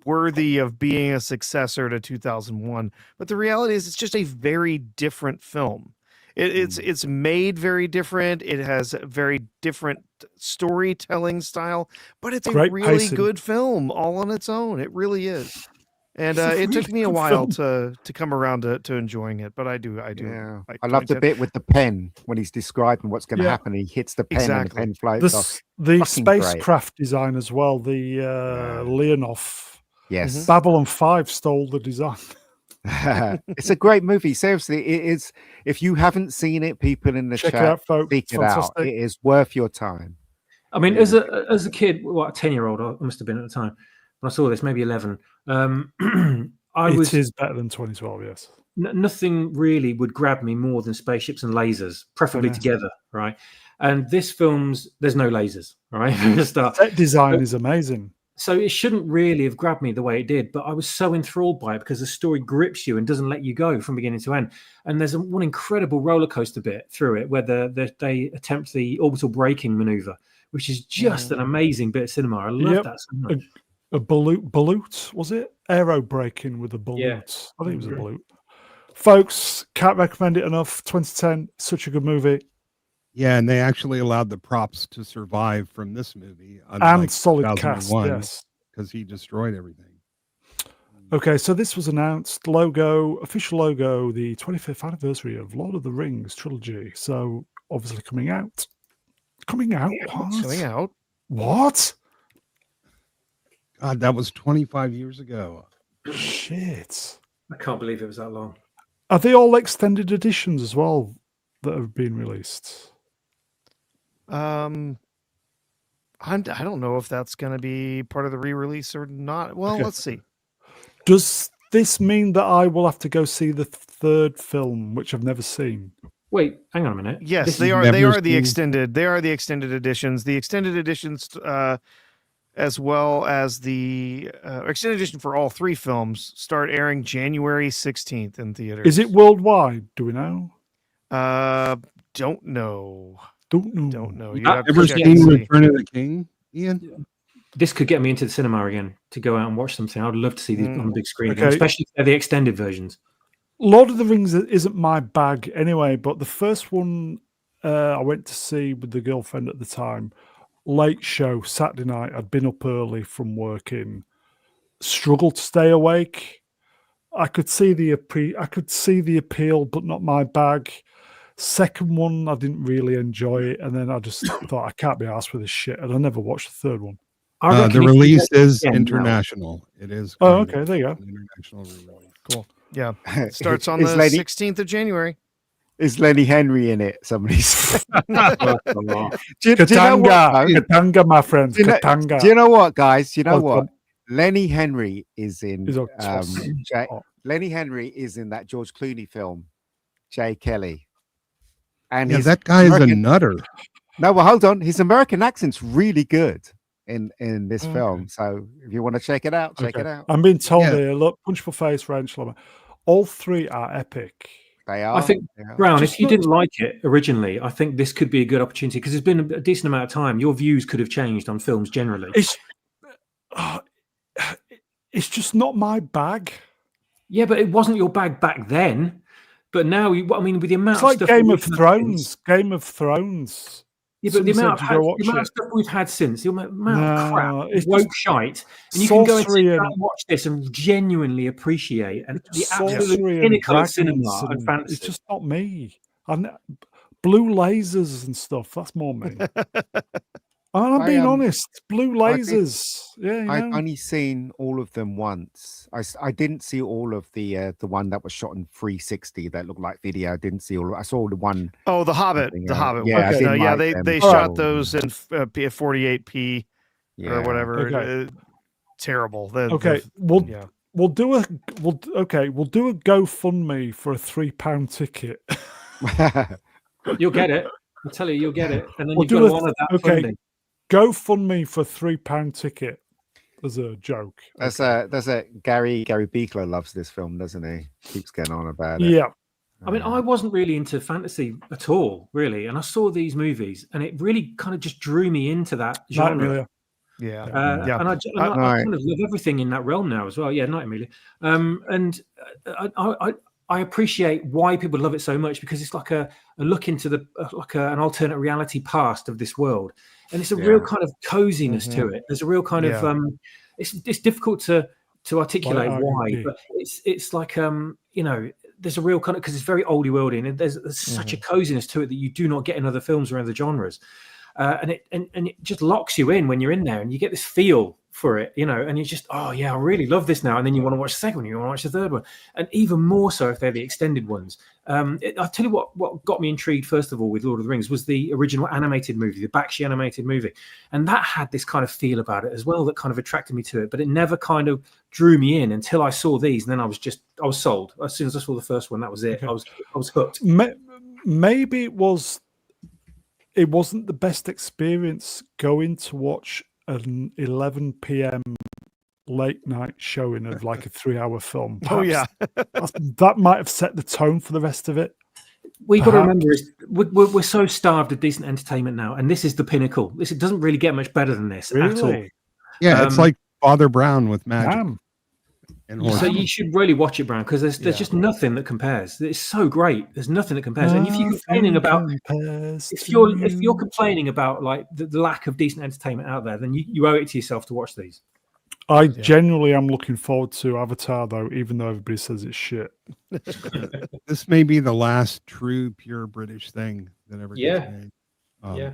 worthy of being a successor to 2001. But the reality is, it's just a very different film. It's made very different. It has a very different storytelling style, but it's a Great really pacing. good film all on its own. It really is. And It's a it took really me a good while film. to come around to enjoying it, but I do. Yeah. like I love the 2010. bit with the pen when he's describing what's going to Yeah. happen. He hits the pen and the Exactly. pen floats off. The Fucking great. spacecraft design as well. The Leonov. Yes. Babylon 5 stole the design. It's a great movie. Seriously, it is. If you haven't seen it, people in the Check it chat, out, folks. seek it out. Fantastic. It is worth your time. I mean, Really. as a kid, what, a 10-year-old I must have been at the time when I saw this, maybe 11. It is better than 2012, yes. Nothing really would grab me more than spaceships and lasers, preferably know. together, right? And this film's there's no lasers, right? From the start. Set design is amazing. So it shouldn't really have grabbed me the way it did, but I was so enthralled by it because the story grips you and doesn't let you go from beginning to end. And there's one incredible roller coaster bit through it where they attempt the orbital braking maneuver, which is just an amazing bit of cinema. I love Yep. that so much. A balut, was it? Aero braking with a balut. Yeah. I think it was a balut. Folks, can't recommend it enough. 2010, such a good movie. Yeah, and they actually allowed the props to survive from this movie. And solid cast, yes. Because he destroyed everything. Okay, so this was announced. Official logo, the 25th anniversary of Lord of the Rings trilogy. So obviously coming out. Coming out? What? Coming out. What? God, that was 25 years ago. Shit. I can't believe it was that long. Are they all extended editions as well that have been released? I don't know if that's going to be part of the re-release or not. Well, Okay. let's see. Does this mean that I will have to go see the third film, which I've never seen? Wait, hang on a minute. Yes, This they is- are. never They are the seen- extended. They are the extended editions. The extended editions, as well as the extended edition for all three films, start airing January 16th in theaters. Is it worldwide? Do we know? Don't know. Don't know. Don't know. You You have to Ever check seen and see. Return of the King, Ian? This could get me into the cinema again to go out and watch something. I'd love to see these on the big screen, again, Okay. especially if they're the extended versions. Lord of the Rings isn't my bag anyway, but the first one I went to see with the girlfriend at the time, late show, Saturday night. I'd been up early from working, struggled to stay awake. I could see the appeal, but not my bag. Second one, I didn't really enjoy it, and then I just thought I can't be arsed with this shit, and I never watched the third one. I reckon The if you release get- is yeah, no. international. It is. Oh, coming okay, there you go. an international re-release. Cool. Yeah. Starts on Is the Lenny, 16th of January. is Lenny Henry in it? Somebody said. Do you know Katanga, what, though? Katanga, my friends, Do you know- Katanga. Do you know what, guys? You know Oh, what? God. Lenny Henry is in. He's a toss. Oh. Lenny Henry is in that George Clooney film, Jay Kelly. And Yeah, his that guy is a American- nutter. No, well, hold on. His American accent's really good in this Okay. film. So if you want to check it out, check Okay. it out. I'm being told Yeah. here, look, Punch for Face, Ranch Lover. All three are epic. They are. I think, they are. Brown, Just if you not- didn't like it originally, I think this could be a good opportunity because it's been a decent amount of time. Your views could have changed on films generally. uh, it's just not my bag. Yeah, but it wasn't your bag back then. But now, I mean, with the amount It's of like stuff Game that of we've had Thrones. since- Game of Thrones. Yeah, but the Someone amount, said to go watch the amount of it. stuff we've had since, the amount of crap, No, it's woke just shite, and you can go and sit sorcery down and and watch this and genuinely appreciate and the absolute sorcery and pinnacle of dragons, cinema and and fantasy. it's just not me. And blue lasers and stuff. That's more me. I'm being honest. Blue I think lasers. Yeah, you I've know. only seen all of them once. I didn't see all of the one that was shot in 360 that looked like video. I didn't see all. I saw the one. Oh, The Hobbit. thing, The Hobbit. yeah, I ones. didn't Yeah, like them they at shot all. those in 48p or Yeah. whatever. Okay. Terrible. Okay, yeah. we'll do a GoFundMe for a £3 ticket. You'll get it. I tell you, you'll get it, and then We'll you've do got to a- honour that okay. funding. GoFundMe for £3 ticket as a joke. That's Okay. Gary Beekler loves this film, doesn't he? Keeps getting on about it. Yeah. I mean, I wasn't really into fantasy at all, really, and I saw these movies, and it really kind of just drew me into that Night, genre. Amelia. Yeah. And I kind of love everything in that realm now as well. Yeah, Night Amelia. And I appreciate why people love it so much because it's like a look into the an alternate reality past of this world, and it's a real kind of coziness to it. There's a real kind of it's difficult to articulate why, but it's like you know, there's a real kind of because it's very oldie worldy, and there's such a coziness to it that you do not get in other films or other genres. And it just locks you in when you're in there, and you get this feel for it, you know, and you just, oh yeah, I really love this now. And then you want to watch the second one, you want to watch the third one, and even more so if they're the extended ones. I'll tell you what got me intrigued first of all with Lord of the Rings was the original animated movie, the Bakshi animated movie, and that had this kind of feel about it as well that kind of attracted me to it, but it never kind of drew me in until I saw these, and then I was sold as soon as I saw the first one. That was it. Okay. I was hooked. Maybe it wasn't the best experience going to watch an 11 p.m. late night showing of like a 3-hour film. Perhaps that might have set the tone for the rest of it. What you got to remember is we're so starved of decent entertainment now, and this is the pinnacle. It doesn't really get much better than this at all. Yeah, it's like Father Brown with magic. And so you should really watch it, Brown, because there's just nothing that compares. It's so great. There's nothing that compares. And if you're complaining about if you're complaining about like the lack of decent entertainment out there, then you owe it to yourself to watch these. I genuinely am looking forward to Avatar, though, even though everybody says it's shit. This may be the last true, pure British thing that ever gets made.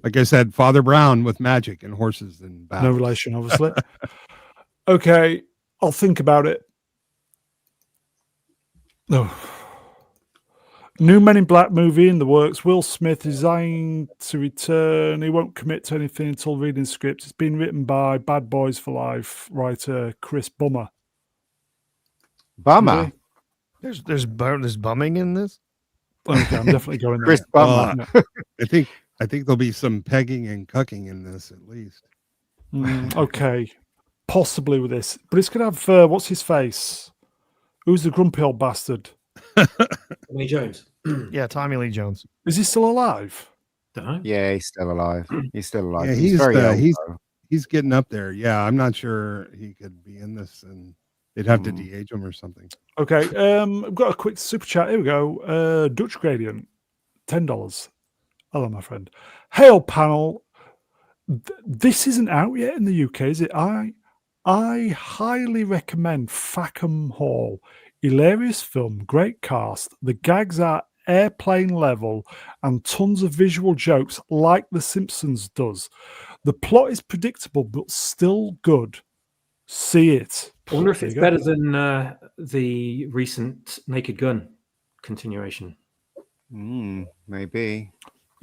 Like I said, Father Brown with magic and horses and battles. No relation, obviously. Okay, I'll think about it. No. New Men in Black movie in the works. Will Smith is eyeing to return. He won't commit to anything until reading script. It's been written by Bad Boys for Life writer Chris Bummer. Bummer? There's bumming in this? Okay, I'm definitely going there. Chris Bummer. I think there'll be some pegging and cucking in this at least. Okay. Possibly with this. But it's going to have, what's his face? Who's the grumpy old bastard? Tommy Jones. Yeah, Tommy Lee Jones. Is he still alive? Don't know. Yeah, he's still alive. He's still alive. Yeah, he's very old, though. he's getting up there. Yeah, I'm not sure he could be in this, and they'd have to de-age him or something. Okay, I've got a quick super chat. Here we go. Dutch Gradient, $10. Hello, my friend. Hail panel. This isn't out yet in the UK, is it? I highly recommend Fackham Hall. Hilarious film, great cast. The gags are airplane level and tons of visual jokes like The Simpsons does. The plot is predictable but still good. See it. I wonder if it's better than the recent Naked Gun continuation. Maybe.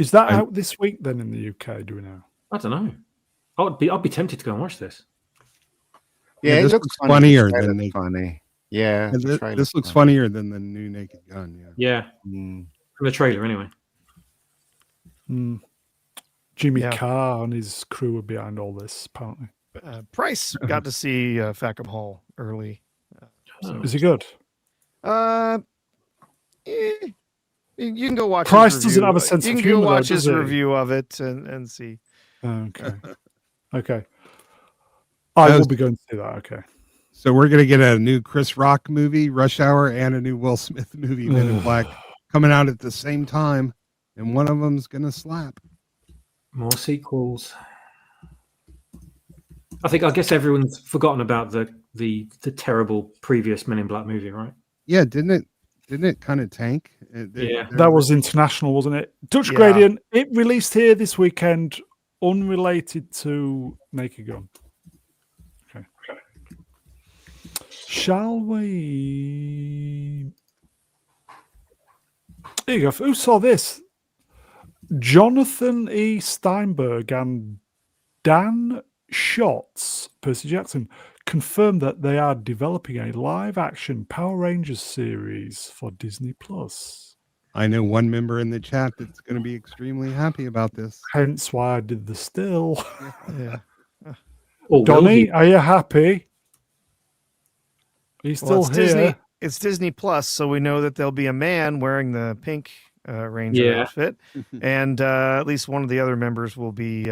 Is that out this week then in the UK? Do we know? I don't know. I'd be tempted to go and watch this. Yeah, it this looks funnier than Naked. funny. Yeah, this looks funnier than the new Naked Gun. Yeah. From the trailer, anyway. Jimmy Carr and his crew are behind all this, apparently. Price got to see Fackham Hall early. Is he good? You can go watch. Price his doesn't review. have a sense You of can go humor, watch though, his does he? review of it and see. Okay. Okay. I Oh, will be going to do that. Okay. So we're gonna get a new Chris Rock movie, Rush Hour, and a new Will Smith movie, Men in Black, coming out at the same time, and one of them's gonna slap. More sequels. I guess everyone's forgotten about the terrible previous Men in Black movie, right? Yeah, didn't it kind of tank? Yeah. That was international, wasn't it? Dutch Yeah. Gradient. It released here this weekend, unrelated to Naked Gun. Okay. Shall we? Here you go. Who saw this? Jonathan E. Steinberg and Dan Schatz, Percy Jackson, confirmed that they are developing a live-action Power Rangers series for Disney Plus. I know one member in the chat that's going to be extremely happy about this. Hence why I did the still. Yeah. Or will Donnie, he? are you happy? Are you still Well, it's here? Disney. It's Disney Plus, so we know that there'll be a man wearing the pink Ranger Yeah. outfit, and at least one of the other members will be,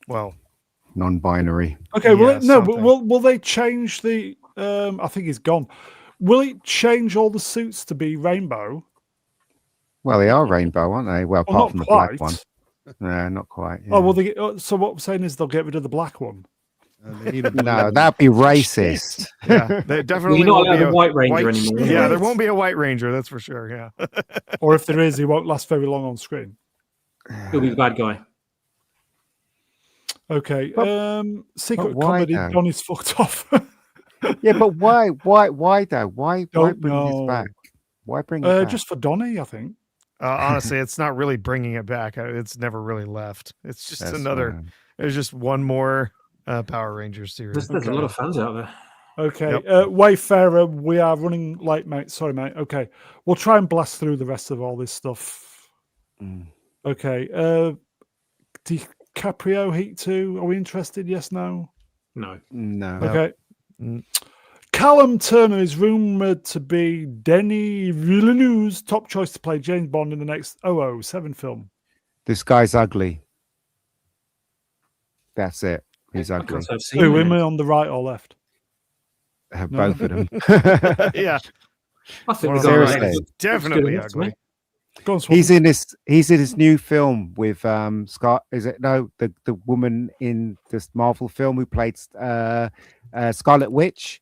well, Non-binary. Okay, Yeah, no, but something. will they change the? I think he's gone. Will it change all the suits to be rainbow? Well, they are rainbow, aren't they? Well, Well, apart not from the quite. black one. No, not quite. Oh, yeah. well, they, so what I'm saying is they'll get rid of the black one. They need a No, that'd be racist. yeah, they definitely You're not won't allowed be a White Ranger anymore. Yeah, there won't be a White Ranger, that's for sure. Yeah. Or if there is, he won't last very long on screen. He'll be the bad guy. Okay. Secret why comedy. though? Donnie's fucked off. Yeah, but why though? Why Don't bring this know. back? Why bring it back? Just for Donnie, I think. Honestly, it's not really bringing it back. It's never really left. It's just That's another. fine. There's just one more Power Rangers series. There's a lot of fans out there. Okay. Yep. Wayfarer, we are running late, mate. Sorry, mate. Okay. We'll try and blast through the rest of all this stuff. Mm. Okay. DiCaprio Heat 2. Are we interested? Yes, no? No. No. Okay. Mm. Callum Turner is rumored to be Denis Villeneuve's top choice to play James Bond in the next 007 film. This guy's ugly. That's it. He's I ugly. can't say I've seen Who, him. am I on the right or left? Have No. both of them. Yeah, I think one the of guy those Seriously. is looks definitely good enough to ugly. me. Go on, Swan. He's in his new film with Scott. Is it no the woman in this Marvel film who played Scarlet Witch?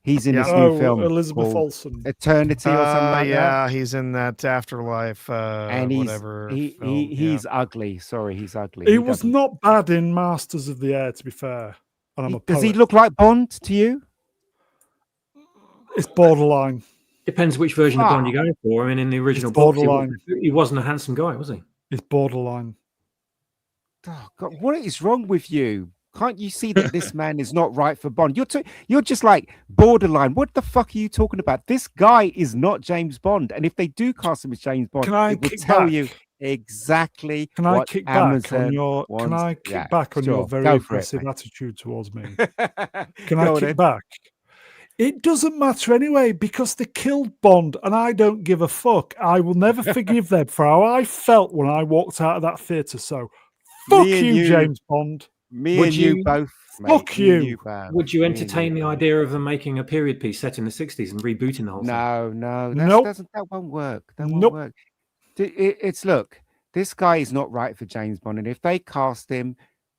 He's in Yeah. this new Oh, film Elizabeth called Olsen. Eternity or something like that. Yeah, he's in that Afterlife. And Whatever. he's film, yeah. he's ugly. Sorry, he's ugly. He He was doesn't- not bad in Masters of the Air, to be fair. And I'm a Does he poet. look like Bond to you? It's borderline. Depends which version of Bond you're going for. I mean, in the original books, borderline. he wasn't a handsome guy, was he? It's borderline. Oh, God, what is wrong with you? Can't you see that this man is not right for Bond? You're just like borderline. What the fuck are you talking about? This guy is not James Bond, and if they do cast him as James Bond, Can I it will kick tell back? you exactly. Can I what kick back on Amazon your? Can wants. I kick Yeah, back on your sure. very Go for it, aggressive mate. attitude towards me? Can Can I kick back? It doesn't matter anyway because they killed Bond, and I don't give a fuck. I will never forgive them for how I felt when I walked out of that theatre. So, fuck Me and you, you- James Bond. Me Would and you you- both. Fuck mate. Me and you. both. Would you Me and entertain the both. idea of them making a period piece set in the 60s and rebooting the whole thing? No, Nope. that won't work. That Nope. won't work. It's look, this guy is not right for James Bond, and if they cast him,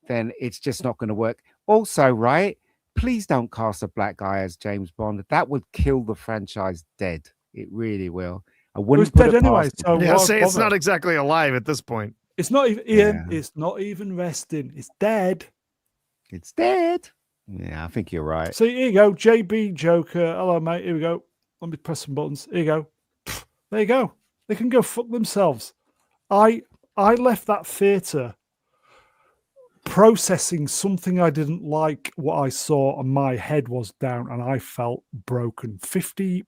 then it's just not going to work. Also, right? Please don't cast a black guy as James Bond. That would kill the franchise dead. It really will. I It was wouldn't put dead it anyway. past him. So Yeah, why say it's bother? not exactly alive at this point. It's not even Ian. Yeah. It's not even resting. It's dead. It's dead. Yeah, I think you're right. So here you go, JB Joker. Hello, mate. Here we go. Let me press some buttons. Here you go. Pff, there you go. They can go fuck themselves. I left that theatre processing something I didn't like what I saw, and my head was down, and I felt broken. 50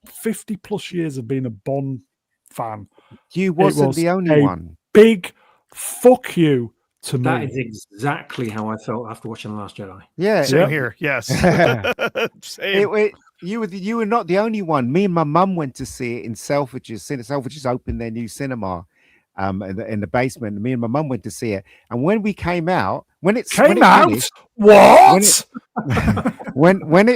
plus years of being a Bond fan. You wasn't was the only a one. Big fuck you to me. That is exactly how I felt after watching The Last Jedi. Yeah. Same Yep. here. Yes. Same. you were not the only one. Me and my mum went to see it in Selfridges. Selfridges opened their new cinema in the basement. Me and my mum went to see it. And when we came out, when it finished, What? when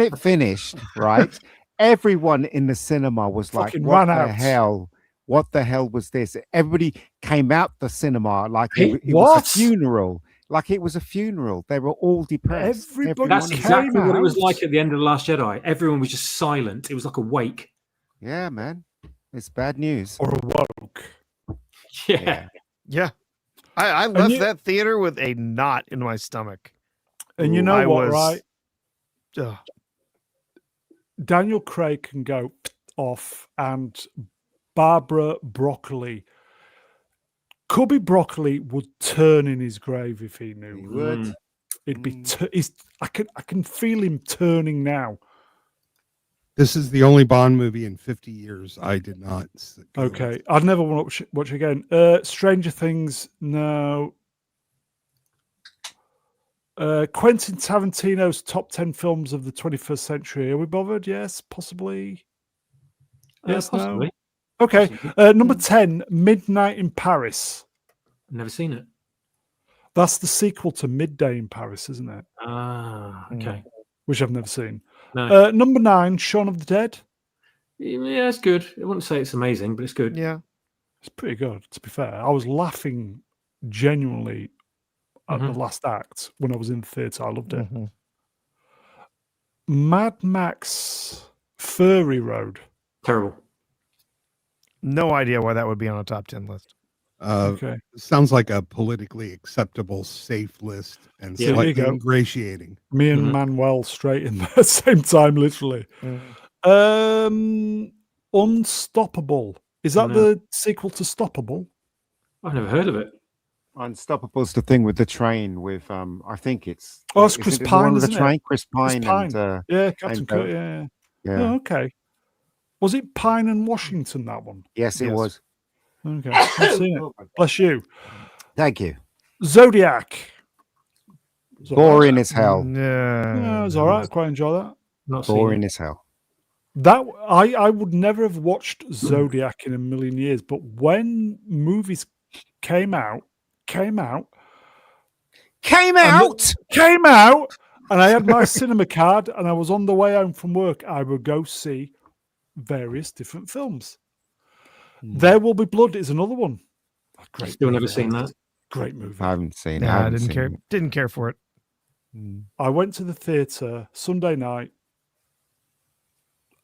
it finished, right? Everyone in the cinema was like, Fucking "What ran the out. hell? What the hell was this?" Everybody came out the cinema like Hey, it was a what? funeral. Like it was a funeral. They were all depressed. Everybody That's came exactly what it was out. like at the end of The Last Jedi. Everyone was just silent. It was like a wake. Yeah, man. It's bad news. Or awoke. Yeah. Yeah. I left you- that theater with a knot in my stomach. And you know I what, was- right? Ugh. Daniel Craig can go off, and Barbara Broccoli, Cubby Broccoli would turn in his grave if he knew. He would. Mm. It'd be. I can feel him turning now. This is the only Bond movie in 50 years I did not. Go Okay, with. I'd never want to watch again. Stranger Things, no. Quentin Tarantino's top 10 films of the 21st century. Are we bothered? Yes, possibly. Yes, possibly. no. Okay. Possibly. Number 10, Midnight in Paris. Never seen it. That's the sequel to Midday in Paris, isn't it? Ah, okay. Which I've never seen. No. Number 9, Shaun of the Dead. Yeah, it's good. I wouldn't say it's amazing, but it's good. Yeah. It's pretty good, to be fair. I was laughing genuinely at the last act when I was in the theatre. I loved it. Mhm. Mad Max Fury Road. Terrible. No idea why that would be on a top 10 list. Okay. Sounds like a politically acceptable, safe list and Yeah, there you slightly go. ingratiating. Me and Manuel straight in the same time, literally. Unstoppable. Is that No. the sequel to Stoppable? I've never heard of it. Unstoppable's the thing with the train with I think it's Oh, it's isn't Chris it the Pine, one with the isn't it? train, Chris Chris Pine, Pine. and Yeah, Captain and, Kirk. Yeah. yeah. Oh, okay. Was it Pine and Washington, that one? Yes, it Yes. was. Okay. I've seen it. Oh, my God. Bless you. Thank you. Zodiac. It's all right. Boring as hell. Yeah, it was all right. I quite enjoy that. Not seen Boring it. as hell. That I would never have watched Zodiac in a million years, but when movies came out, Came And out. and I had my cinema card, and I was on the way home from work, I would go see various different films. There Will Be Blood is another one. A great Still never movie. seen that. Great movie. I haven't seen it. Nah, I haven't didn't seen care. it. Didn't care for it. I went to the theatre Sunday night.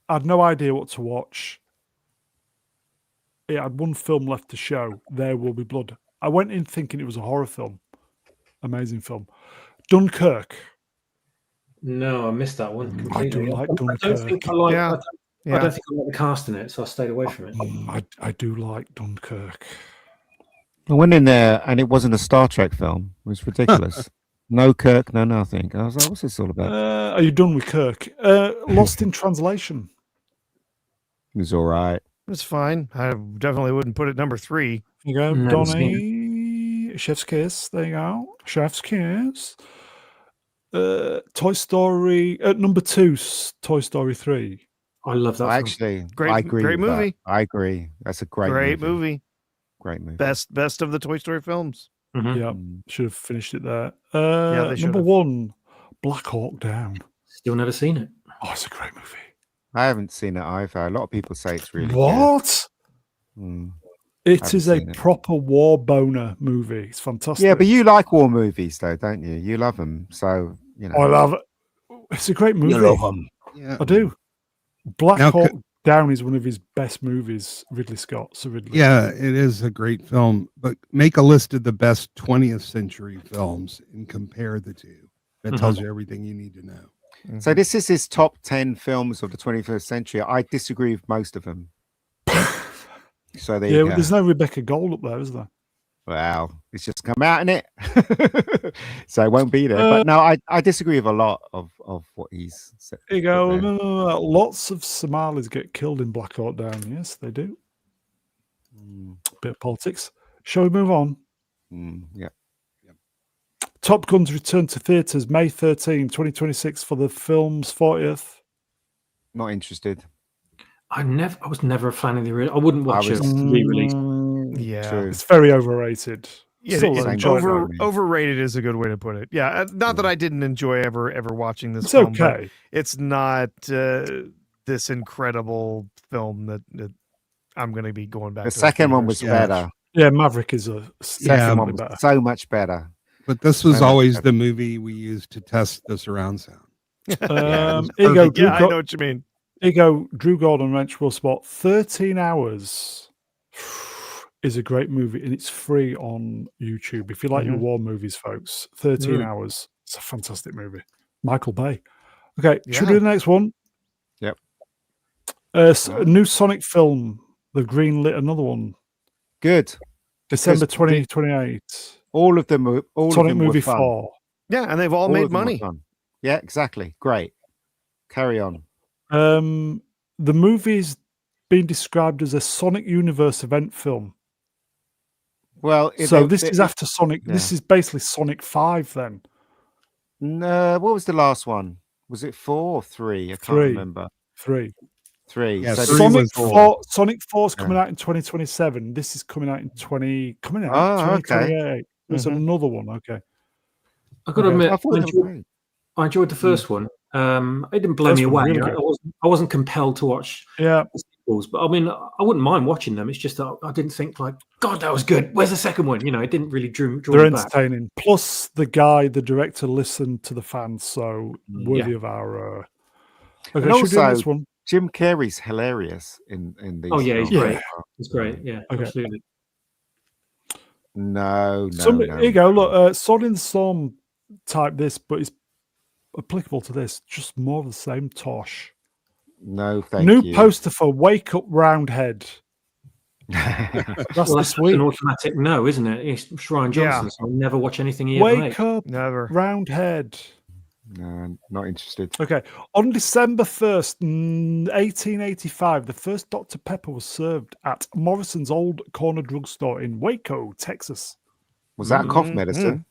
I had no idea what to watch. It had one film left to show. There Will Be Blood. I went in thinking it was a horror film. Amazing film. Dunkirk. No, I missed that one I completely. do like I don't Dunkirk. think I like. Yeah. I don't think I like the cast in it, so I stayed away from it. I do like Dunkirk. I went in there and it wasn't a Star Trek film. It was ridiculous. No Kirk, no nothing. I was like, what's this all about? Are you done with Kirk? Lost in Translation. It was all right. It's fine. I definitely wouldn't put it number 3. There you go, Never Donnie. Chef's kiss. There you go. Chef's kiss. Toy Story. Number 2, Toy Story 3. I love that. Well, film. actually, Great- I agree. great with that. movie. I agree. That's a great movie. Great movie. Best of the Toy Story films. Mhm. Yeah, Mm. should have finished it there. they Number should've. 1, Black Hawk Down. Still never seen it. Oh, it's a great movie. I haven't seen it either. A lot of people say it's really good. What? Mm. It Haven't is a seen it. proper war boner movie. It's fantastic. Yeah, but you like war movies, though, don't you? You love them, so you know. I love it. It's a great movie. Yeah. I do. Black Now, Hawk Down is one of his best movies, Ridley Scott. So Ridley. Yeah, it is a great film, but make a list of the best 20th century films and compare the two. That tells you everything you need to know. So this is his top 10 films of the 21st century. I disagree with most of them. So there Yeah, you but go. there's no Rebecca Gold up there, is there? Wow, it's just come out in it, so it won't be there. But no, I disagree with a lot of what he's said. There you go. there. No. Lots of Somalis get killed in Black Hawk Down. Yes, they do. Bit of politics. Shall we move on? Yeah. Top Gun's return to theatres May 13, 2026 for the film's 40th. Not interested. I was never a fan of the original. I wouldn't watch was- a re-release. Yeah. True. It's very overrated. Yeah, Still it- Same enjoy it, over- though. overrated is a good way to put it. Yeah, not that I didn't enjoy ever watching this It's film, but okay. it's not this incredible film that I'm going to be going back. The to second one theaters was to Yeah. watch. better. Yeah, Maverick is a Second Yeah, one better. was so much better. But this was So much always better. the movie we used to test the surround sound. Yeah, Here you go, Drew, Yeah, I know what you mean. here you go, Drew Gordon, Wrench Will Spot. 13 hours is a great movie, and it's free on YouTube. If you like your Mhm. war movies, folks, 13 Mm. hours. It's a fantastic movie. Michael Bay. Okay, should we Yeah. do the next one? Yep. A new Sonic film. They've greenlit another one. good. December Because 2028. All of them were all Sonic of them movie were fun. 4. Yeah, and they've all All made of them were money. fun. Yeah, exactly. Great. Carry on. The movie's been described as a Sonic Universe event film. Well, So this is after Sonic. This yeah. is basically Sonic 5 then. No, what was the last one? Was it 4 or 3? I can't 3. remember. 3. 3. Yeah, So three this was is Sonic 4. 4. Sonic 4 is Yeah. coming out in 2027. This is coming out in 2028. Oh, okay. 2028. It's Mhm. another one. Okay. I've got to Okay. admit, I thought they were great. I enjoyed the first one. It didn't blow First me one, away. really I good. wasn't compelled to watch Yeah. the sequels, but I mean, I wouldn't mind watching them. It's just that I didn't think like, God, that was good. Where's the second one? You know, it didn't really draw They're me back. entertaining. Plus, the director, listened to the fans, so worthy of our. Okay, And should we do the next also, one? Jim Carrey's hilarious in these. Oh yeah, he's films. great. Yeah. He's great. Yeah, Okay. absolutely. No, Here you go. Look, Sword in the Storm type this, but it's applicable to this. Just more of the same tosh. No, thank New you. poster for Wake Up Roundhead. That's Well, this that's week. an automatic no, isn't it? It's Ryan Yeah. Johnson, so I'll never watch anything he ever makes. Wake Up Never. Roundhead. No, not interested. Okay. On December 1st, 1885, the first Dr. Pepper was served at Morrison's Old Corner Drugstore in Waco, Texas. Was that cough Mhm. medicine?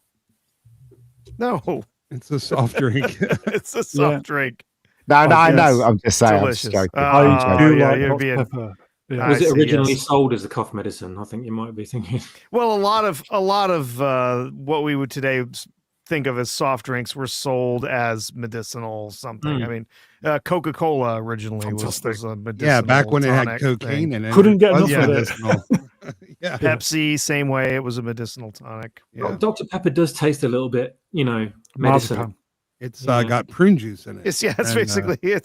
No, It's a soft drink. it's a soft drink. No, Oh, I know. yes. I'm just saying. I'm just Delicious. joking. I Oh, do yeah, like you're Dr. being- Pepper. Yeah. Was I it see, originally yes. sold as a cough medicine? I think you might be thinking. Well, a lot of what we would today think of as soft drinks were sold as medicinal something. Mm. I mean, Coca-Cola originally was Fantastic. a medicinal Yeah, back when it had tonic cocaine thing. in it. Couldn't it get was enough of it. medicinal. Yeah. Pepsi, same way, it was a medicinal tonic. Well, Yeah. Dr. Pepper does taste a little bit, medicine. Marzipan. It's Yeah. got prune juice in it. It's And, basically yeah,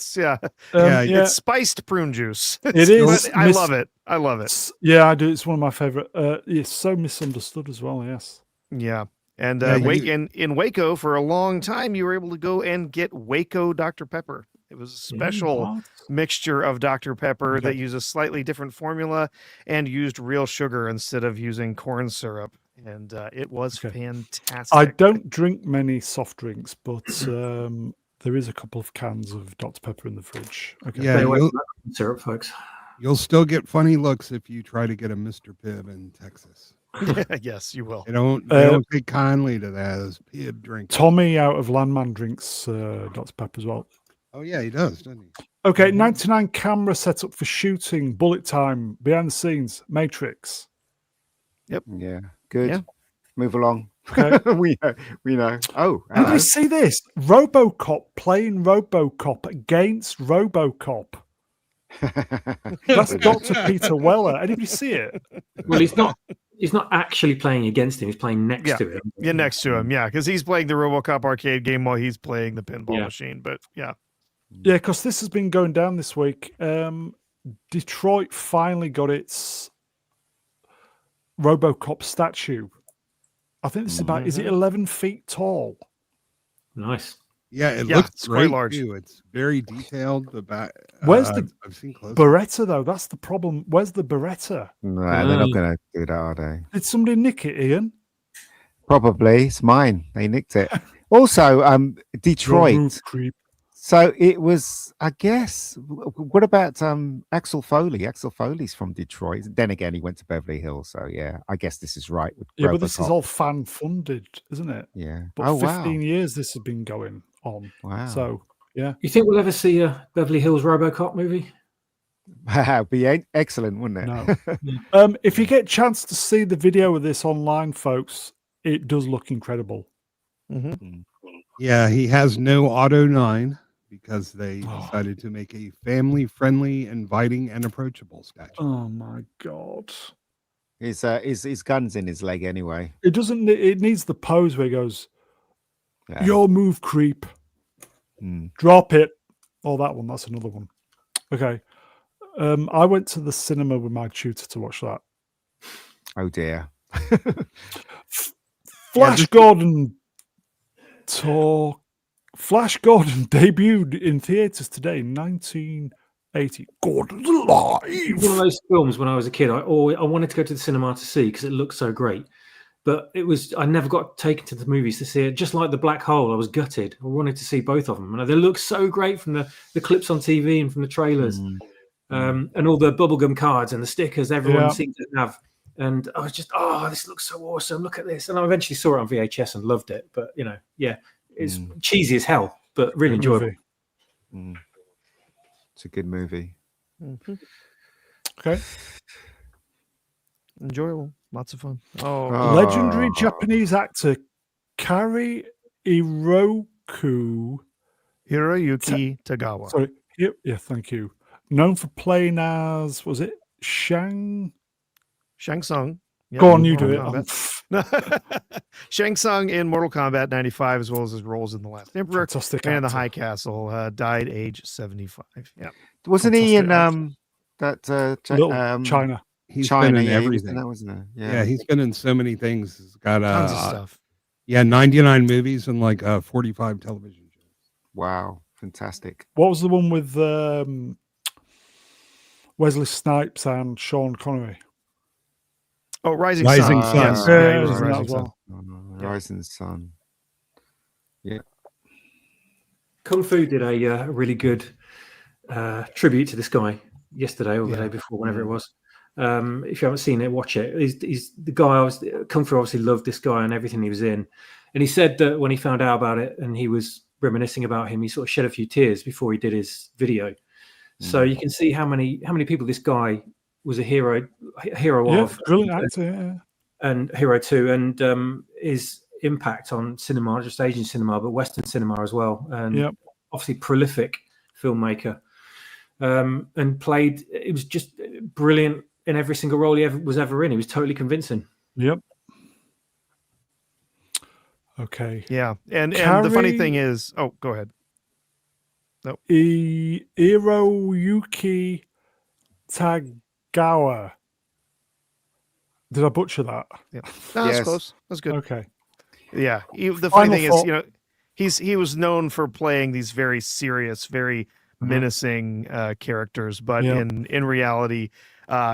it's spiced prune juice. It It's- is but I love it. I love it. Yeah, I do. It's one of my favorite. It's so misunderstood as well. Yes. Yeah. And Yeah, you- in Waco for a long time, you were able to go and get Waco Dr. Pepper. It was a special What? mixture of Dr. Pepper Okay. that used a slightly different formula and used real sugar instead of using corn syrup. And it was Okay. fantastic. I don't drink many soft drinks, but there is a couple of cans of Dr. Pepper in the fridge. Okay. Yeah, Stay away you'll, from that syrup, folks. you'll still get funny looks if you try to get a Mr. Pibb in Texas. Yes, you will. They don't take kindly to that as Pibb drink. Tommy out of Landman drinks Dr. Pepper as well. Oh yeah, he does, doesn't he? Okay, 99 camera set up for shooting, bullet time, behind the scenes, Matrix. Yeah. Good. Yeah. Move along. Okay. we know. Oh, Did you hello. see this? RoboCop playing RoboCop against RoboCop. That's Dr. Peter Weller. Anybody see it? Well, he's not actually playing against him. He's playing next Yeah. to him. Yeah, next to him. Yeah, because he's playing the RoboCop arcade game while he's playing the pinball Yeah. machine. But yeah. Yeah, because this has been going down this week. Detroit finally got its RoboCop statue. I think this is about, is it 11 feet tall? Nice. Yeah, it Yeah, looks it's quite great large. too. It's very detailed. The back. Where's the I've seen close. Beretta, though? That's the problem. Where's the Beretta? No, they're not going to do that, are they? Did somebody nick it, Ian? Probably. It's mine. They nicked it. Also, Your Detroit. roof creep. So it was, I guess. What about Axel Foley? Axel Foley's from Detroit. Then again, he went to Beverly Hills. So yeah, I guess this is right. With Yeah, but this is RoboCop. all fan funded, isn't it? Yeah. But Oh 15 wow. years this has been going on. Wow. So You think we'll ever see a Beverly Hills RoboCop movie? That'd be excellent, wouldn't it? No. If you get a chance to see the video of this online, folks, it does look incredible. Mm-hmm. Yeah, he has no Auto 9 because they decided to make a family-friendly, inviting, and approachable statue. Oh my god! His gun's in his leg anyway. It doesn't. It needs the pose where he goes, Yeah. "Your move, creep. Mm. Drop it." Oh, that one. That's another one. Okay. I went to the cinema with my tutor to watch that. Oh dear. Flash Gordon debuted in theaters today, 1980. Gordon's alive. One of those films when I was a kid, I wanted to go to the cinema to see because it looked so great. But I never got taken to the movies to see it. Just like The Black Hole, I was gutted. I wanted to see both of them. And they look so great from the clips on TV and from the trailers. And all the bubblegum cards and the stickers everyone seemed to have. And I was just, this looks so awesome. Look at this. And I eventually saw it on VHS and loved it. But, it's cheesy as hell, but really enjoyable. It's a good movie. Mm-hmm. Okay. Enjoyable. Lots of fun. Legendary Japanese actor Kari Hiroyuki Tagawa. Sorry. Yeah, thank you. Known for playing as, was it Shang Tsung. Yep, Go on, you do it. Shang Tsung in Mortal Kombat 95, as well as his roles in The Last Emperor Fantastic and The actor. High Castle. Died age 75. Yeah. Wasn't he in Little China? He's China, been in yeah, everything. that wasn't it? Yeah, he's been in so many things. He's got Tons of stuff. 99 movies and like 45 television shows. Wow, fantastic. What was the one with Wesley Snipes and Sean Connery? Oh, Rising Sun. Yes. Yeah, he was he was in in that Rising as Sun. well. Rising Sun. Yeah. Kung Fu did a really good tribute to this guy yesterday or the day before, whenever it was. If you haven't seen it, watch it. He's the guy. Kung Fu obviously loved this guy and everything he was in, and he said that when he found out about it and he was reminiscing about him, he sort of shed a few tears before he did his video. So you can see how many people this guy was a hero of. Brilliant actor, and hero too, and his impact on cinema, not just Asian cinema, but Western cinema as well. And obviously prolific filmmaker. And played, it was just brilliant in every single role he was ever in. He was totally convincing. Yep. Okay. Yeah. And the funny thing is, go ahead. No. Hiroyuki Tagawa. Did I butcher that? Yeah. No, that's close. That's good. Okay. Yeah. The funny thing is, he was known for playing these very serious, very menacing characters, but in reality,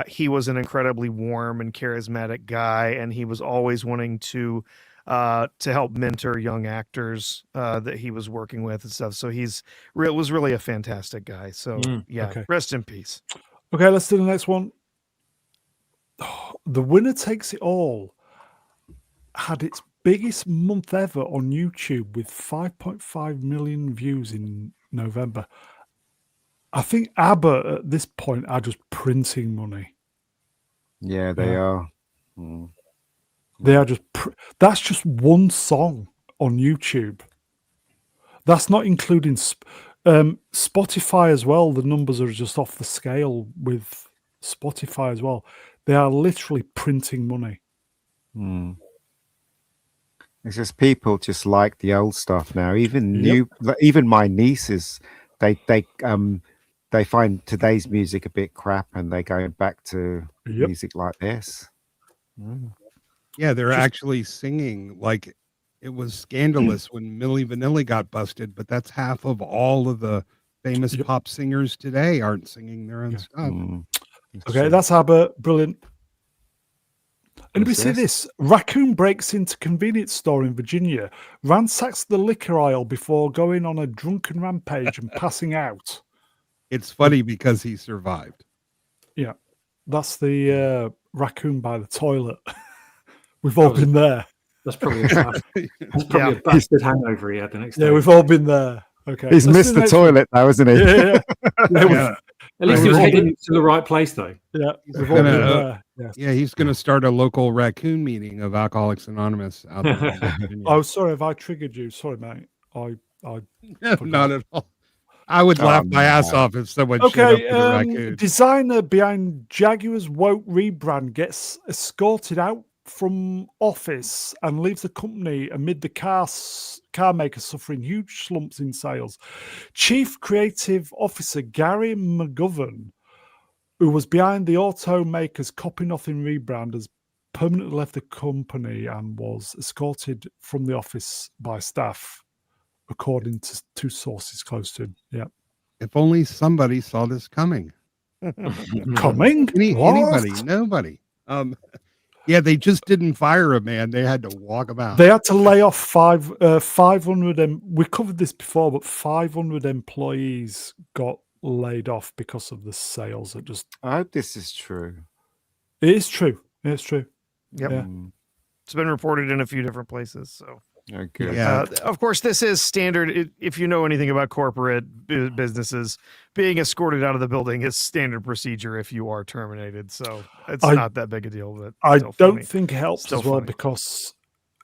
he was an incredibly warm and charismatic guy, and he was always wanting to help mentor young actors that he was working with and stuff. So was really a fantastic guy. So rest in peace. Okay, let's do the next one. The Winner Takes It All had its biggest month ever on YouTube with 5.5 million views in November. I think ABBA at this point are just printing money. Yeah, they are. They are just. That's just one song on YouTube. That's not including Spotify as well. The numbers are just off the scale with Spotify as well. They are literally printing money. It's just people just like the old stuff now. Even even my nieces, they find today's music a bit crap, and they go back to music like this. Yeah, they're actually singing like it was scandalous when Milli Vanilli got busted, but that's half of all of the famous pop singers today aren't singing their own stuff. Okay, that's ABBA. Brilliant. And we see this. Raccoon breaks into convenience store in Virginia, ransacks the liquor aisle before going on a drunken rampage and passing out. It's funny because he survived. Yeah. That's the raccoon by the toilet. We've all been there. That's probably a bastard hangover he had the next day. Yeah, we've all been there. Okay. He's let's missed do the next toilet, though, hasn't he? one. Yeah. Yeah. At least Yeah, he was we've all heading been- to the right place, though. Yeah. He's We've all been gonna, there. Yes. yeah, he's going to start a local raccoon meeting of Alcoholics Anonymous out there. in Virginia. Oh, sorry if I triggered you. Sorry, mate. I Not at all. I would laugh my ass off if someone showed up Okay, with a raccoon. designer behind Jaguar's woke rebrand gets escorted out from office and leaves the company amid the car maker suffering huge slumps in sales. Chief Creative Officer Gary McGovern, who was behind the automaker's Copy Nothing rebrand, has permanently left the company and was escorted from the office by staff, according to two sources close to him. Yeah. If only somebody saw this coming. Coming? Anybody? What? Nobody. Yeah, they just didn't fire a man. They had to walk him out. They had to lay off 500. We covered this before, but 500 employees got laid off because of the sales. I hope this is true. It is true. It's true. Yep. Yeah. It's been reported in a few different places. So, Okay. Yeah. of course, this is standard. If you know anything about corporate businesses, being escorted out of the building is standard procedure if you are terminated. So it's not that big a deal. But I still don't funny. think it helps Still as well funny. because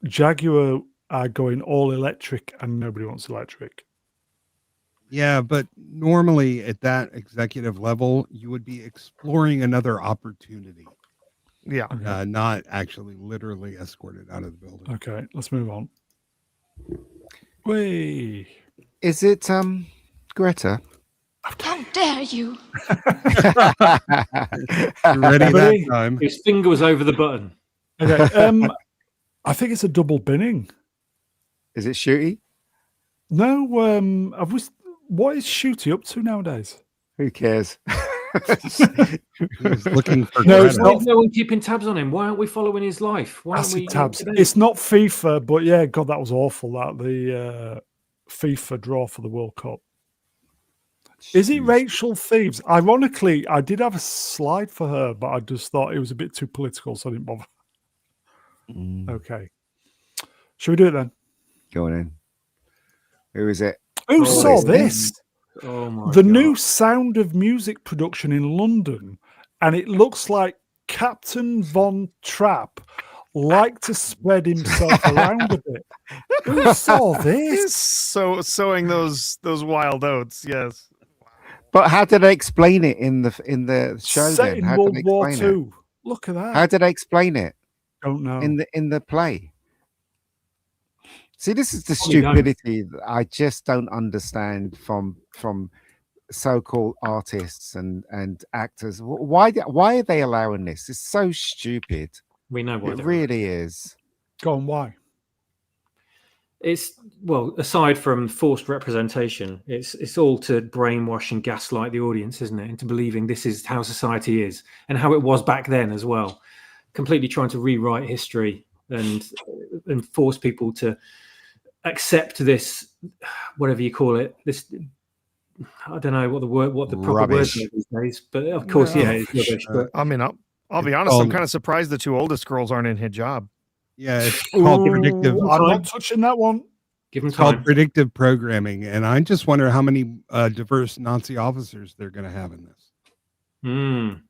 Jaguar are going all electric and nobody wants electric. Yeah, but normally at that executive level, you would be exploring another opportunity, Yeah. not actually literally escorted out of the building. Okay, let's move on. Wait. Is it Greta? How dare you? You ready Everybody? that time? His finger was over the button. Okay. I think it's a double binning. Is it Shooty? No, what is Shooty up to nowadays? Who cares? He was looking for No, Greta. it's Why not. is no one keeping tabs on him? Why aren't we following his life? Why aren't Acid we tabs. up to date? It's not FIFA, but yeah, God, that was awful. That the FIFA draw for the World Cup. Is it Rachel Thieves? Ironically, I did have a slide for her, but I just thought it was a bit too political, so I didn't bother. Okay. Should we do it then? Go on in. Who is it? Who Oh, saw it's this? Oh my The God. new Sound of Music production in London, and it looks like Captain Von Trapp liked to spread himself around a bit. Who saw He's this? so sowing those wild oats. Yes. But how did they explain it in the show? Set Then in how World did they War explain it? II. Look at that. How did they explain it Don't know. in the play? See, this is the Probably don't. stupidity that I just don't understand from so-called artists and actors. Why are they allowing this? It's so stupid. We know why. It they're- really is. Go on, why? It's well, aside from forced representation, it's all to brainwash and gaslight the audience, isn't it, into believing this is how society is and how it was back then as well. Completely trying to rewrite history and force people to accept this, whatever you call it. This, I don't know what the proper word Rubbish. is these days, but of course, Well, yeah, it's rubbish. But I mean, I'll be honest. I'm kind of surprised the two oldest girls aren't in hijab. Yeah, it's called predictive. Ooh, I'm not touching that one. give them It's called time. predictive programming, and I just wonder how many diverse Nazi officers they're going to have in this. Mm.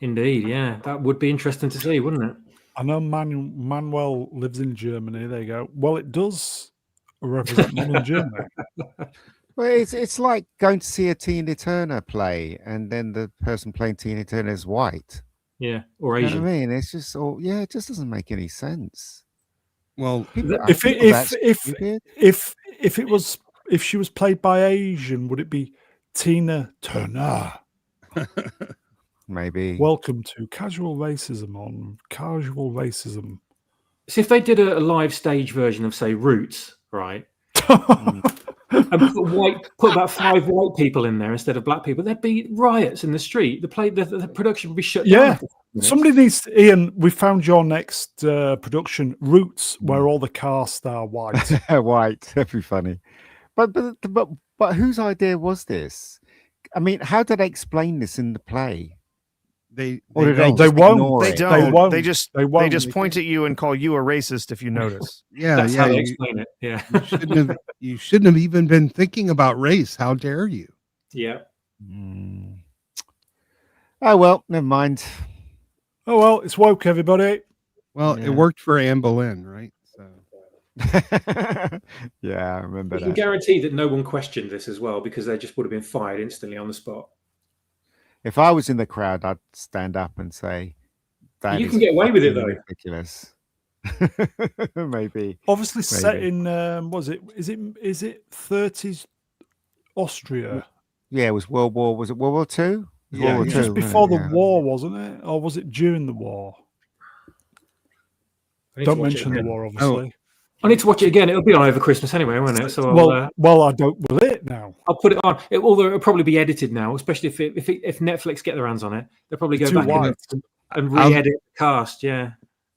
Indeed, yeah, that would be interesting to see, wouldn't it? I know Manuel lives in Germany. There you go. Well, it does represent modern Germany. Well, it's like going to see a Tina Turner play, and then the person playing Tina Turner is white. Yeah, or You know Asian. what I mean? It's just all it just doesn't make any sense. Well, People, If are it- people that if- stupid? If she was played by Asian, would it be Tina Turner? Maybe. Welcome to Casual Racism on Casual Racism. So if they did a live stage version of, say, Roots, right, and put about 5 white people in there instead of black people, there'd be riots in the street. The production would be shut down. Yeah. after 5 minutes. Somebody needs to, Ian, we found your next production, Roots, where all the cast are white. White. That'd be funny. But whose idea was this? I mean, how did they explain this in the play? They Or do they don't. They just won't. ignore They it? don't. won't. They just They won't. point at you and call you a racist if you notice. Yeah, That's yeah. how they You, explain it. Yeah. you shouldn't have even been thinking about race. How dare you? Yeah. Mm. Oh well, never mind. Oh well, it's woke, everybody. Well, Yeah. it worked for Anne Boleyn, right? So Yeah, I remember We can that. guarantee that no one questioned this as well because they just would have been fired instantly on the spot. If I was in the crowd, I'd stand up and say, "That You is can get away with it, fucking though. ridiculous." Maybe. Obviously set Maybe. in was it? Is it 30s Austria? Yeah, it was World War. Was it World War Two? It was Yeah, World War yeah. Just Two. before the Yeah. war, wasn't it? Or was it during the war? I need to Don't watch it mention the again. war, obviously. I need to watch it again. It'll be on over Christmas anyway, won't it? So Well, I don't. Will it now? I'll put it on. Although it'll probably be edited now, especially if Netflix get their hands on it, they'll probably go Too back white. and I'll- re-edit the cast. Yeah.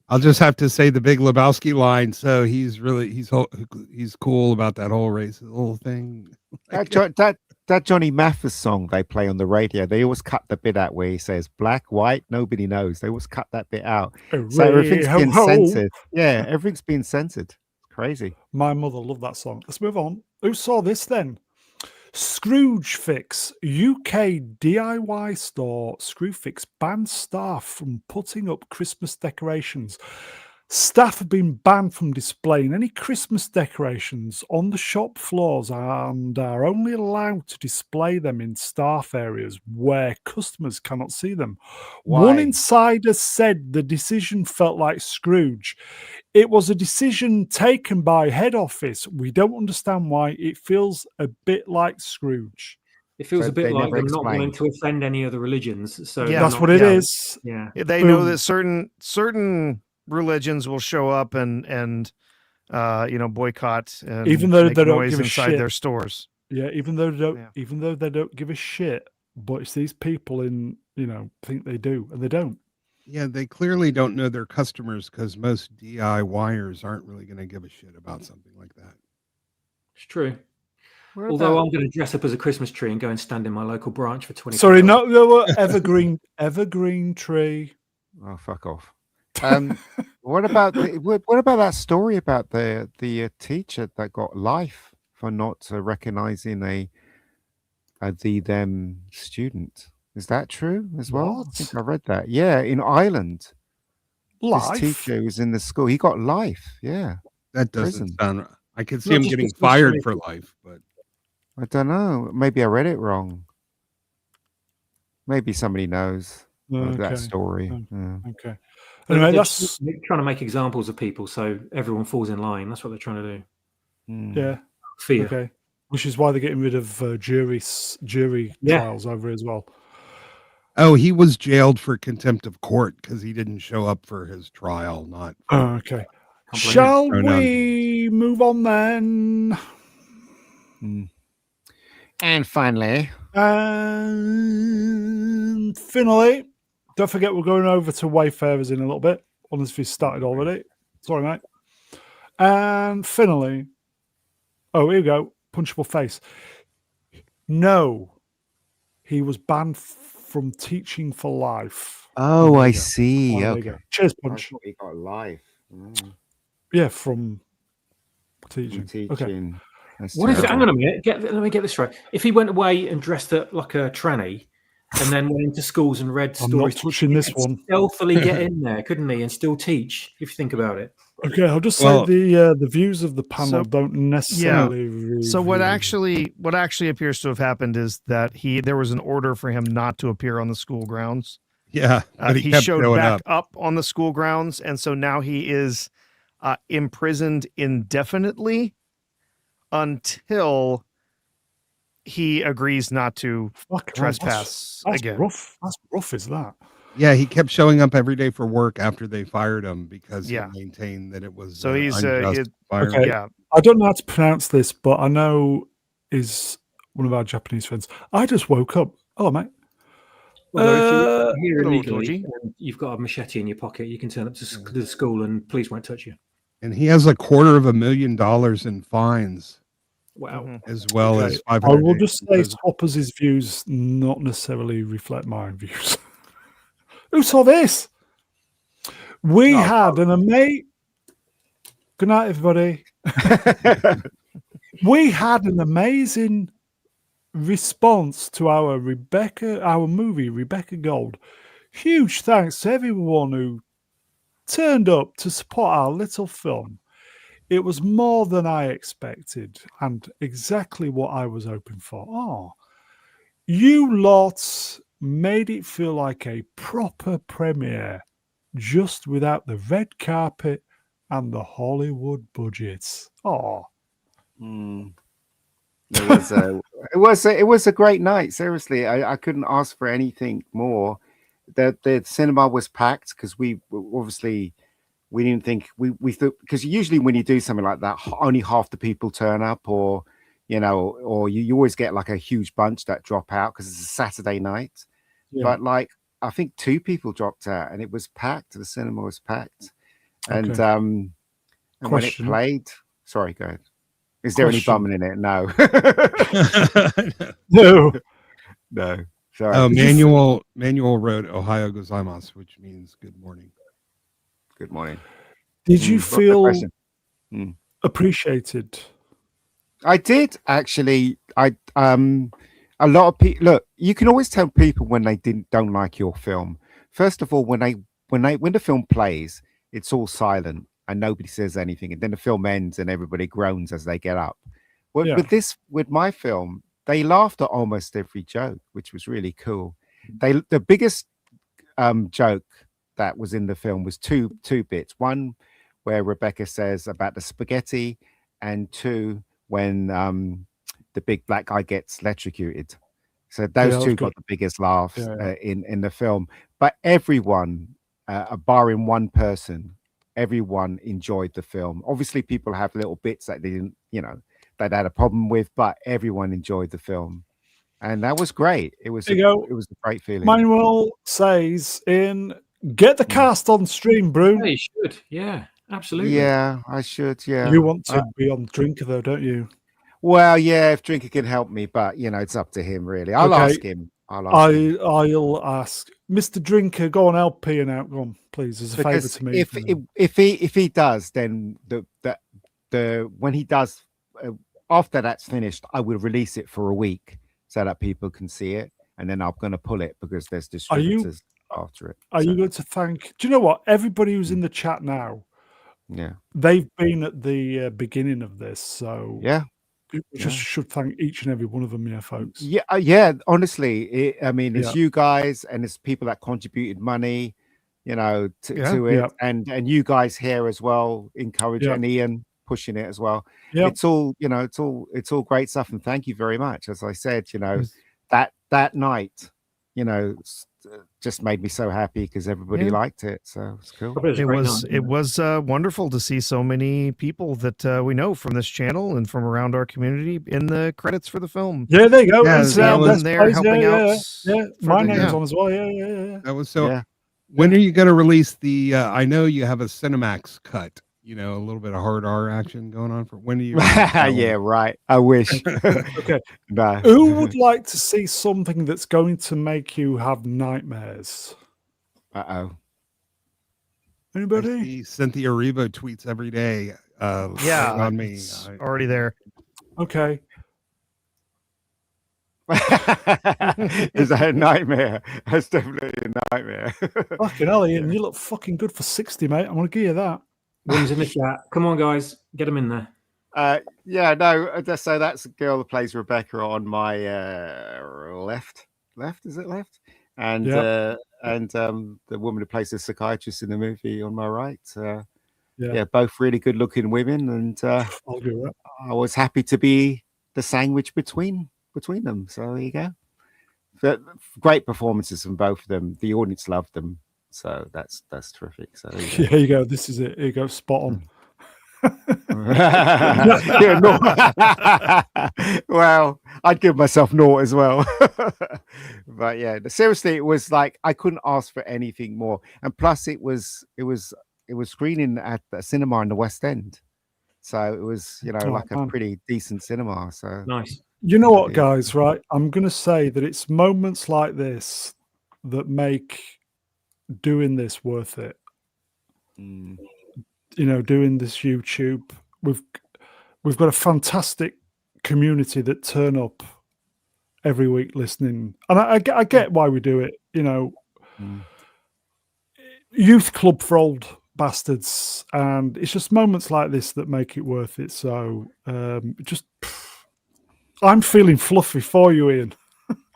I'll just have to say the Big Lebowski line. So he's cool about that whole whole thing. That Johnny Mathis song they play on the radio, they always cut the bit out where he says black, white, nobody knows. They always cut that bit out. So everything's Hooray, being ho, ho. censored. Yeah, everything's being censored. It's crazy. My mother loved that song. Let's move on. Who saw this then? Scrooge Fix, UK DIY store. Scrooge Fix bans staff from putting up Christmas decorations. Staff have been banned from displaying any Christmas decorations on the shop floors and are only allowed to display them in staff areas where customers cannot see them. One Why? insider said the decision felt like Scrooge. It was a decision taken by head office. We don't understand why. It feels a bit like Scrooge. It feels So a bit they like never them not wanting explained. to offend any other religions. So Yeah. they're That's not- what it yeah. is. Yeah. They know Boom. that certain religions will show up and boycott and Even though make they don't noise give a inside shit. their stores. Yeah, even though Yeah. they don't give a shit, but it's these people think they do, and they don't. Yeah, they clearly don't know their customers because most DIYers aren't really going to give a shit about something like that. It's true. What Although about- I'm going to dress up as a Christmas tree and go and stand in my local branch for 20. Sorry, no, evergreen tree. Oh, fuck off. What about that story about the teacher that got life for not recognizing the them student? Is that true as well? I think What? I read that. Yeah, in Ireland, this Life. teacher who was in the school. He got life. Yeah, That doesn't Prison. sound. I could see Not him just getting Christmas fired tree. for life, but I don't know. Maybe I read it wrong. Maybe somebody knows of that Okay. story. Oh. Yeah. Okay. They're Anyway, just that's trying to make examples of people so everyone falls in line. That's what they're trying to do. Mm. yeah. Fear. Okay. Which is why they're getting rid of jury Yeah. trials over here as well. oh, he was jailed for contempt of court because he didn't show up for his trial. Not Oh, okay. Can't blame Shall Oh, no. we move on then? Mm. And finally, And finally, don't forget we're going over to Wayfarers in a little bit. Unless we started already. Sorry, mate. And finally, oh, here we go. Punchable face. No, he was banned from teaching for life. oh, There I you go. see. Oh, there you Okay. go. Cheers, I Punch. thought he got life. Mm. Yeah, from From teaching. Okay. teaching. That's What if? terrible. Hang on a minute. Let me get this right. If he went away and dressed up like a tranny, and then went into schools and read I'm not stories, touching he this could one. stealthily get in there, couldn't he, and still teach? If you think about it. Okay, I'll just say Well- the views of the panel So- don't necessarily. So what review- actually appears to have happened is that there was an order for him not to appear on the school grounds. yeah, but He kept showed showing back up. up on the school grounds, and so now he is imprisoned indefinitely until he agrees not to Fuck, that's trespass That's again. rough. That's rough, is that? Yeah, he kept showing up every day for work after they fired him because Yeah. he maintained that it was So he's, unjust firing. Okay. Yeah, I don't know how to pronounce this, but I know is one of our Japanese friends. I just woke up. Hello, mate. Although if you're here hello, illegally Georgie. and you've got a machete in your pocket, you can turn up to the school and police won't touch you. And he has $250,000 in fines Wow. Mhm. as well Okay. as I 500 will days just in say prison. Swappers' views not necessarily reflect my views. Who saw this? We No, had an amazing. Good night, everybody. We had an amazing response to our movie, Rebecca Gold. Huge thanks to everyone who turned up to support our little film. It was more than I expected and exactly what I was hoping for. Oh, you lots made it feel like a proper premiere, just without the red carpet and the Hollywood budgets. Oh, Mm. It was a great night. Seriously, I couldn't ask for anything more. The cinema was packed because obviously we didn't think we thought, because usually when you do something like that, only half the people turn up, or or you always get like a huge bunch that drop out because it's a Saturday night. yeah. But like I think 2 people dropped out, and it was packed. The cinema was packed, and Okay. and when it Question. played, sorry, go ahead. Is there any Question. bumming in it? No. No. No. Sorry. Oh, Manuel wrote Ohio gozaimasu, which means good morning. Good morning. Did you What's the feel question? appreciated? I did actually. A lot of people look. You can always tell people when they don't like your film. First of all, when the film plays, it's all silent and nobody says anything, and then the film ends and everybody groans as they get up. Well, Yeah. with my film, they laughed at almost every joke, which was really cool. The biggest joke that was in the film was two bits. One where Rebecca says about the spaghetti, and 2 when the big black guy gets electrocuted. So those that was 2 good. got the biggest laughs Yeah. in the film. But everyone, barring one person, everyone enjoyed the film. Obviously, people have little bits that they didn't, that they had a problem with, but everyone enjoyed the film, and that was great. It was There you go. it was a great feeling. Manuel says get the cast on stream, Brew. Yeah, you should. Yeah, absolutely. Yeah, I should. Yeah, You want to be on Drinker though, don't you? well, yeah, if Drinker can help me, but it's up to him really. I'll Okay. ask him. I'll ask Mr. Drinker. Go on, help Ian out. Go on, please, as a favour because to me. if he does, then the when he does, after that's finished, I will release it for a week so that people can see it, and then I'm going to pull it because there's distributors after it. Are you going to thank? Do you know what? Everybody who's in the chat now, Yeah, they've been at the beginning of this, so yeah. we just should thank each and every one of them, yeah, folks. Yeah, yeah. Honestly, I mean, it's Yeah. you guys, and it's people that contributed money, to it, Yeah. and you guys here as well, encourage Yeah. and Ian pushing it as well. Yeah. It's all, it's all great stuff, and thank you very much. As I said, that night, just made me so happy because everybody liked it, so it's cool. It was wonderful to see so many people that we know from this channel and from around our community in the credits for the film. Yeah, there you go. Yeah, It's, that was- in there helping out. Yeah, for my the- name's yeah. on as well. Yeah. That was so. Yeah. When are you going to release the? I know you have a Cinemax cut. A little bit of hard R action going on. For when are you? Yeah, right. I wish. Okay. No. Who would like to see something that's going to make you have nightmares? Uh-oh. Anybody? I see Cynthia Erivo tweets every day. Yeah, on me. it's already there. Okay. Is that a nightmare? That's definitely a nightmare. Fucking hell, Ian, you look fucking good for 60, mate. I'm going to give you that. Wins in the chat. Come on, guys, get them in there. Yeah, no. So that's the girl that plays Rebecca on my left. Left, is it left? And Yeah. the woman who plays the psychiatrist in the movie on my right. Yeah. Both really good-looking women, and I'll do that. I was happy to be the sandwich between them. So there you go. But great performances from both of them. The audience loved them, so that's terrific. So there you go. Here you go. This is it. Here you go. Spot on. Yeah, no. Well, I'd give myself naught as well. But yeah, seriously, it was like I couldn't ask for anything more. And plus, it was screening at the cinema in the West End, so it was like a pretty decent cinema. So Nice. You know what, guys, right? I'm going to say that it's moments like this that make doing this worth it? Mm. You know, doing this YouTube. We've got a fantastic community that turn up every week listening, and I get why we do it. You know, Mm. youth club for old bastards, and it's just moments like this that make it worth it. So I'm feeling fluffy for you, Ian.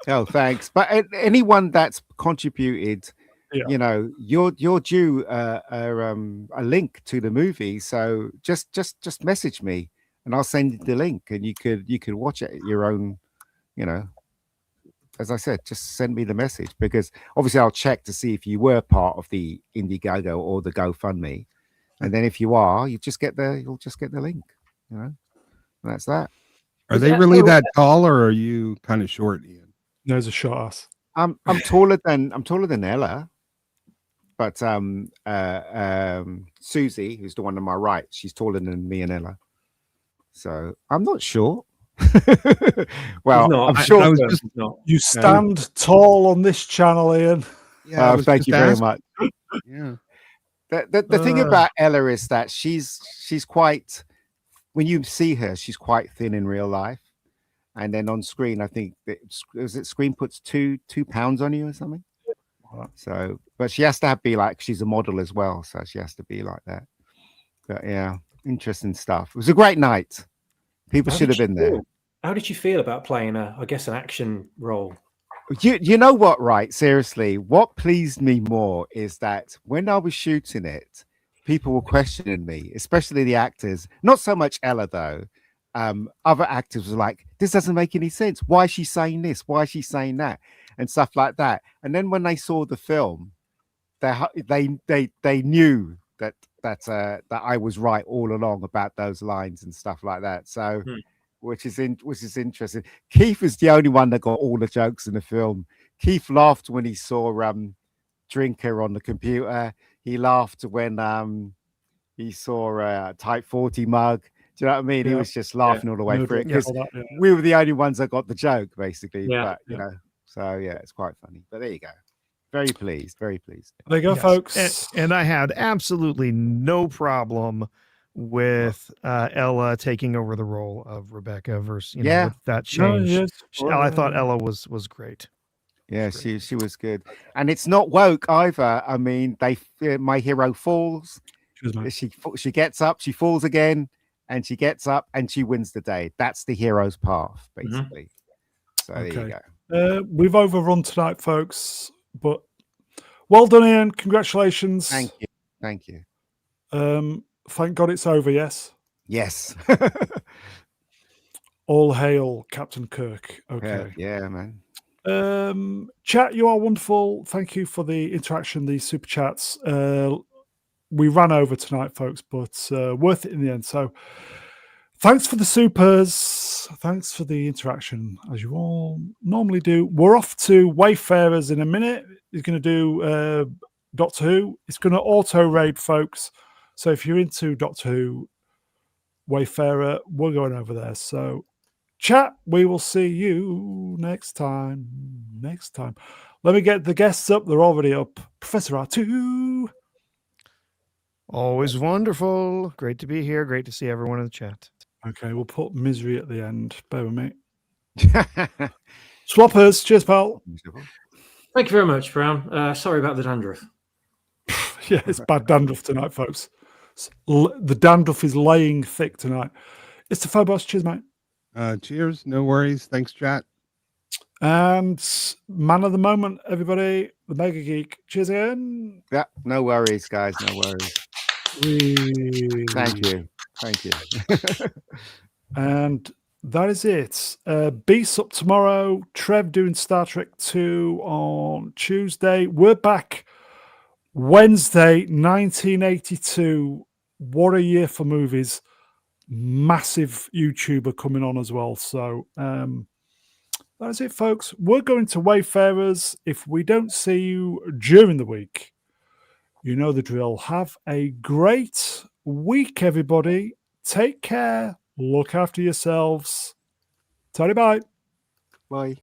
Oh, thanks. But anyone that's contributed, Yeah. you know, you're due a link to the movie. So just message me, and I'll send you the link, and you could watch it at your own. You know, as I said, just send me the message, because obviously I'll check to see if you were part of the Indiegogo or the GoFundMe, and then if you are, you'll just get the link. You know, and that's that. Are they really that tall, or are you kind of short, Ian? There's a shot ass. I'm taller than Ella, but Susie, who's the one on my right, she's taller than me and Ella. So I'm not short. Well, not. I'm sure. I was just, not. You stand tall on this channel, Ian. yeah, I was Thank just you very asking. much. Yeah. The thing about Ella is that she's quite, when you see her, she's quite thin in real life, and then on screen, I think screen puts 2 pounds on you or something. So, but she has to be like, she's a model as well, so she has to be like that. But yeah, interesting stuff. It was a great night. People should have been there. How did you feel about playing an action role? You know what, right? Seriously, what pleased me more is that when I was shooting it, people were questioning me, especially the actors. Not so much Ella, though. Other actors were like, this doesn't make any sense. Why is she saying this? Why is she saying that? And stuff like that. And then when they saw the film, they knew that I was right all along about those lines and stuff like that. So which is interesting. Keith is the only one that got all the jokes in the film. Keith laughed when he saw Drinker on the computer. He laughed when he saw a Type 40 mug. Do you know what I mean? He was just laughing all the way through it, because we were the only ones that got the joke, basically. But you know, so yeah, it's quite funny. But there you go. Very pleased. Very pleased. There you go, folks. And I had absolutely no problem with Ella taking over the role of Rebecca versus, you know, with that change. I thought Ella was great. Yeah, she was good. And it's not woke either. I mean, my hero falls. She gets up, she falls again, and she gets up and she wins the day. That's the hero's path, basically. So there you go. We've overrun tonight, folks, but well done, Ian. Congratulations. Thank you. Thank God it's over. Yes. All hail Captain Kirk. Okay. Yeah, man. Chat, you are wonderful. Thank you for the interaction, these super chats. We ran over tonight, folks, but worth it in the end. So thanks for the supers. Thanks for the interaction, as you all normally do. We're off to Wayfarers in a minute. He's going to do Doctor Who. It's going to auto raid, folks. So if you're into Doctor Who, Wayfarer, we're going over there. So chat, we will see you next time. Let me get the guests up. They're already up. Professor R2. Always wonderful. Great to be here. Great to see everyone in the chat. Okay, we'll put misery at the end. Bear with me. Swappers. Cheers, pal. Thank you very much, Brown. Sorry about the dandruff. Yeah, it's bad dandruff tonight, folks. The dandruff is laying thick tonight. It's the Phobos. Cheers, mate. Cheers. No worries. Thanks, chat. And man of the moment, everybody, the Mega Geek. Cheers again. Yeah, no worries, guys. No worries. Thank you. And that is it. Beast up tomorrow. Trev doing Star Trek 2 on Tuesday. We're back Wednesday, 1982. What a year for movies. Massive YouTuber coming on as well. So that's it, folks. We're going to Wayfarers. If we don't see you during the week, you know the drill. Have a great week, everybody. Take care. Look after yourselves. Tally bye. Bye.